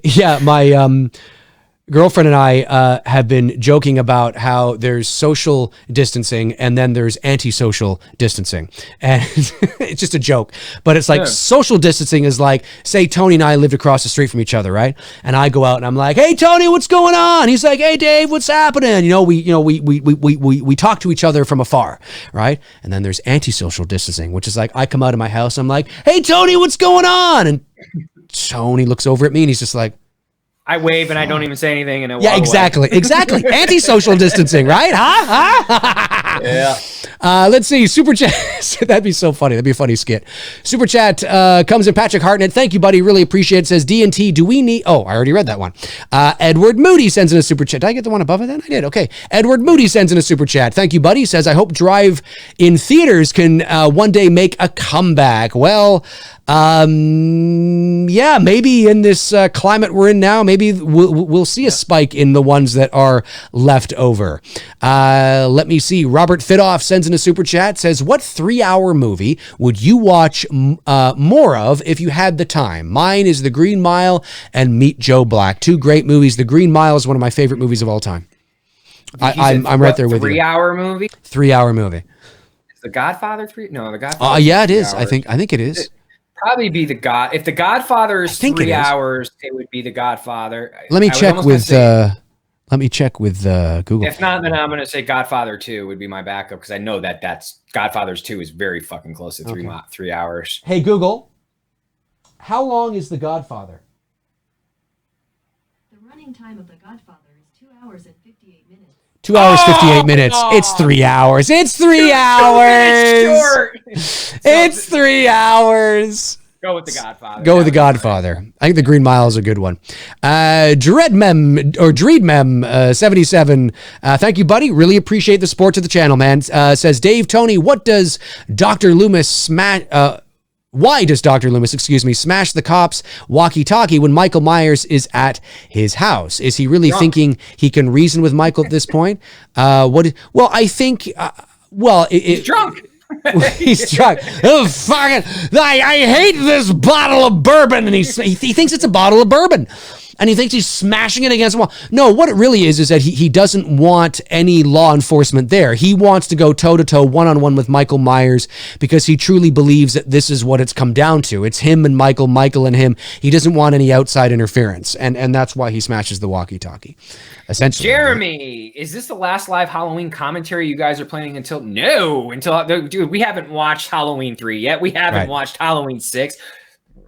girlfriend and I have been joking about how there's social distancing and then there's antisocial distancing. And it's just a joke. But it's like social distancing is like, say Tony and I lived across the street from each other, right? And I go out and I'm like, "Hey Tony, what's going on?" He's like, "Hey Dave, what's happening?" We talk to each other from afar, right? And then there's antisocial distancing, which is like I come out of my house, I'm like, "Hey Tony, what's going on?" And Tony looks over at me and he's just like, I wave and I don't even say anything. And yeah, exactly. Anti-social distancing, right? Huh? Yeah. Let's see. Super chat. That'd be so funny. That'd be a funny skit. Super chat comes in. Patrick Hartnett. Thank you, buddy. Really appreciate it. Says D&T. Do we need? Oh, I already read that one. Edward Moody sends in a super chat. Did I get the one above it then? I did. Okay. Edward Moody sends in a super chat. Thank you, buddy. Says, I hope drive-in theaters can one day make a comeback. Well, yeah, maybe in this climate we're in now, maybe we'll see a spike in the ones that are left over. Let me see. Robert Fidoff sends in a super chat, says, what 3-hour movie would you watch more of if you had the time? Mine is The Green Mile and Meet Joe Black. 2 great movies. The Green Mile is one of my favorite movies of all time. I'm right there with you. 3-hour movie? 3-hour movie. Is The Godfather 3? No, The Godfather. Yeah, it is. I think it is. Probably be if The Godfather is 3 hours, it would be The Godfather. Let me check with Google. If not, then I'm going to say Godfather 2 would be my backup, because I know that's Godfather's 2 is very fucking close to 3 hours. Hey Google, how long is The Godfather? The running time of The Godfather is 2 hours and 58 minutes. 2 hours, 58 minutes. It's 3 hours. It's 3 hours. It's 3 hours. Go with The Godfather. Go with The Godfather. I think The Green Mile is a good one. Dreedmem 77. Thank you, buddy. Really appreciate the support to the channel, man. Says Dave, Tony, what does Dr. Loomis smash? Why does Dr. Loomis, smash the cops walkie-talkie when Michael Myers is at his house? Is he really thinking he can reason with Michael at this point? I think, he's drunk. He's drunk. Oh, fucking! I hate this bottle of bourbon, and he thinks it's a bottle of bourbon, and he thinks he's smashing it against the wall. No, what it really is that he doesn't want any law enforcement there. He wants to go toe-to-toe, one-on-one with Michael Myers, because he truly believes that this is what it's come down to. It's him and Michael and him. He doesn't want any outside interference, and that's why he smashes the walkie-talkie, essentially. Jeremy, is this the last live Halloween commentary you guys are planning until? No, dude, we haven't watched Halloween 3 yet. We haven't watched Halloween 6.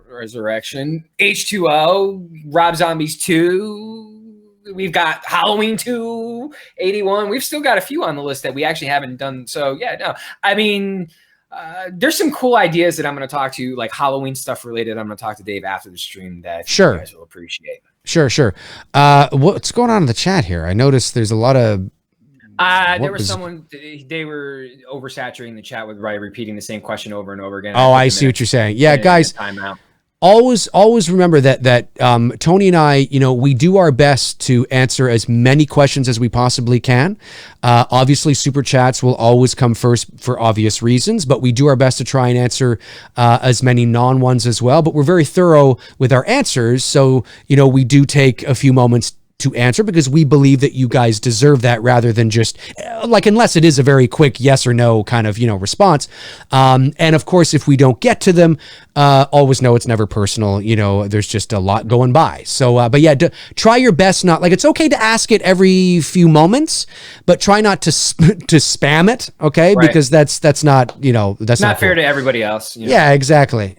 Resurrection, H2O, Rob Zombies 2. We've got Halloween 2, 81. We've still got a few on the list that we actually haven't done. So yeah, no, I mean, there's some cool ideas that I'm going to talk to, like Halloween stuff related. I'm going to talk to Dave after the stream that you guys will appreciate. Sure. What's going on in the chat here? I noticed there's a lot of. There was someone, they were oversaturating the chat with repeating the same question over and over again. Oh, I see what you're saying. Yeah, guys. Timeout. Always remember that Tony and I, we do our best to answer as many questions as we possibly can. Obviously, super chats will always come first for obvious reasons, but we do our best to try and answer as many non-ones as well. But we're very thorough with our answers, so we do take a few moments to answer, because we believe that you guys deserve that, rather than just unless it is a very quick yes or no kind of response. And of course, if we don't get to them, always know it's never personal. There's just a lot going by. So but yeah, try your best not, it's okay to ask it every few moments, but try not to spam it, okay? Right. Because that's not that's not fair cool to everybody else. Yeah, exactly.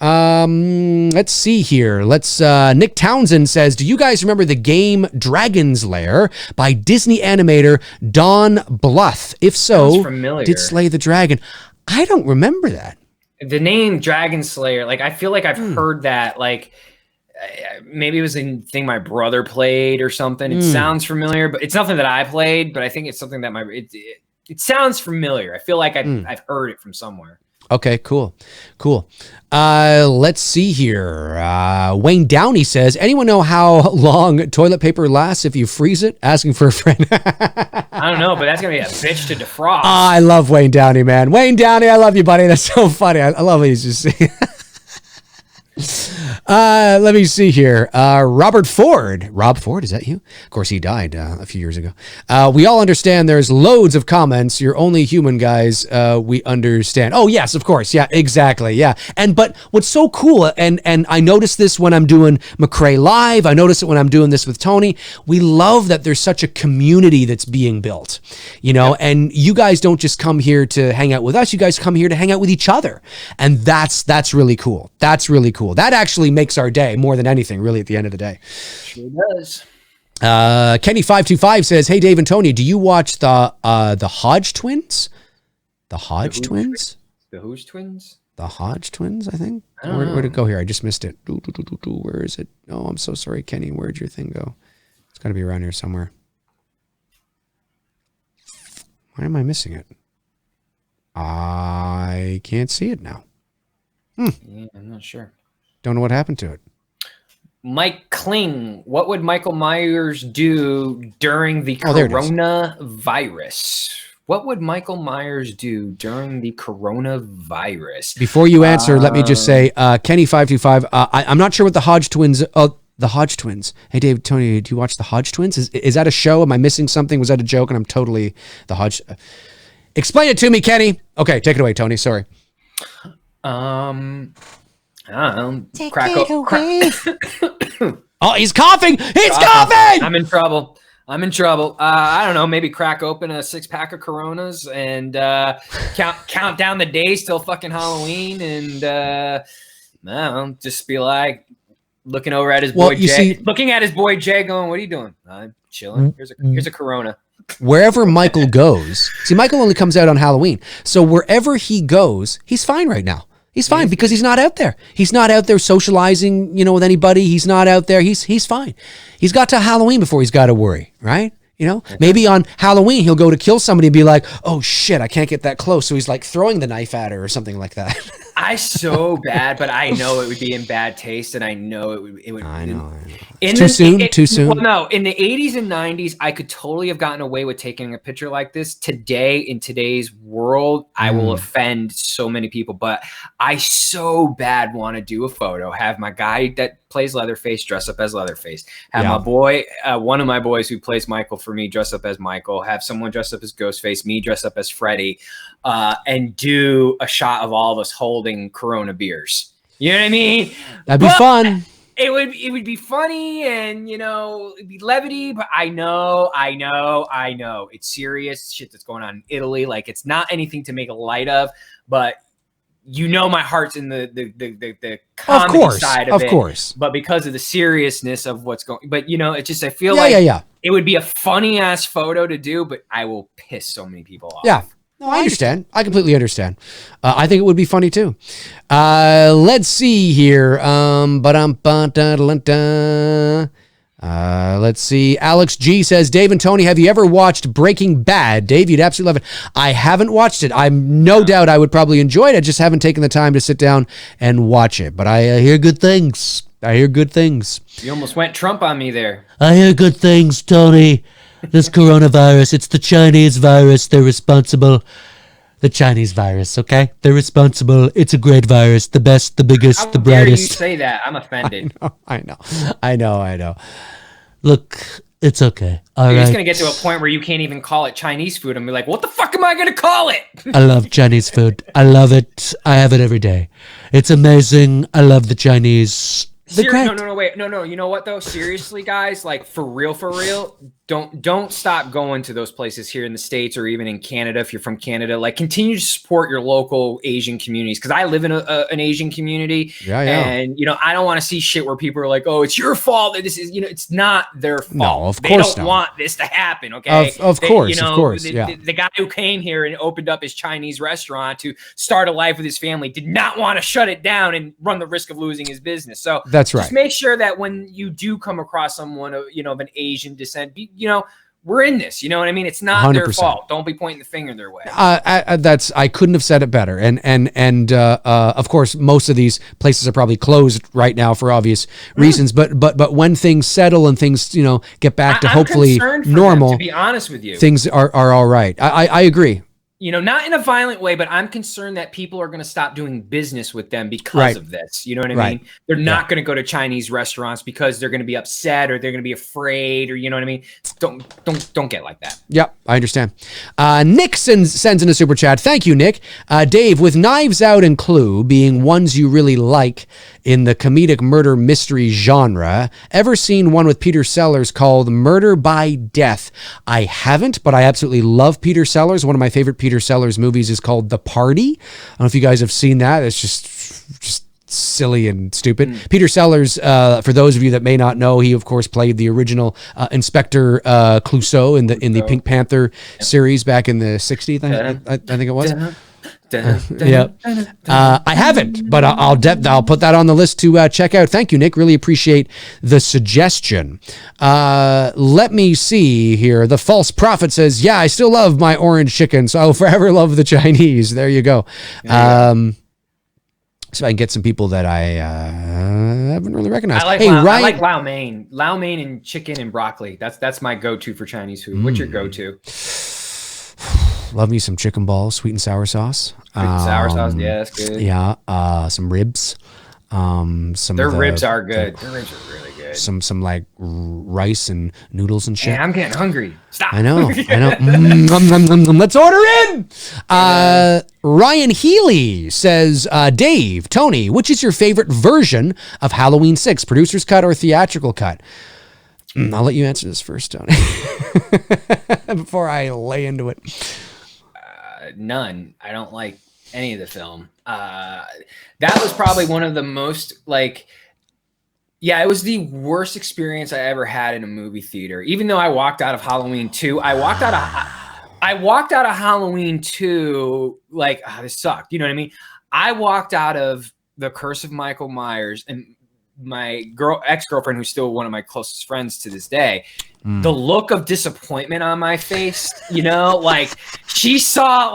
Let's see here. Nick Townsend says, do you guys remember the game Dragon's Lair by Disney animator Don Bluth? If so, did slay the dragon? I don't remember that. The name Dragon Slayer, I feel like I've heard that, maybe it was a thing my brother played or something. It sounds familiar, but it's nothing that I played, but I think it's something that it sounds familiar. I feel like I've heard it from somewhere. Okay, cool. Let's see here. Wayne Downey says, anyone know how long toilet paper lasts if you freeze it? Asking for a friend. I don't know, but that's gonna be a bitch to defrost. I love Wayne Downey, man. Wayne Downey, I love you, buddy. That's so funny. I love what he's just saying. Let me see here. Rob Ford, is that you? Of course, he died a few years ago. We all understand there's loads of comments. You're only human, guys. We understand. Oh, yes, of course. Yeah, exactly. Yeah. But what's so cool, and I notice this when I'm doing McRae Live. I notice it when I'm doing this with Tony. We love that there's such a community that's being built, and you guys don't just come here to hang out with us. You guys come here to hang out with each other. And that's really cool. That's really cool. That actually makes our day more than anything, really, at the end of the day. Sure does. Kenny525 says, hey, Dave and Tony, do you watch the Hodge twins? The Hodge twins? The Who's twins? The Hodge twins, I think. Where'd it go here? I just missed it. Where is it? Oh, I'm so sorry, Kenny. Where'd your thing go? It's got to be around here somewhere. Why am I missing it? I can't see it now. Yeah, I'm not sure. Don't know what happened to it. Mike Kling, what would Michael Myers do during the coronavirus? What would Michael Myers do during the coronavirus? Before you answer, let me just say, Kenny525, I'm not sure what the Hodge twins... the Hodge twins. Hey, Dave, Tony, do you watch the Hodge twins? Is that a show? Am I missing something? Was that a joke? And I'm totally the Hodge... Explain it to me, Kenny. Okay, take it away, Tony. Sorry. Take it away. Oh, he's coughing. He's coughing. I'm in trouble. I don't know. Maybe crack open a 6-pack of Coronas and count down the days till fucking Halloween, and I don't know, just be like looking over at his boy Jay, looking at his boy Jay, going, "What are you doing?" I'm chilling. Here's a Corona. Wherever Michael goes, see, Michael only comes out on Halloween, so wherever he goes, he's fine right now. He's fine because he's not out there. He's not out there socializing, with anybody. He's not out there. He's fine. He's got to Halloween before he's got to worry, right? Maybe on Halloween he'll go to kill somebody and be like, "Oh shit, I can't get that close." So he's like throwing the knife at her or something like that. I so bad, but I know it would be in bad taste, and I know it would. I know. Too soon. Well, no, in the 80s and 90s, I could totally have gotten away with taking a picture like this. Today, in today's world, I will offend so many people, but I so bad want to do a photo, have my guy that plays Leatherface dress up as Leatherface, have my boy, one of my boys who plays Michael for me dress up as Michael, have someone dress up as Ghostface, me dress up as Freddy, and do a shot of all of us holding Corona beers. You know what I mean? That'd be fun. It would be funny, and it'd be levity, but I know it's serious shit that's going on in Italy. Like, it's not anything to make light of, but my heart's in the comedy side of it. Of course. But because of the seriousness of what's going, but it's just, I feel like it would be a funny ass photo to do, but I will piss so many people off. Yeah. No, I understand. I completely understand. I think it would be funny too. Let's see here. Let's see. Alex G says, Dave and Tony, have you ever watched Breaking Bad? Dave, you'd absolutely love it. I haven't watched it. I'm no doubt I would probably enjoy it. I just haven't taken the time to sit down and watch it. But I hear good things. You almost went Trump on me there. I hear good things, Tony. This coronavirus, it's the Chinese virus. They're responsible. The Chinese virus, okay? They're responsible. It's a great virus. The best, the biggest, the brightest. How dare you say that? I'm offended. I know. Look, it's okay. You're just going to get to a point where you can't even call it Chinese food and be like, what the fuck am I going to call it? I love Chinese food. I love it. I have it every day. It's amazing. I love the Chinese. No, wait. No. You know what though? Seriously, guys, like for real, don't stop going to those places here in the States or even in Canada. If you're from Canada, like continue to support your local Asian communities. Cause I live in an Asian community and I don't want to see shit where people are like, "Oh, it's your fault that this is," it's not their fault. No, of course they don't want this to happen. Okay. Of course. The guy who came here and opened up his Chinese restaurant to start a life with his family did not want to shut it down and run the risk of losing his business. So that's right. Just make sure that when you do come across someone of an Asian descent, we're in this. You know what I mean? It's not their 100%. fault. Don't be pointing the finger their way. I couldn't have said it better. And of course, most of these places are probably closed right now for obvious reasons. But when things settle and things, get back to hopefully normal, them, to be honest with you, things are all right. I agree. Not in a violent way, but I'm concerned that people are going to stop doing business with them because of this. You know what I mean? They're not going to go to Chinese restaurants because they're going to be upset or they're going to be afraid, or you know what I mean? Don't get like that. Yep, I understand. Nick sends in a super chat. Thank you, Nick. Dave, with Knives Out and Clue being ones you really like in the comedic murder mystery genre, ever seen one with Peter Sellers called Murder by Death? I haven't, but I absolutely love Peter Sellers. One of my favorite Peter Sellers movies is called The Party. I don't know if you guys have seen that. It's just silly and stupid. Peter Sellers, for those of you that may not know, he of course played the original Inspector Clouseau in the Pink Panther series back in the 60s. I think it was. Yeah, I haven't, but I'll put that on the list to check out. Thank you, Nick. Really appreciate the suggestion. Let me see here. The False Prophet says, "Yeah, I still love my orange chicken, so I'll forever love the Chinese." There you go. So I can get some people that I haven't really recognized. I like Lau mein and chicken and broccoli. That's my go-to for Chinese food. What's your go-to? Love me some chicken balls, sweet and sour sauce. Sweet and sour sauce, yeah, that's good. Yeah, some ribs. Their ribs are good. Their ribs are really good. Some like rice and noodles and shit. Hey, I'm getting hungry. Stop. I know. Let's order in. Ryan Healy says, Dave, Tony, which is your favorite version of Halloween 6, producer's cut or theatrical cut? I'll let you answer this first, Tony, before I lay into it. None. I don't like any of the film. That was probably one of the most it was the worst experience I ever had in a movie theater. Even though I walked out of Halloween 2, I walked out of Halloween 2 like, this sucked. You know what I mean? I walked out of The Curse of Michael Myers, and my ex-girlfriend, who's still one of my closest friends to this day, the look of disappointment on my face, like she saw,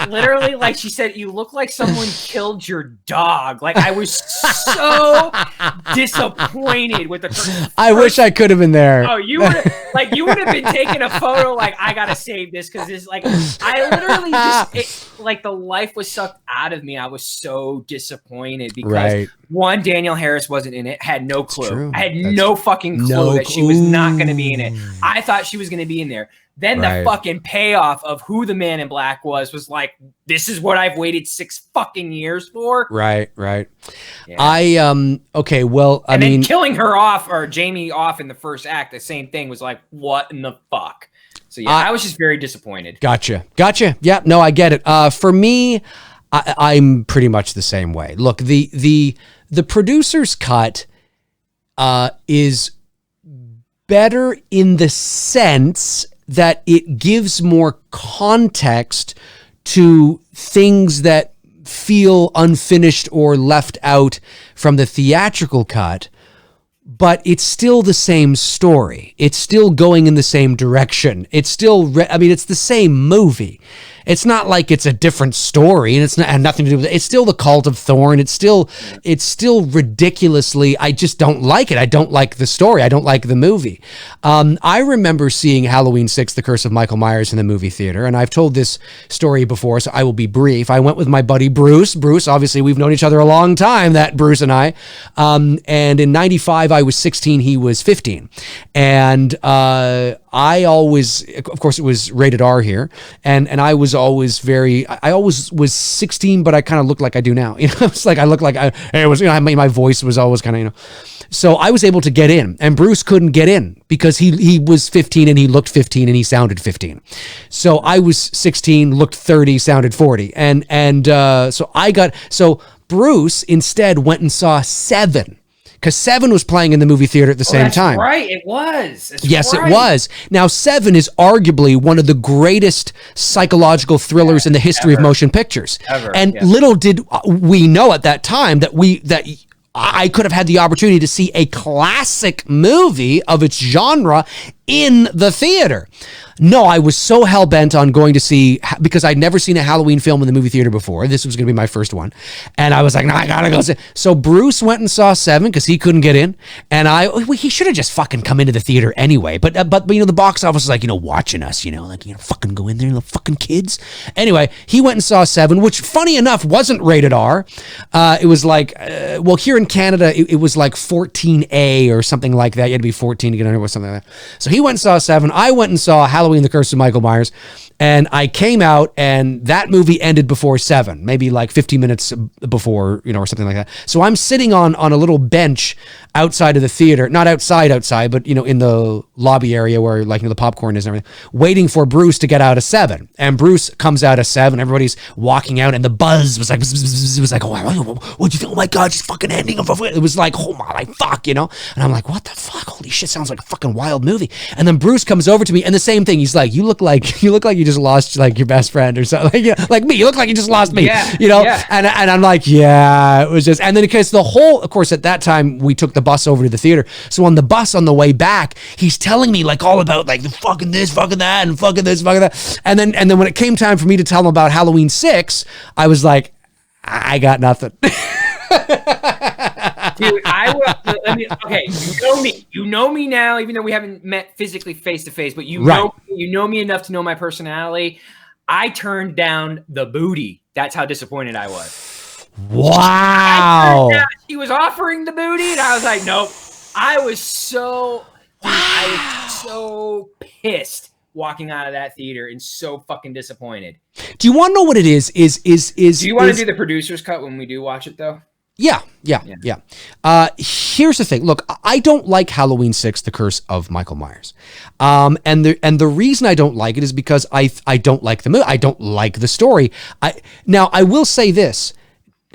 literally, she said, "You look like someone killed your dog." Like, I was so disappointed with the. I wish I could have been there. Oh, you would have been taking a photo. Like, I gotta save this because it's like I literally the life was sucked out of me. I was so disappointed because one, Danielle Harris wasn't in it. Had no clue. I had no fucking clue that she was not going to be in it. I thought she was going to be in there. Then the fucking payoff of who the Man in Black was like, this is what I've waited 6 fucking years for. Right. Yeah. Okay, well, I mean, then killing her off, or Jamie off in the first act, the same thing was like, what in the fuck? So yeah, I was just very disappointed. Gotcha. Yeah, no, I get it. For me, I'm pretty much the same way. Look, the producer's cut is better in the sense that it gives more context to things that feel unfinished or left out from the theatrical cut, but it's still the same story. It's still going in the same direction. It's still, it's the same movie. It's not like it's a different story, and had nothing to do with it. It's still the Cult of Thorn. It's still ridiculously. I just don't like it. I don't like the story. I don't like the movie. I remember seeing Halloween 6: The Curse of Michael Myers in the movie theater, and I've told this story before, so I will be brief. I went with my buddy Bruce. Bruce, obviously, we've known each other a long time. That Bruce and I. And in '95, I was 16. He was 15, and I always, of course, it was rated R here, and I was always I always was 16, but I kind of looked like I do now. It's like I look like my voice was always kind of, So I was able to get in, and Bruce couldn't get in because he was 15 and he looked 15 and he sounded 15. So I was 16, looked 30, sounded 40, so Bruce instead went and saw 7. Because 7 was playing in the movie theater at the same time. Right, it was. It was. Now, 7 is arguably one of the greatest psychological thrillers in the history of motion pictures. Little did we know at that time that I could have had the opportunity to see a classic movie of its genre in the theater. No, I was so hell-bent on going to see, because I'd never seen a Halloween film in the movie theater before. This was going to be my first one. And I was like, no, I got to go see. So Bruce went and saw 7 because he couldn't get in. And he should have just fucking come into the theater anyway. But the box office was like, watching us, fucking go in there, fucking kids. Anyway, he went and saw 7, which funny enough wasn't rated R. It was like, here in Canada, it was like 14A or something like that. You had to be 14 to get under or something like that. So he went and saw 7. I went and saw Halloween, The Curse of Michael Myers, and I came out and that movie ended before 7, maybe like 15 minutes before, or something like that. So I'm sitting on a little bench outside of the theater, not outside, but, in the lobby area where the popcorn is and everything, waiting for Bruce to get out of 7. And Bruce comes out of 7. Everybody's walking out and the buzz was like, oh, what'd you feel? Oh my God, she's fucking ending. It was like, oh my fuck, And I'm like, what the fuck? Holy shit, sounds like a fucking wild movie. And then Bruce comes over to me and the same thing. He's like, you look like you just lost like your best friend or something. Like me. You look like you just lost me. Yeah. And I'm like, yeah, it was just. And then because of course, at that time we took the bus over to the theater. So on the bus on the way back, he's telling me like all about like the fucking this, fucking that, and fucking this, fucking that. And then when it came time for me to tell him about Halloween 6, I was like, I got nothing. Dude, okay, you know me now, even though we haven't met physically face to face, but you know me enough to know my personality. I turned down the booty. That's how disappointed I was. Wow. He was offering the booty, and I was like, nope. I was so pissed walking out of that theater and so fucking disappointed. Do you want to know what it is? Do you want to do the producer's cut when we do watch it though? Yeah. Here's the thing. Look, I don't like Halloween 6, The Curse of Michael Myers. And the reason I don't like it is because I don't like the movie. I don't like the story. I will say this.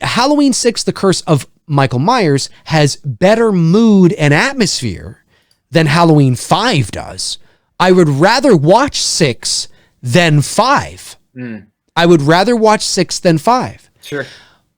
Halloween 6, The Curse of Michael Myers has better mood and atmosphere than Halloween 5 does. I would rather watch 6 than 5. I would rather watch 6 than 5. Sure.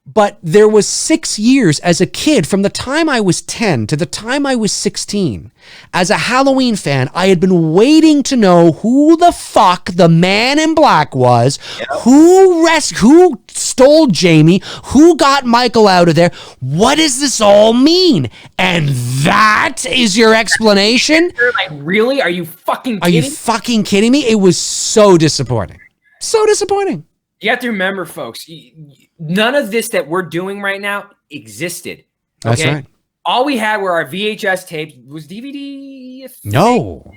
But there was 6 years as a kid, from the time I was 10 to the time I was 16. As a Halloween fan, I had been waiting to know who the fuck the man in black was, who stole Jamie, who got Michael out of there. What does this all mean? And that is your explanation? Like, really? Are you fucking kidding? Are you fucking kidding me? It was so disappointing. So disappointing. You have to remember, folks, none of this that we're doing right now existed. Okay? That's right. All we had were our VHS tapes. Was DVD? No.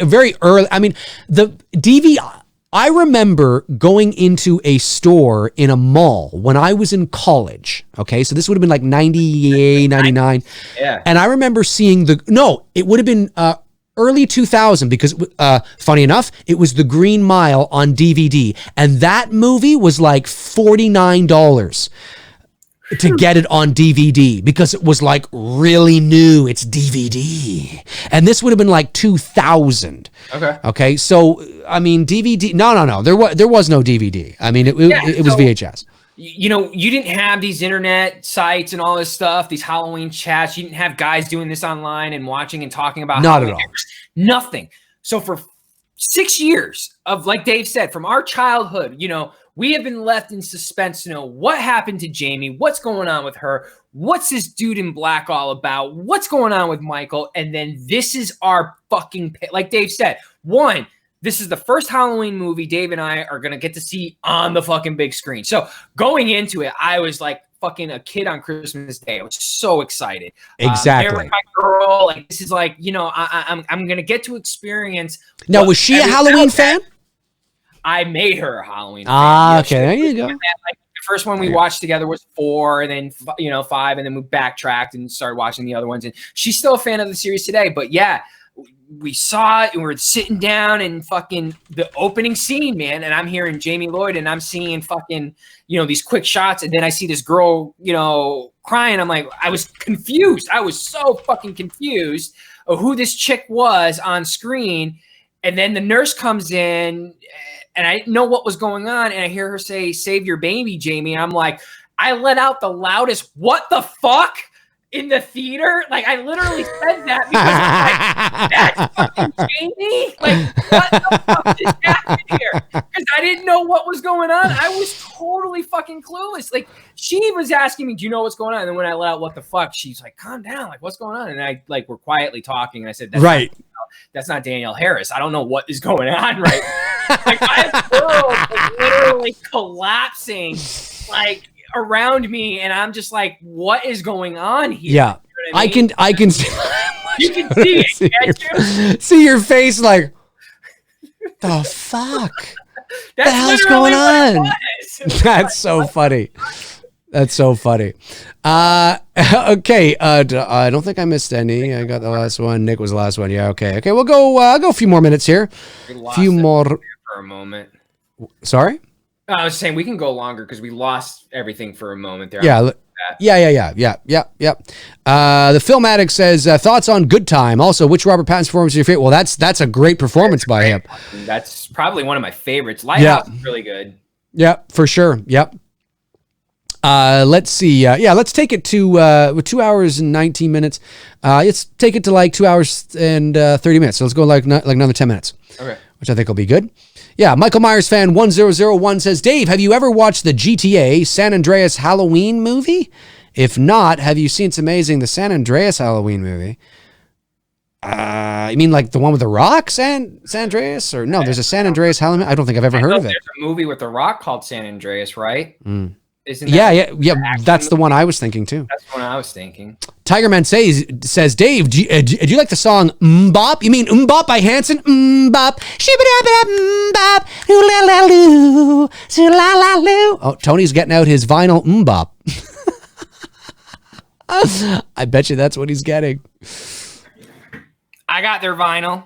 Very early. I mean, the DVD. I remember going into a store in a mall when I was in college. Okay, so this would have been like 98, 99. Yeah. And I remember seeing it would have been early 2000, because funny enough, it was The Green Mile on DVD, and that movie was like $49 to get it on DVD because it was like really new. It's DVD, and this would have been like 2000. Okay. So I mean, DVD. No. There was no DVD. I mean, it was VHS. You didn't have these internet sites and all this stuff, these Halloween chats. You didn't have guys doing this online and watching and talking about not at all. Nothing. So for 6 years of, like Dave said, from our childhood, we have been left in suspense to know what happened to Jamie, what's going on with her, what's this dude in black all about, what's going on with Michael, and then this is our fucking, like Dave said, this is the first Halloween movie Dave and I are going to get to see on the fucking big screen. So going into it, I was like fucking a kid on Christmas Day. I was so excited. Exactly. My girl, like, this is like, I'm going to get to experience. Now, was she a Halloween fan? I made her a Halloween fan. Okay. There you go. Like, the first one we watched together was 4, and then, 5, and then we backtracked and started watching the other ones. And she's still a fan of the series today. But yeah, we saw it and we're sitting down and fucking the opening scene, man. And I'm hearing Jamie Lloyd and I'm seeing fucking, these quick shots. And then I see this girl, crying. I'm like, I was confused. I was so fucking confused of who this chick was on screen. And then the nurse comes in and I didn't know what was going on. And I hear her say, "Save your baby, Jamie." And I'm like, I let out the loudest, "What the fuck?" in the theater? Like, I literally said that because I'm like, that's fucking Jamie? Like, what the fuck is happening here? Because I didn't know what was going on. I was totally fucking clueless. Like, she was asking me, do you know what's going on? And then when I let out what the fuck, she's like, calm down. Like, what's going on? And I, like, we're quietly talking. And I said, that's not Danielle Harris. I don't know what is going on right now. Like, my world was literally collapsing, like, around me, and I'm just like, what is going on here? Yeah. You know what I can see, you can see it, can't you? see your face like, the fuck? That's the hell's literally going what it on? was. That's so funny. That's so funny. Okay. I don't think I missed any. I got the last one. Nick was the last one. Yeah. Okay. Okay. We'll go. I'll go a few more minutes here. A few more for a moment. Sorry. I was saying we can go longer because we lost everything for a moment there. Yeah. Yeah. The Film Addict says thoughts on Good Time. Also, which Robert Pattinson performance is your favorite? Well, that's a great performance by him. That's probably one of my favorites. Lighthouse is really good. Yeah, for sure. Yep. Let's see. Let's take it to 2 hours and 19 minutes. Let's take it to like 2 hours and 30 minutes. So let's go like another 10 minutes. Okay. Which I think will be good. Yeah, Michael Myers fan 1001 says, Dave, have you ever watched the GTA San Andreas Halloween movie? If not, have you seen It's Amazing, the San Andreas Halloween movie? You mean like the one with The Rock, San Andreas? Or no, there's a San Andreas Halloween. I don't think I've ever heard of it. There's a movie with The Rock called San Andreas, right? Isn't that that's the one I was thinking too. That's the one I was thinking. Tigerman says, Dave, do you like the song Mbop? You mean Mbop by Hanson? Mbop, shibba-dabba-da, Mbop, ooh-la-la-loo, shoo-la-la-loo. Oh, Tony's getting out his vinyl Mbop. I bet you that's what he's getting. I got their vinyl.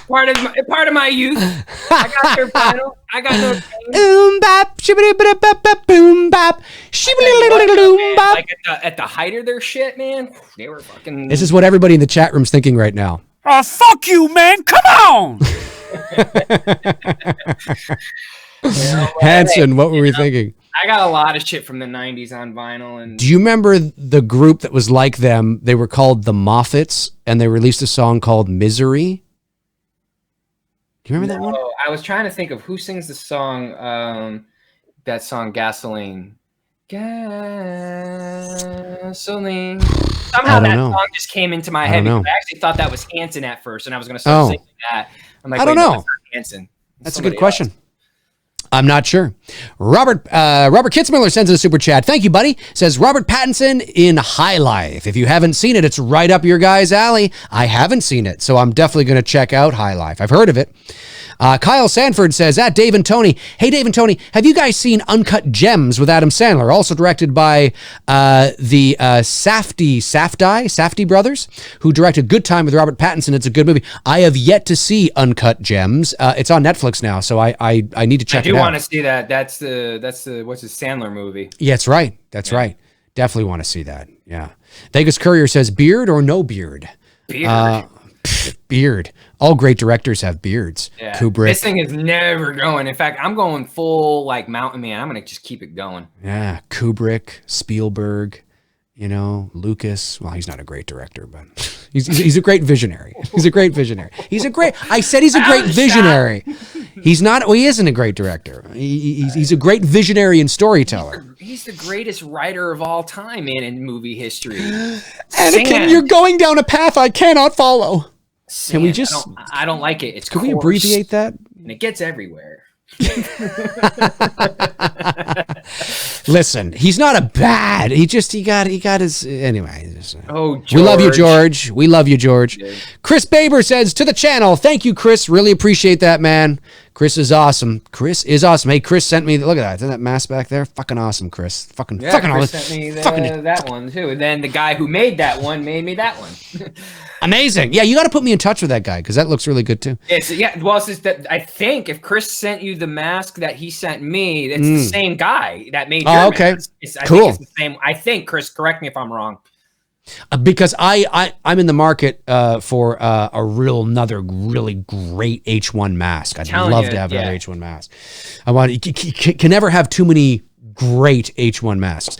Part of my youth. I got their vinyl. I got no Bop, shibba-dabba-da, boom bop, shibba-dabba-da, like at the height of their shit, man. They were fucking. This is what everybody in the chat room's thinking right now. Oh, fuck you, man. Come on. Hanson, what were we thinking? I got a lot of shit from the 90s on vinyl. And do you remember the group that was like them? They were called the Moffats, and they released a song called Misery. Do you remember that one? I was trying to think of who sings the song, that song Gasoline. Gasoline. Somehow that song just came into my head because I actually thought that was Hanson at first, and I was going to start singing that. I'm like, I don't know. That's not Hanson. That's a good question. I'm not sure. Robert Kitzmiller sends in a super chat. Thank you, buddy. Says Robert Pattinson in High Life. If you haven't seen it, it's right up your guys' alley. I haven't seen it, so I'm definitely going to check out High Life. I've heard of it. Kyle Sanford says, at Dave and Tony, hey, Dave and Tony, have you guys seen Uncut Gems with Adam Sandler? Also directed by the Safdie brothers, who directed Good Time with Robert Pattinson. It's a good movie. I have yet to see Uncut Gems. It's on Netflix now, so I need to check it out. I do want to see that. That's the what's his Sandler movie? Yeah, that's right. That's right. Definitely want to see that. Yeah. Vegas Courier says, beard or no beard? Beard. Beard. All great directors have beards. Yeah. Kubrick. This thing is never going. In fact, I'm going full like Mountain Man. I'm gonna just keep it going. Yeah, Kubrick, Spielberg, Lucas. Well, he's not a great director, but he's a great visionary. He's a great visionary. I said he's a great visionary. He's not. Well, he isn't a great director. He's a great visionary and storyteller. He's the greatest writer of all time, man, in movie history. Anakin, you're going down a path I cannot follow. Can we just? I don't like it. Can we abbreviate that? And it gets everywhere. Listen, he's not a bad. He got his anyway. George. We love you, George. We love you, George. Chris Baber says to the channel, thank you, Chris. Really appreciate that, man. Chris is awesome. Hey, Chris sent me. Look at that. Isn't that mask back there? Fucking awesome, Chris. Fucking Chris sent me that one too. And then the guy who made that one made me that one. Amazing. Yeah, you got to put me in touch with that guy because that looks really good too. Well, I think if Chris sent you the mask that he sent me, it's the same guy that made your okay. mask. Cool. I think it's the same. I think, Chris, correct me if I'm wrong. Because I'm in the market for another really great H1 mask. I'd love to have another H1 mask. I want you can never have too many great H1 masks.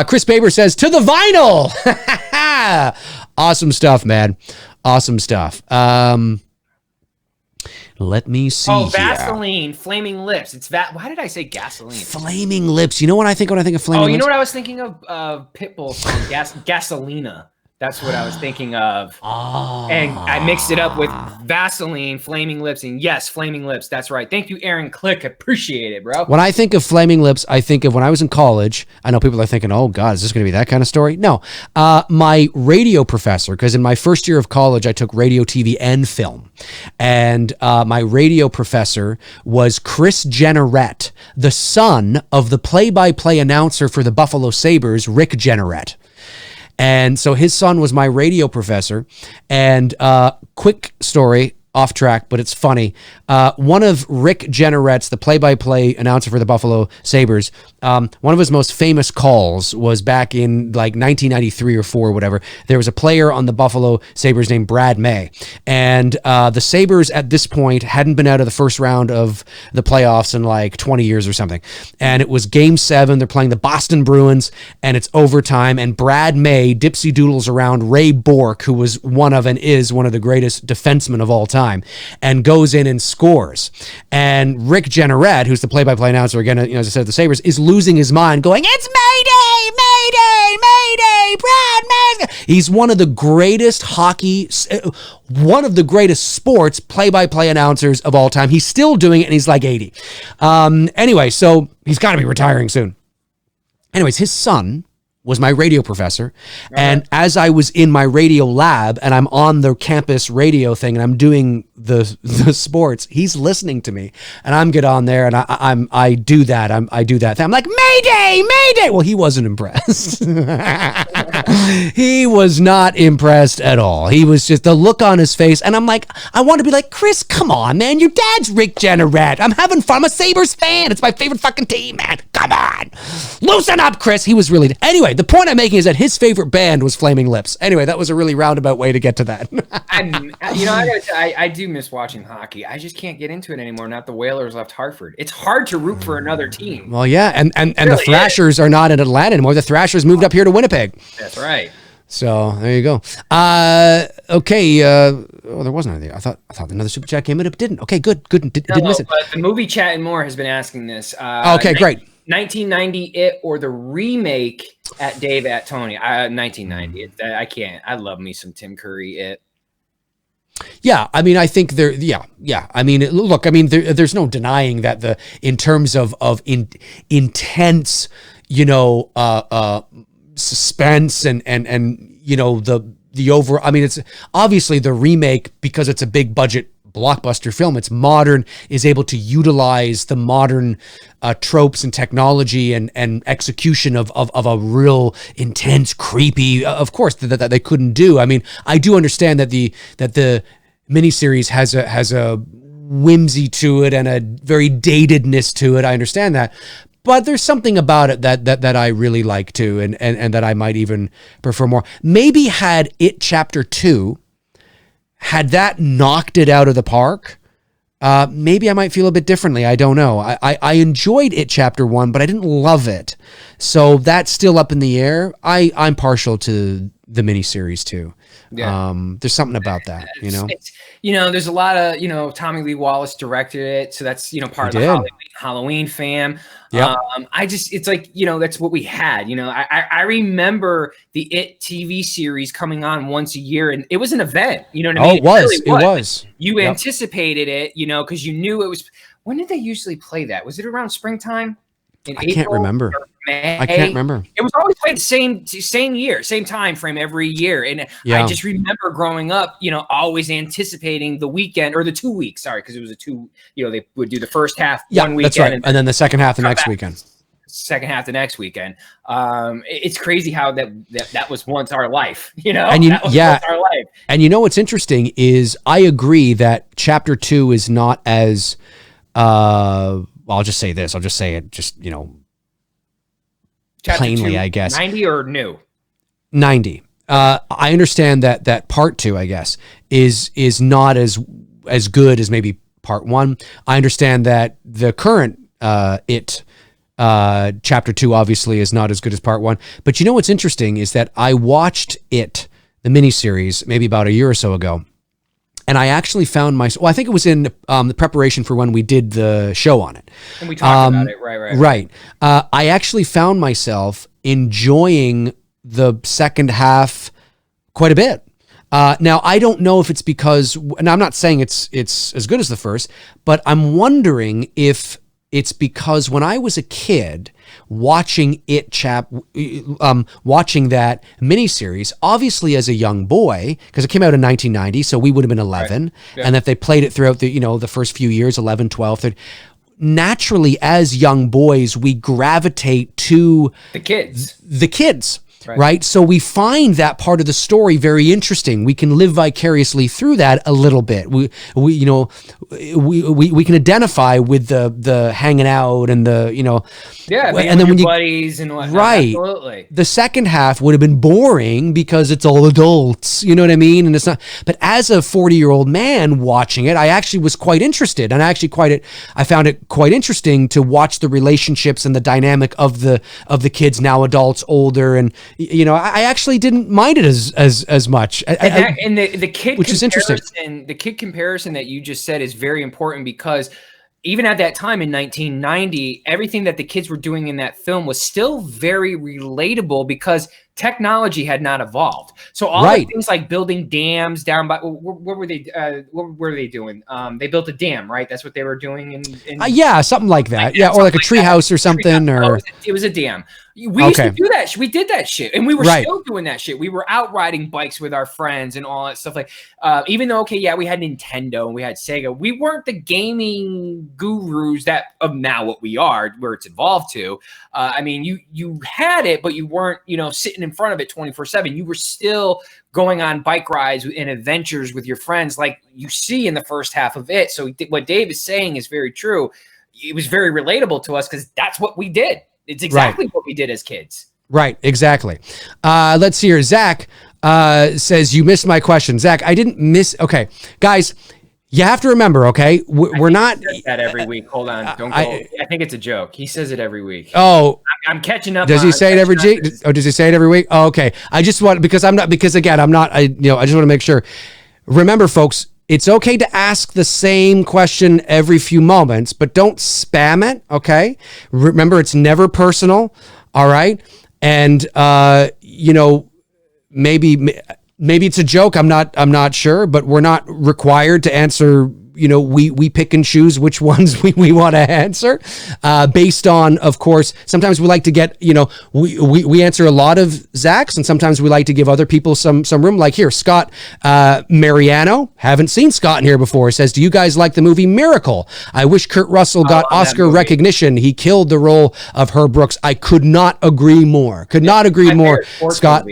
Chris Baber says, to the vinyl. Awesome stuff, man. Awesome stuff. Let me see. Oh, Vaseline, Flaming Lips. It's why did I say gasoline? Flaming Lips. You know what I think when I think of Flaming Lips? Oh, you know what I was thinking of? Pitbull song, Gasolina. That's what I was thinking of. Oh. And I mixed it up with Vaseline, Flaming Lips, and yes, Flaming Lips. That's right. Thank you, Aaron Click. Appreciate it, bro. When I think of Flaming Lips, I think of when I was in college. I know people are thinking, oh, God, is this going to be that kind of story? No. My radio professor, because in my first year of college, I took radio, TV, and film. And my radio professor was Chris Jenneret, the son of the play-by-play announcer for the Buffalo Sabres, Rick Jenneret. And so his son was my radio professor. And quick story, off track, but it's funny. One of Rick Jenneret's, the play-by-play announcer for the Buffalo Sabres, one of his most famous calls was back in like 1993 or 4 or whatever. There was a player on the Buffalo Sabres named Brad May. And the Sabres at this point hadn't been out of the first round of the playoffs in like 20 years or something. And it was game 7. They're playing the Boston Bruins and it's overtime. And Brad May dipsy doodles around Ray Bourque, who was one of and is one of the greatest defensemen of all time, and goes in and scores. And Rick Jenneret, who's the play-by-play announcer, again, as I said, the Sabres, is losing his mind going, it's Mayday, Mayday, Mayday, Brad May. He's one of the greatest one of the greatest sports play-by-play announcers of all time. He's still doing it and he's like 80. Anyway, so he's got to be retiring soon. Anyways, his son was my radio professor. And as I was in my radio lab and I'm on the campus radio thing and I'm doing the sports, he's listening to me and I'm get on there and I do that. I do that thing. I'm like, Mayday, Mayday. Well, he wasn't impressed. He was not impressed at all. He was just the look on his face. And I'm like, I want to be like, Chris, come on, man. Your dad's Rick Jenneret. I'm having fun. I'm a Sabres fan. It's my favorite fucking team, man. Come on. Loosen up, Chris. He was really... Anyway, the point I'm making is that his favorite band was Flaming Lips. Anyway, that was a really roundabout way to get to that. I do miss watching hockey. I just can't get into it anymore. Not the Whalers left Hartford. It's hard to root for another team. Well, yeah, and really the Thrashers are not in Atlanta anymore. The Thrashers moved up here to Winnipeg. That's right. So there you go. Okay. There wasn't anything. I thought another super chat came in. It didn't. Okay, good. Didn't miss it. But the movie chat and more has been asking this. Okay, great. 1990 It or the remake at Dave at Tony. 1990 I can't. I love me some Tim Curry It. Yeah, I mean, I think there. Yeah. I mean, look. I mean, there's no denying that in terms of intense, suspense and the over. I mean, it's obviously the remake because it's a big budget blockbuster film. It's modern, is able to utilize the modern tropes and technology and execution of a real intense, creepy, of course, that they couldn't do. I mean, I do understand that the miniseries has a whimsy to it and a very datedness to it. I understand that. But there's something about it that I really like too, and that I might even prefer more. Maybe had It Chapter 2, had that knocked it out of the park, maybe I might feel a bit differently. I don't know. I enjoyed It Chapter 1, but I didn't love it. So that's still up in the air. I'm partial to the miniseries too. Yeah. There's something about that, there's a lot of, Tommy Lee Wallace directed it. So that's, part of the Halloween fam. Yeah. It's like, that's what we had, I remember the It TV series coming on once a year and it was an event, you know what I mean? It was. You anticipated it, because you knew it was, when did they usually play that? Was it around springtime? I can't remember. May? I can't remember. It was always played the same year, same time frame every year. And I just remember growing up, always anticipating the weekend or the 2 weeks. Sorry, because it was they would do the first half one weekend. That's right. And then the second half the next weekend. Second half the next weekend. It's crazy how that was once our life, And that was once our life. And what's interesting is I agree that Chapter 2 is not as I'll just say this. I'll just say it plainly, 2, I guess. 90 or new? 90. I understand that part 2, I guess, is not as good as maybe part 1. I understand that the current It Chapter 2 obviously is not as good as part 1. But you know what's interesting is that I watched the miniseries, maybe about a year or so ago. And I actually found myself, I think it was in the preparation for when we did the show on it. And we talked about it, right. Right. I actually found myself enjoying the second half quite a bit. Now, I don't know if it's because, and I'm not saying it's as good as the first, but I'm wondering if it's because when I was a kid watching watching that miniseries, obviously as a young boy, because it came out in 1990, so we would have been 11. Right. Yeah. And if they played it throughout the first few years, 11, 12, 13, naturally as young boys, we gravitate to the kids. Right. So we find that part of the story very interesting. We can live vicariously through that a little bit. We can identify with the hanging out and the, and then when buddies and whatnot. Right. Absolutely. The second half would have been boring because it's all adults, you know what I mean? And it's not, but as a 40-year-old man watching it, I actually was quite interested, and I found it quite interesting to watch the relationships and the dynamic of the kids, now adults, older, and I actually didn't mind it as much. And the kid which is interesting. The kid comparison that you just said is very important, because even at that time in 1990, everything that the kids were doing in that film was still very relatable because technology had not evolved. So all the things like building dams down by what were they doing? They built a dam, right? That's what they were doing in something like that. Or like a treehouse or something. It was a dam. We used to do that. We did that shit, and we were still doing that shit. We were out riding bikes with our friends and all that stuff. Like, even though we had Nintendo and we had Sega, we weren't the gaming gurus of now what we are, where it's evolved to. I mean, you had it, but you weren't, sitting in front of it 24/7. You were still going on bike rides and adventures with your friends, like you see in the first half of it. So what Dave is saying is very true. It was very relatable to us because that's what we did. It's exactly what we did as kids. Right, exactly. Let's see here. Zach says, you missed my question. Zach, I didn't miss. Okay, guys, you have to remember, okay? We're not. He says that every week. Hold on. Don't go. I think it's a joke. He says it every week. Oh. I'm catching up. Does he say it every week? Oh, does he say it every week? Oh, okay. I just want, because I'm not, because again, I'm not, I just want to make sure. Remember, folks, it's okay to ask the same question every few moments, but don't spam it, okay? Remember, it's never personal, all right? And, maybe it's a joke. I'm not sure, but we're not required to answer. We pick and choose which ones we want to answer based on, of course, sometimes we like to get, we answer a lot of Zach's, and sometimes we like to give other people some room. Like here, Scott Mariano, haven't seen Scott in here before, says, do you guys like the movie Miracle? I wish Kurt Russell got Oscar recognition. He killed the role of Herb Brooks. I could not agree more. Scott.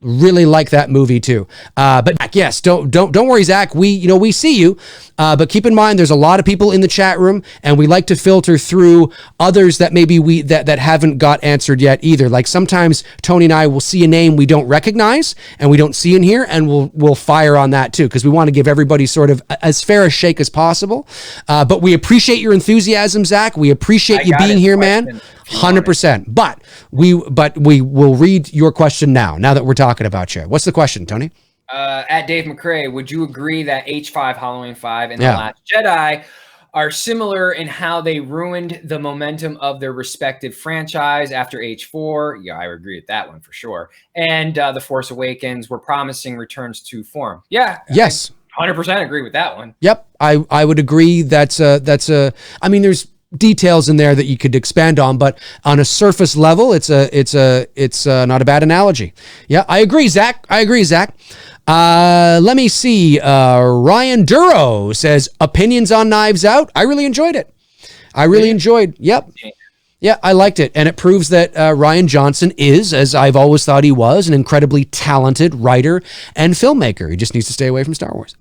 Really like that movie too. But yes, don't worry, Zach. We see you. But keep in mind, there's a lot of people in the chat room, and we like to filter through others that maybe that haven't got answered yet either. Like sometimes Tony and I will see a name we don't recognize and we don't see in here, and we'll fire on that too, because we want to give everybody sort of as fair a shake as possible. But we appreciate your enthusiasm, Zach. We appreciate you being here, man. 100%. But we will read your question now that we're talking about you. What's the question, Tony? At Dave McRae, would you agree that H5, Halloween 5, and The Last Jedi are similar in how they ruined the momentum of their respective franchise after H4? Yeah, I agree with that one for sure. And The Force Awakens were promising returns to form. Yeah. Yes. 100% agree with that one. Yep. I would agree. I mean, there's details in there that you could expand on, but on a surface level, it's not a bad analogy. Yeah, I agree, Zach. Let me see. Ryan Duro says, opinions on Knives Out. I really enjoyed it. Yep. Yeah, I liked it. And it proves that Rian Johnson is, as I've always thought he was, an incredibly talented writer and filmmaker. He just needs to stay away from Star Wars.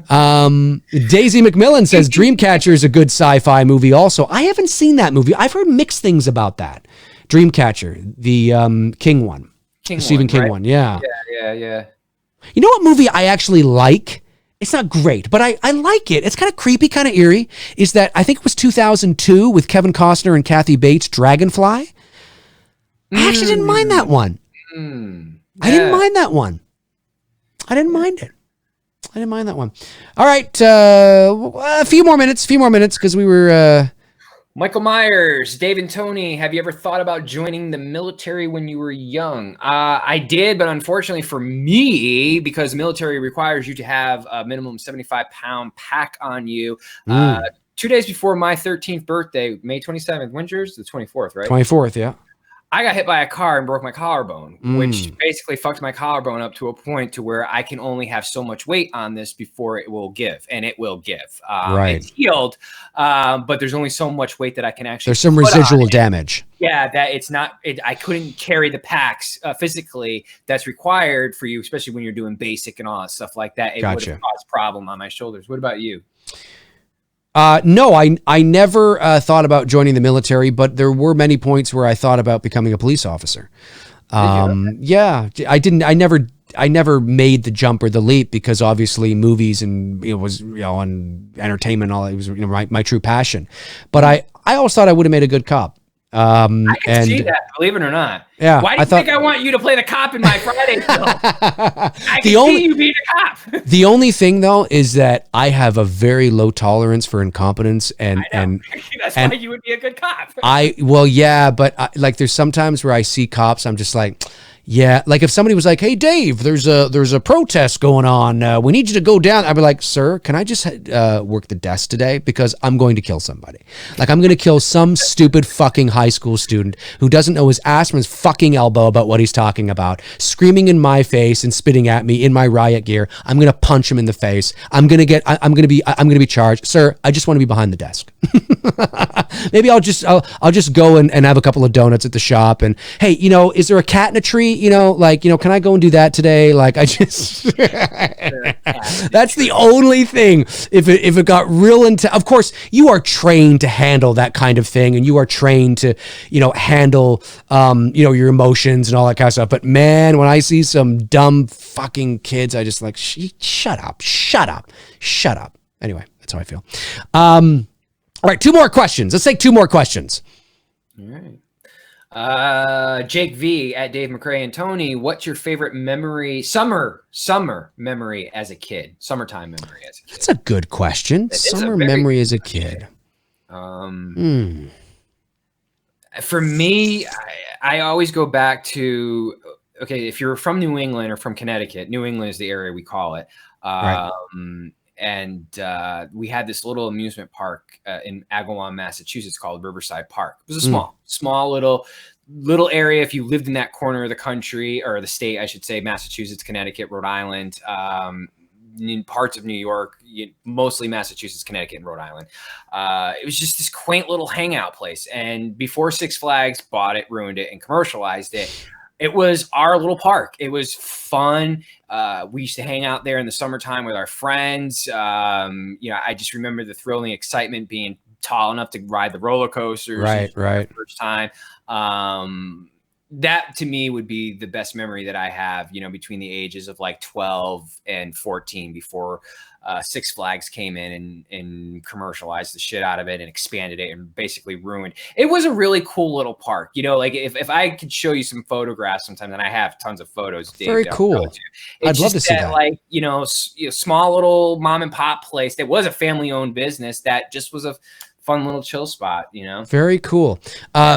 Daisy McMillan says Dreamcatcher is a good sci-fi movie also. I haven't seen that movie. I've heard mixed things about that. Dreamcatcher, the King one. Stephen King one, yeah. Yeah. You know what movie I actually like? it's not great, but I like it. It's kind of creepy, kind of eerie. Is that I think it was 2002 with Kevin Costner and Kathy Bates, Dragonfly. I actually didn't mind that one. I didn't mind that one. I didn't mind it. I didn't mind that one. All right, a few more minutes because we were. Michael Myers, Dave and Tony, have you ever thought about joining the military when you were young? I did, but unfortunately for me, because the military requires you to have a minimum 75-pound pack on you. 2 days before my 13th birthday, May 27th. When's yours? The 24th, right? 24th, yeah. I got hit by a car and broke my collarbone, which basically fucked my collarbone up to a point to where I can only have so much weight on this before it will give, and it will give. Right. It's healed, but there's only so much weight that I can actually. There's some residual damage. Yeah, that it's not. I couldn't carry the packs physically that's required for you, especially when you're doing basic and all that stuff like that. It would have caused problem on my shoulders. What about you? No, I never thought about joining the military, but there were many points where I thought about becoming a police officer. Yeah, I didn't. I never made the jump or the leap because obviously movies and it was and entertainment and all it was my true passion. But I always thought I would have made a good cop. I can see that, believe it or not. Yeah, why do you think I want you to play the cop in my Friday film? I can see you being a cop. The only thing though is that I have a very low tolerance for incompetence, and that's why you would be a good cop. But like there's sometimes where I see cops, I'm just like. Yeah, like if somebody was like, "Hey, Dave, there's a protest going on. We need you to go down." I'd be like, "Sir, can I just work the desk today? Because I'm going to kill somebody. Like I'm going to kill some stupid fucking high school student who doesn't know his ass from his fucking elbow about what he's talking about, screaming in my face and spitting at me in my riot gear. I'm going to punch him in the face. I'm going to be charged, sir. I just want to be behind the desk. Maybe I'll just go and have a couple of donuts at the shop. And hey, is there a cat in a tree? Can I go and do that today? Like I just, that's the only thing. If it got real into, of course you are trained to handle that kind of thing and you are trained to, handle, your emotions and all that kind of stuff. But man, when I see some dumb fucking kids, I just like, shut up. Anyway, that's how I feel. All right. 2 more questions. Let's take 2 more questions. All right. Jake V at Dave McRae and Tony, what's your favorite memory, summer memory as a kid? Summertime memory as a kid. That's a good question. Summer memory as a kid. For me, I always go back to, okay, if you're from New England or from Connecticut, New England is the area we call it. Right. And we had this little amusement park in Agawam, Massachusetts called Riverside Park. It was a small little area. If you lived in that corner of the country or the state, I should say, Massachusetts, Connecticut, Rhode Island, in parts of New York, mostly Massachusetts, Connecticut, and Rhode Island. It was just this quaint little hangout place. And before Six Flags bought it, ruined it, and commercialized it, it was our little park. It was fun. We used to hang out there in the summertime with our friends. I just remember the thrill and the excitement being tall enough to ride the roller coasters. Right. The first time. That to me would be the best memory that I have, between the ages of like 12 and 14 before Six Flags came in and commercialized the shit out of it and expanded it and basically ruined. It was a really cool little park. Like if I could show you some photographs sometime, and I have tons of photos. Dave, very cool. I'd love to see that. Like, small little mom and pop place that was a family owned business that just was a fun little chill spot, Very cool.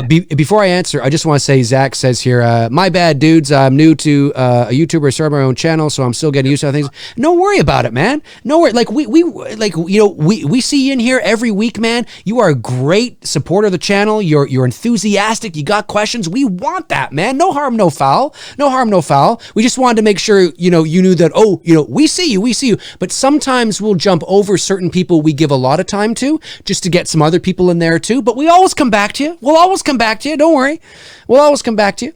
Before I answer, I just want to say, Zach says here, my bad, dudes. I'm new to a YouTuber, started my own channel, so I'm still getting used to things. No worry about it, man. No worry. Like we see you in here every week, man. You are a great supporter of the channel. You're enthusiastic. You got questions. We want that, man. No harm, no foul. No harm, no foul. We just wanted to make sure, you knew that, we see you. But sometimes we'll jump over certain people we give a lot of time to just to get some other people in there too, but we always come back to you. We'll always come back to you. Don't worry. We'll always come back to you.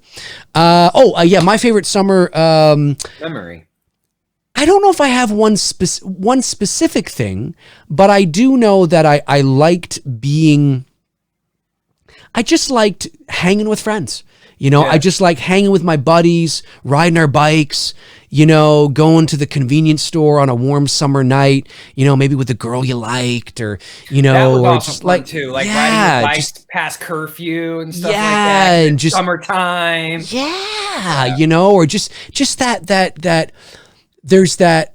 My favorite summer memory. I don't know if I have one specific thing, but I do know that I just liked hanging with friends. I just like hanging with my buddies, riding our bikes, you know, going to the convenience store on a warm summer night, you know, maybe with the girl you liked, or, you know, that was or also just fun like, too, like yeah, riding your bikes just, past curfew and stuff like yeah, that. and just Summertime. yeah, you know, or just that there's that.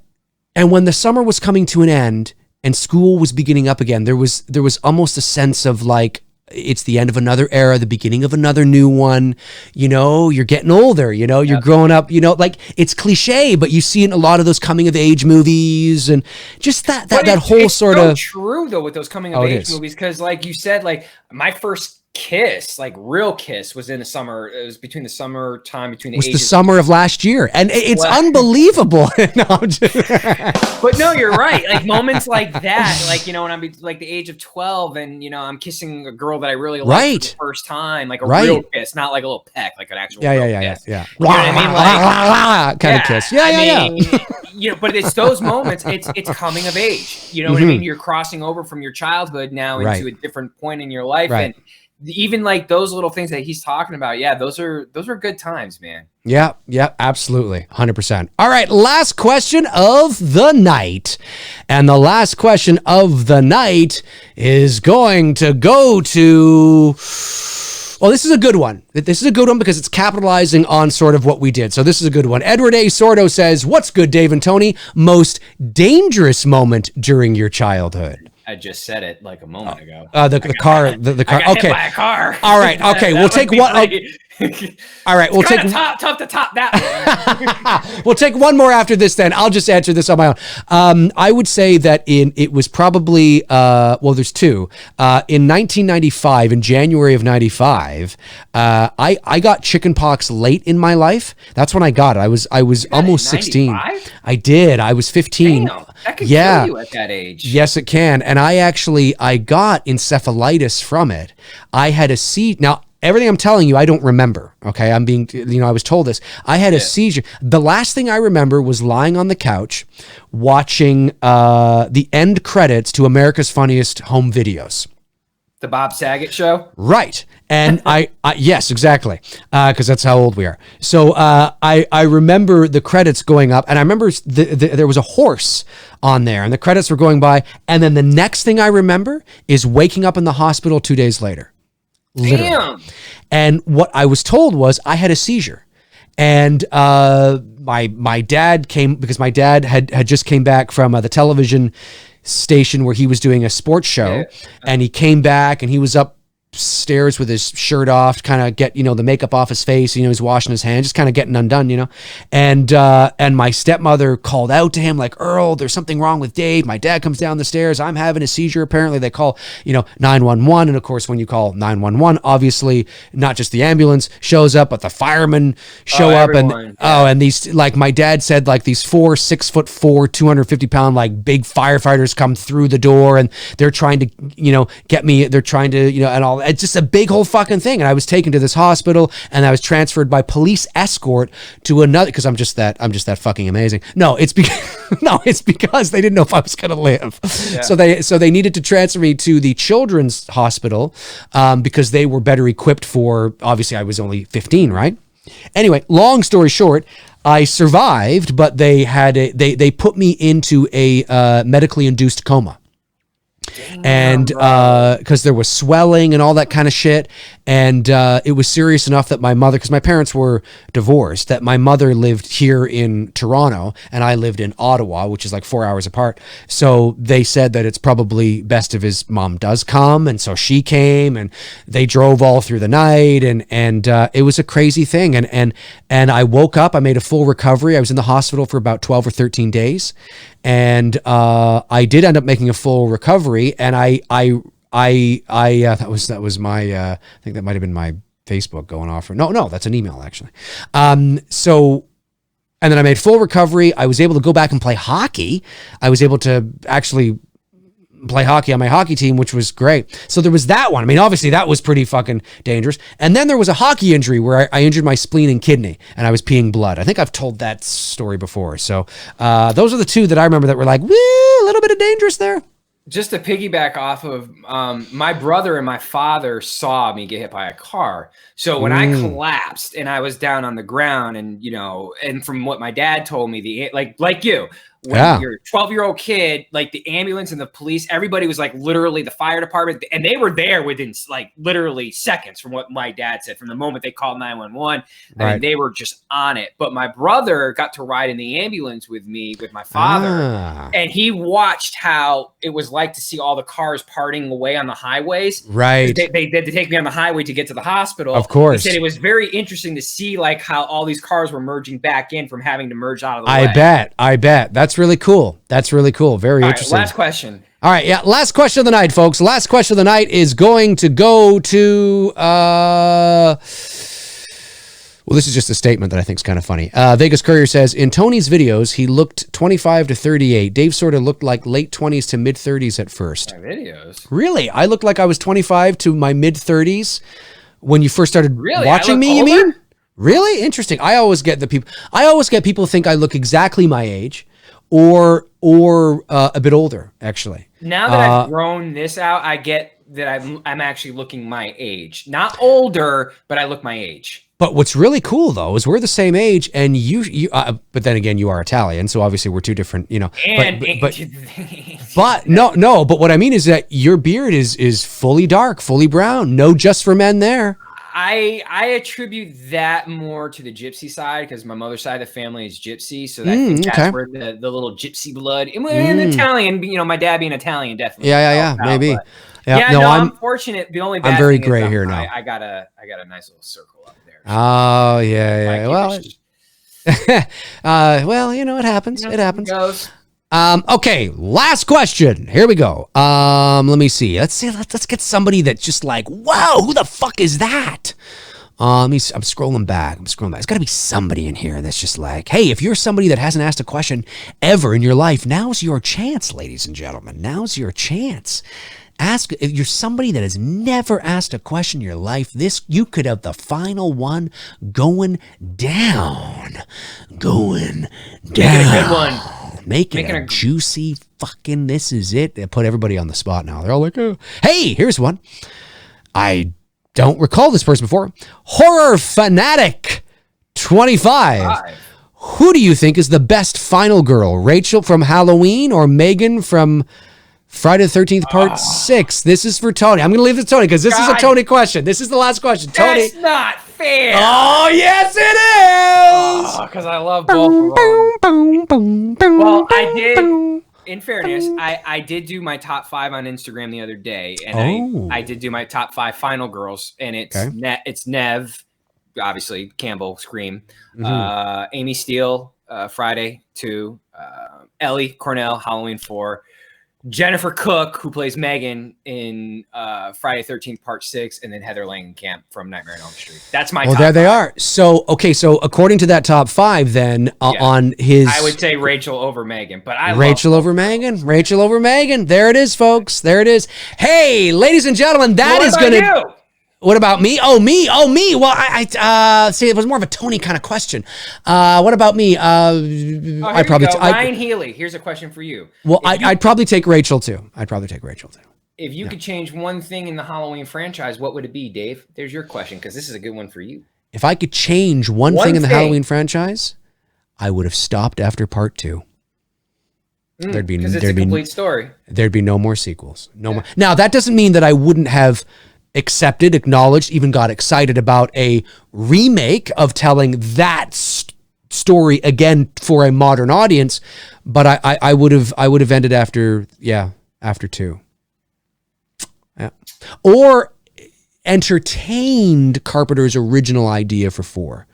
And when the summer was coming to an end and school was beginning up again, there was almost a sense of like, it's the end of another era, the beginning of another new one. You know, you're getting older, you know, you're growing up, you know, like it's cliche, but you see it in a lot of those coming of age movies, and just that whole it's sort so of true though with those coming of age movies, because like you said, like my first kiss, like real kiss, was in the summer. It was between the summertime, between the was ages. the summer of last year, and it's unbelievable. No, I'm just- But no, you're right. Like moments like that, like, you know, when I'm like the age of 12 and, you know, I'm kissing a girl that I really like for the first time, like a real kiss, not like a little peck, like an actual kiss. Yeah. You know what I mean? Like, kind of kiss. Yeah. You know, but it's those moments, it's coming of age. You know what I mean? You're crossing over from your childhood now into a different point in your life. And even like those little things that he's talking about, yeah, those are good times, man. Yeah, absolutely. 100%. All right, last question of the night. And the last question of the night is going to go to... Well, this is a good one. This is a good one because it's capitalizing on sort of what we did. So this is a good one. Edward A. Sordo says, "What's good, Dave and Tony? Most dangerous moment during your childhood?" I just said it like a moment ago. The car. The car. I got Okay. hit by a car. All right. Okay. We'll take one. All right. We'll take tough to top that one. We'll take one more after this. Then I'll just answer this on my own. I would say that it was probably well, there's two. In 1995, in January of '95, I got chickenpox late in my life. That's when I got it. I was almost 16. I did. I was 15. Damn, that can kill you at that age. Yes, it can. And I got encephalitis from it. I had a seizure. Now, everything I'm telling you, I don't remember. Okay. I'm being, you know, I was told this. I had a seizure. The last thing I remember was lying on the couch watching the end credits to America's Funniest Home Videos. The Bob Saget show? Right. And I yes, exactly. Because that's how old we are. So I remember the credits going up, and I remember there was a horse on there, and the credits were going by. And then the next thing I remember is waking up in the hospital 2 days later. Literally. Damn. And what I was told was I had a seizure. And my dad came, because my dad had just came back from the television station where he was doing a sports show, and he came back and he was upstairs with his shirt off to kind of get, you know, the makeup off his face. You know, he's washing his hands, just kind of getting undone, you know. And my stepmother called out to him like, "Earl, there's something wrong with Dave. My dad comes down the stairs. I'm having a seizure." Apparently they call, you know, 911. And of course, when you call 911, obviously not just the ambulance shows up, but the firemen show up. And these, like my dad said, like these 6'4", 250-pound, like big firefighters come through the door, and they're trying to, you know, get me. They're trying to, you know, and all. It's just a big whole fucking thing. And I was taken to this hospital, and I was transferred by police escort to another, because I'm just that fucking amazing. No, it's because they didn't know if I was going to live. Yeah. So they needed to transfer me to the children's hospital because they were better equipped for, obviously I was only 15, right? Anyway, long story short, I survived, but they put me into a medically induced coma. And because there was swelling and all that kind of shit, and it was serious enough that my mother, because my parents were divorced, that my mother lived here in Toronto and I lived in Ottawa, which is like 4 hours apart. So they said that it's probably best if his mom does come, and so she came, and they drove all through the night, and it was a crazy thing. And I woke up, I made a full recovery. I was in the hospital for about 12 or 13 days. And I did end up making a full recovery, and I that was my I think that might have been my Facebook going off. No, that's an email actually. So, and then I made full recovery. I was able to go back and play hockey. I was able to actually play hockey on my hockey team, which was great. So there was that one. I mean, obviously that was pretty fucking dangerous. And then there was a hockey injury where I injured my spleen and kidney, and I was peeing blood. I think I've told that story before. So those are the two that I remember that were like, woo, a little bit of dangerous there. just to piggyback off of my brother and my father saw me get hit by a car. So when I collapsed and I was down on the ground, and and from what my dad told me, like you, when you're a 12-year-old kid, like the ambulance and the police, everybody was like literally the fire department, and they were there within like literally seconds from what my dad said. From the moment they called 911, I mean, they were just on it. But my brother got to ride in the ambulance with me, with my father, and he watched how it was like to see all the cars parting away on the highways. Right. They had to take me on the highway to get to the hospital. Of course. He said it was very interesting to see like how all these cars were merging back in from having to merge out of the way. I bet. That's really cool. Very interesting. Last question. All right. Yeah. Last question of the night, folks. Last question of the night is going to go to, well, this is just a statement that I think is kind of funny. Vegas Courier says, in Tony's videos, he looked 25 to 38. Dave sort of looked like late 20s to mid 30s at first. My videos. Really? I looked like I was 25 to my mid 30s when you first started watching me, older? you mean? Really? Interesting. I always get people think I look exactly my age or a bit older, actually. Now that I've grown this out, I get that I'm actually looking my age. Not older, but I look my age. But what's really cool though is we're the same age, and you. But then again, you are Italian, so obviously we're two different. But no. But what I mean is that your beard is fully dark, fully brown. No, just for men there. I attribute that more to the gypsy side because my mother's side of the family is gypsy, so that's where the little gypsy blood and Italian. My dad being Italian definitely. Yeah, maybe. I'm fortunate. The only bad I'm very thing gray is here now. I got a nice little circle up there. So Oh yeah. Well, it happens. It happens. Goes. Okay, last question. Here we go. Let me see. Let's get somebody that's just like, whoa, who the fuck is that? I'm scrolling back. There's got to be somebody in here that's just like, hey, if you're somebody that hasn't asked a question ever in your life, now's your chance, ladies and gentlemen. Now's your chance. If you're somebody that has never asked a question in your life, you could have the final one going down. Making a good one. Making a juicy fucking, this is it. They put everybody on the spot now. They're all like, oh. Hey, here's one. I don't recall this person before. Horror Fanatic 25. Who do you think is the best final girl? Rachel from Halloween or Megan from Friday the 13th Part 6? This is for Tony. I'm going to leave it to Tony because this is a Tony question. This is the last question. Tony. That's not fair. Oh, yes, it is. Because I love both of them. Well, I did, in fairness, I did do my top 5 on Instagram the other day. And I did do my top 5 final girls. And it's Nev, obviously, Campbell, Scream, Amy Steele, Friday 2, Ellie Cornell, Halloween 4, Jennifer Cook, who plays Megan in Friday 13th Part 6, and then Heather Langenkamp from Nightmare on Elm Street. That's my top there they 5. are. So according to that top 5, then on his... I would say Rachel over Megan, but Rachel over Megan. There it is, folks. There it is. Hey, ladies and gentlemen, that is going to... What about me? Oh, me. Well, I see. It was more of a Tony kind of question. What about me? I probably Ryan Healy. Here's a question for you. Well, I'd probably take Rachel too. If you could change one thing in the Halloween franchise, what would it be, Dave? There's your question because this is a good one for you. If I could change one thing in the Halloween franchise, I would have stopped after Part 2. Because it's a complete story. There'd be no more sequels. No more. Now that doesn't mean that I wouldn't have accepted, acknowledged, even got excited about a remake of telling that story again for a modern audience, but I would have ended after 2. Yeah. Or entertained Carpenter's original idea for 4.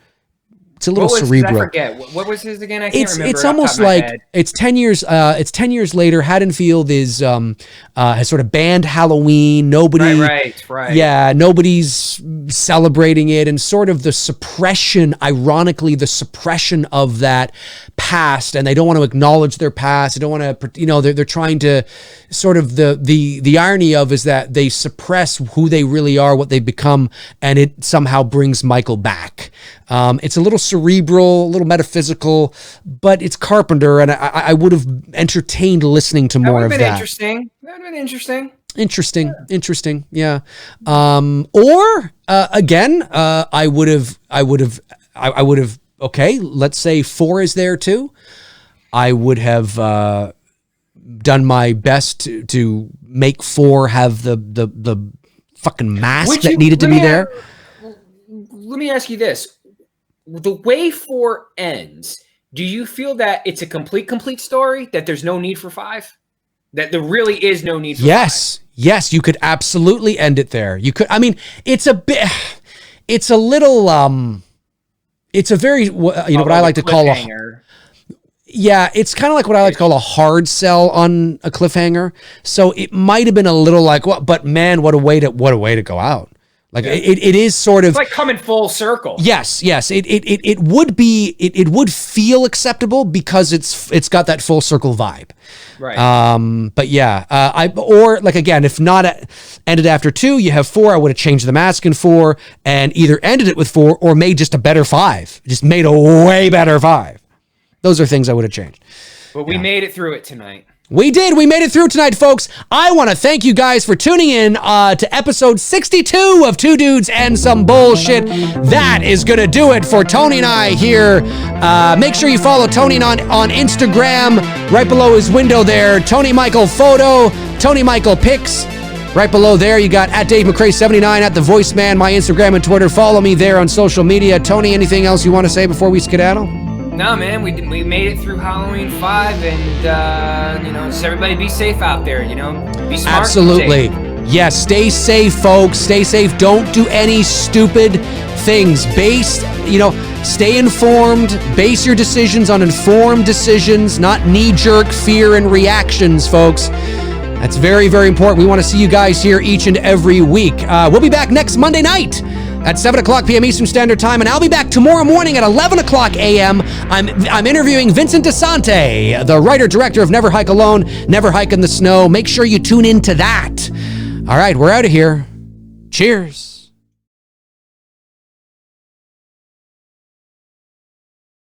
It's a little cerebral. I forget. What was his again? I can't remember. It's almost like it's 10 years. It's 10 years later. Haddonfield has sort of banned Halloween. Nobody, right. Yeah, nobody's celebrating it, and sort of the suppression. Ironically, the suppression of that past, and they don't want to acknowledge their past. They don't want to. They're trying to sort of the irony of is that they suppress who they really are, what they've become, and it somehow brings Michael back. It's a little cerebral, a little metaphysical, but it's Carpenter, and I would have entertained listening to more of that. Interesting. That would have been interesting. Interesting. Yeah. Or again, I would have. Okay, let's say 4 is there too. I would have done my best to make 4 have the fucking mask that needed to be there. Let me ask you this: the way 4 ends, do you feel that it's a complete story? That there's no need for 5? That there really is no need for 5? Yes, you could absolutely end it there. You could. I mean, it's a bit. It's a little. It's a very. What I like to call a. Yeah, it's kind of like what I like to call a hard sell on a cliffhanger. So it might have been a little like, well, but man, what a way to go out. Like it is sort of it's like coming full circle. Yes. It would feel acceptable because it's got that full circle vibe. Right. But yeah, or like again, if not ended after 2, you have 4. I would have changed the mask in 4 and either ended it with 4 or made just a better 5. Just made a way better 5. Those are things I would have changed. But we made it through it tonight. We did. We made it through tonight, folks. I want to thank you guys for tuning in to episode 62 of Two Dudes and Some Bullshit. That is going to do it for Tony and I here. Make sure you follow Tony on Instagram. Right below his window there, Tony Michael Photo, Tony Michael Pics. Right below there, you got at Dave McRae 79 at the VoiceMann, my Instagram and Twitter. Follow me there on social media. Tony, anything else you want to say before we skedaddle? No, man, we made it through Halloween 5, and just everybody be safe out there. Be smart. Absolutely, yes. Stay safe, folks. Stay safe. Don't do any stupid things. Stay informed. Base your decisions on informed decisions, not knee-jerk fear and reactions, folks. That's very, very important. We want to see you guys here each and every week. We'll be back next Monday night at 7 o'clock p.m. Eastern Standard Time, and I'll be back tomorrow morning at 11 o'clock a.m. I'm interviewing Vincent DeSante, the writer-director of Never Hike Alone, Never Hike in the Snow. Make sure you tune in to that. All right, we're out of here. Cheers.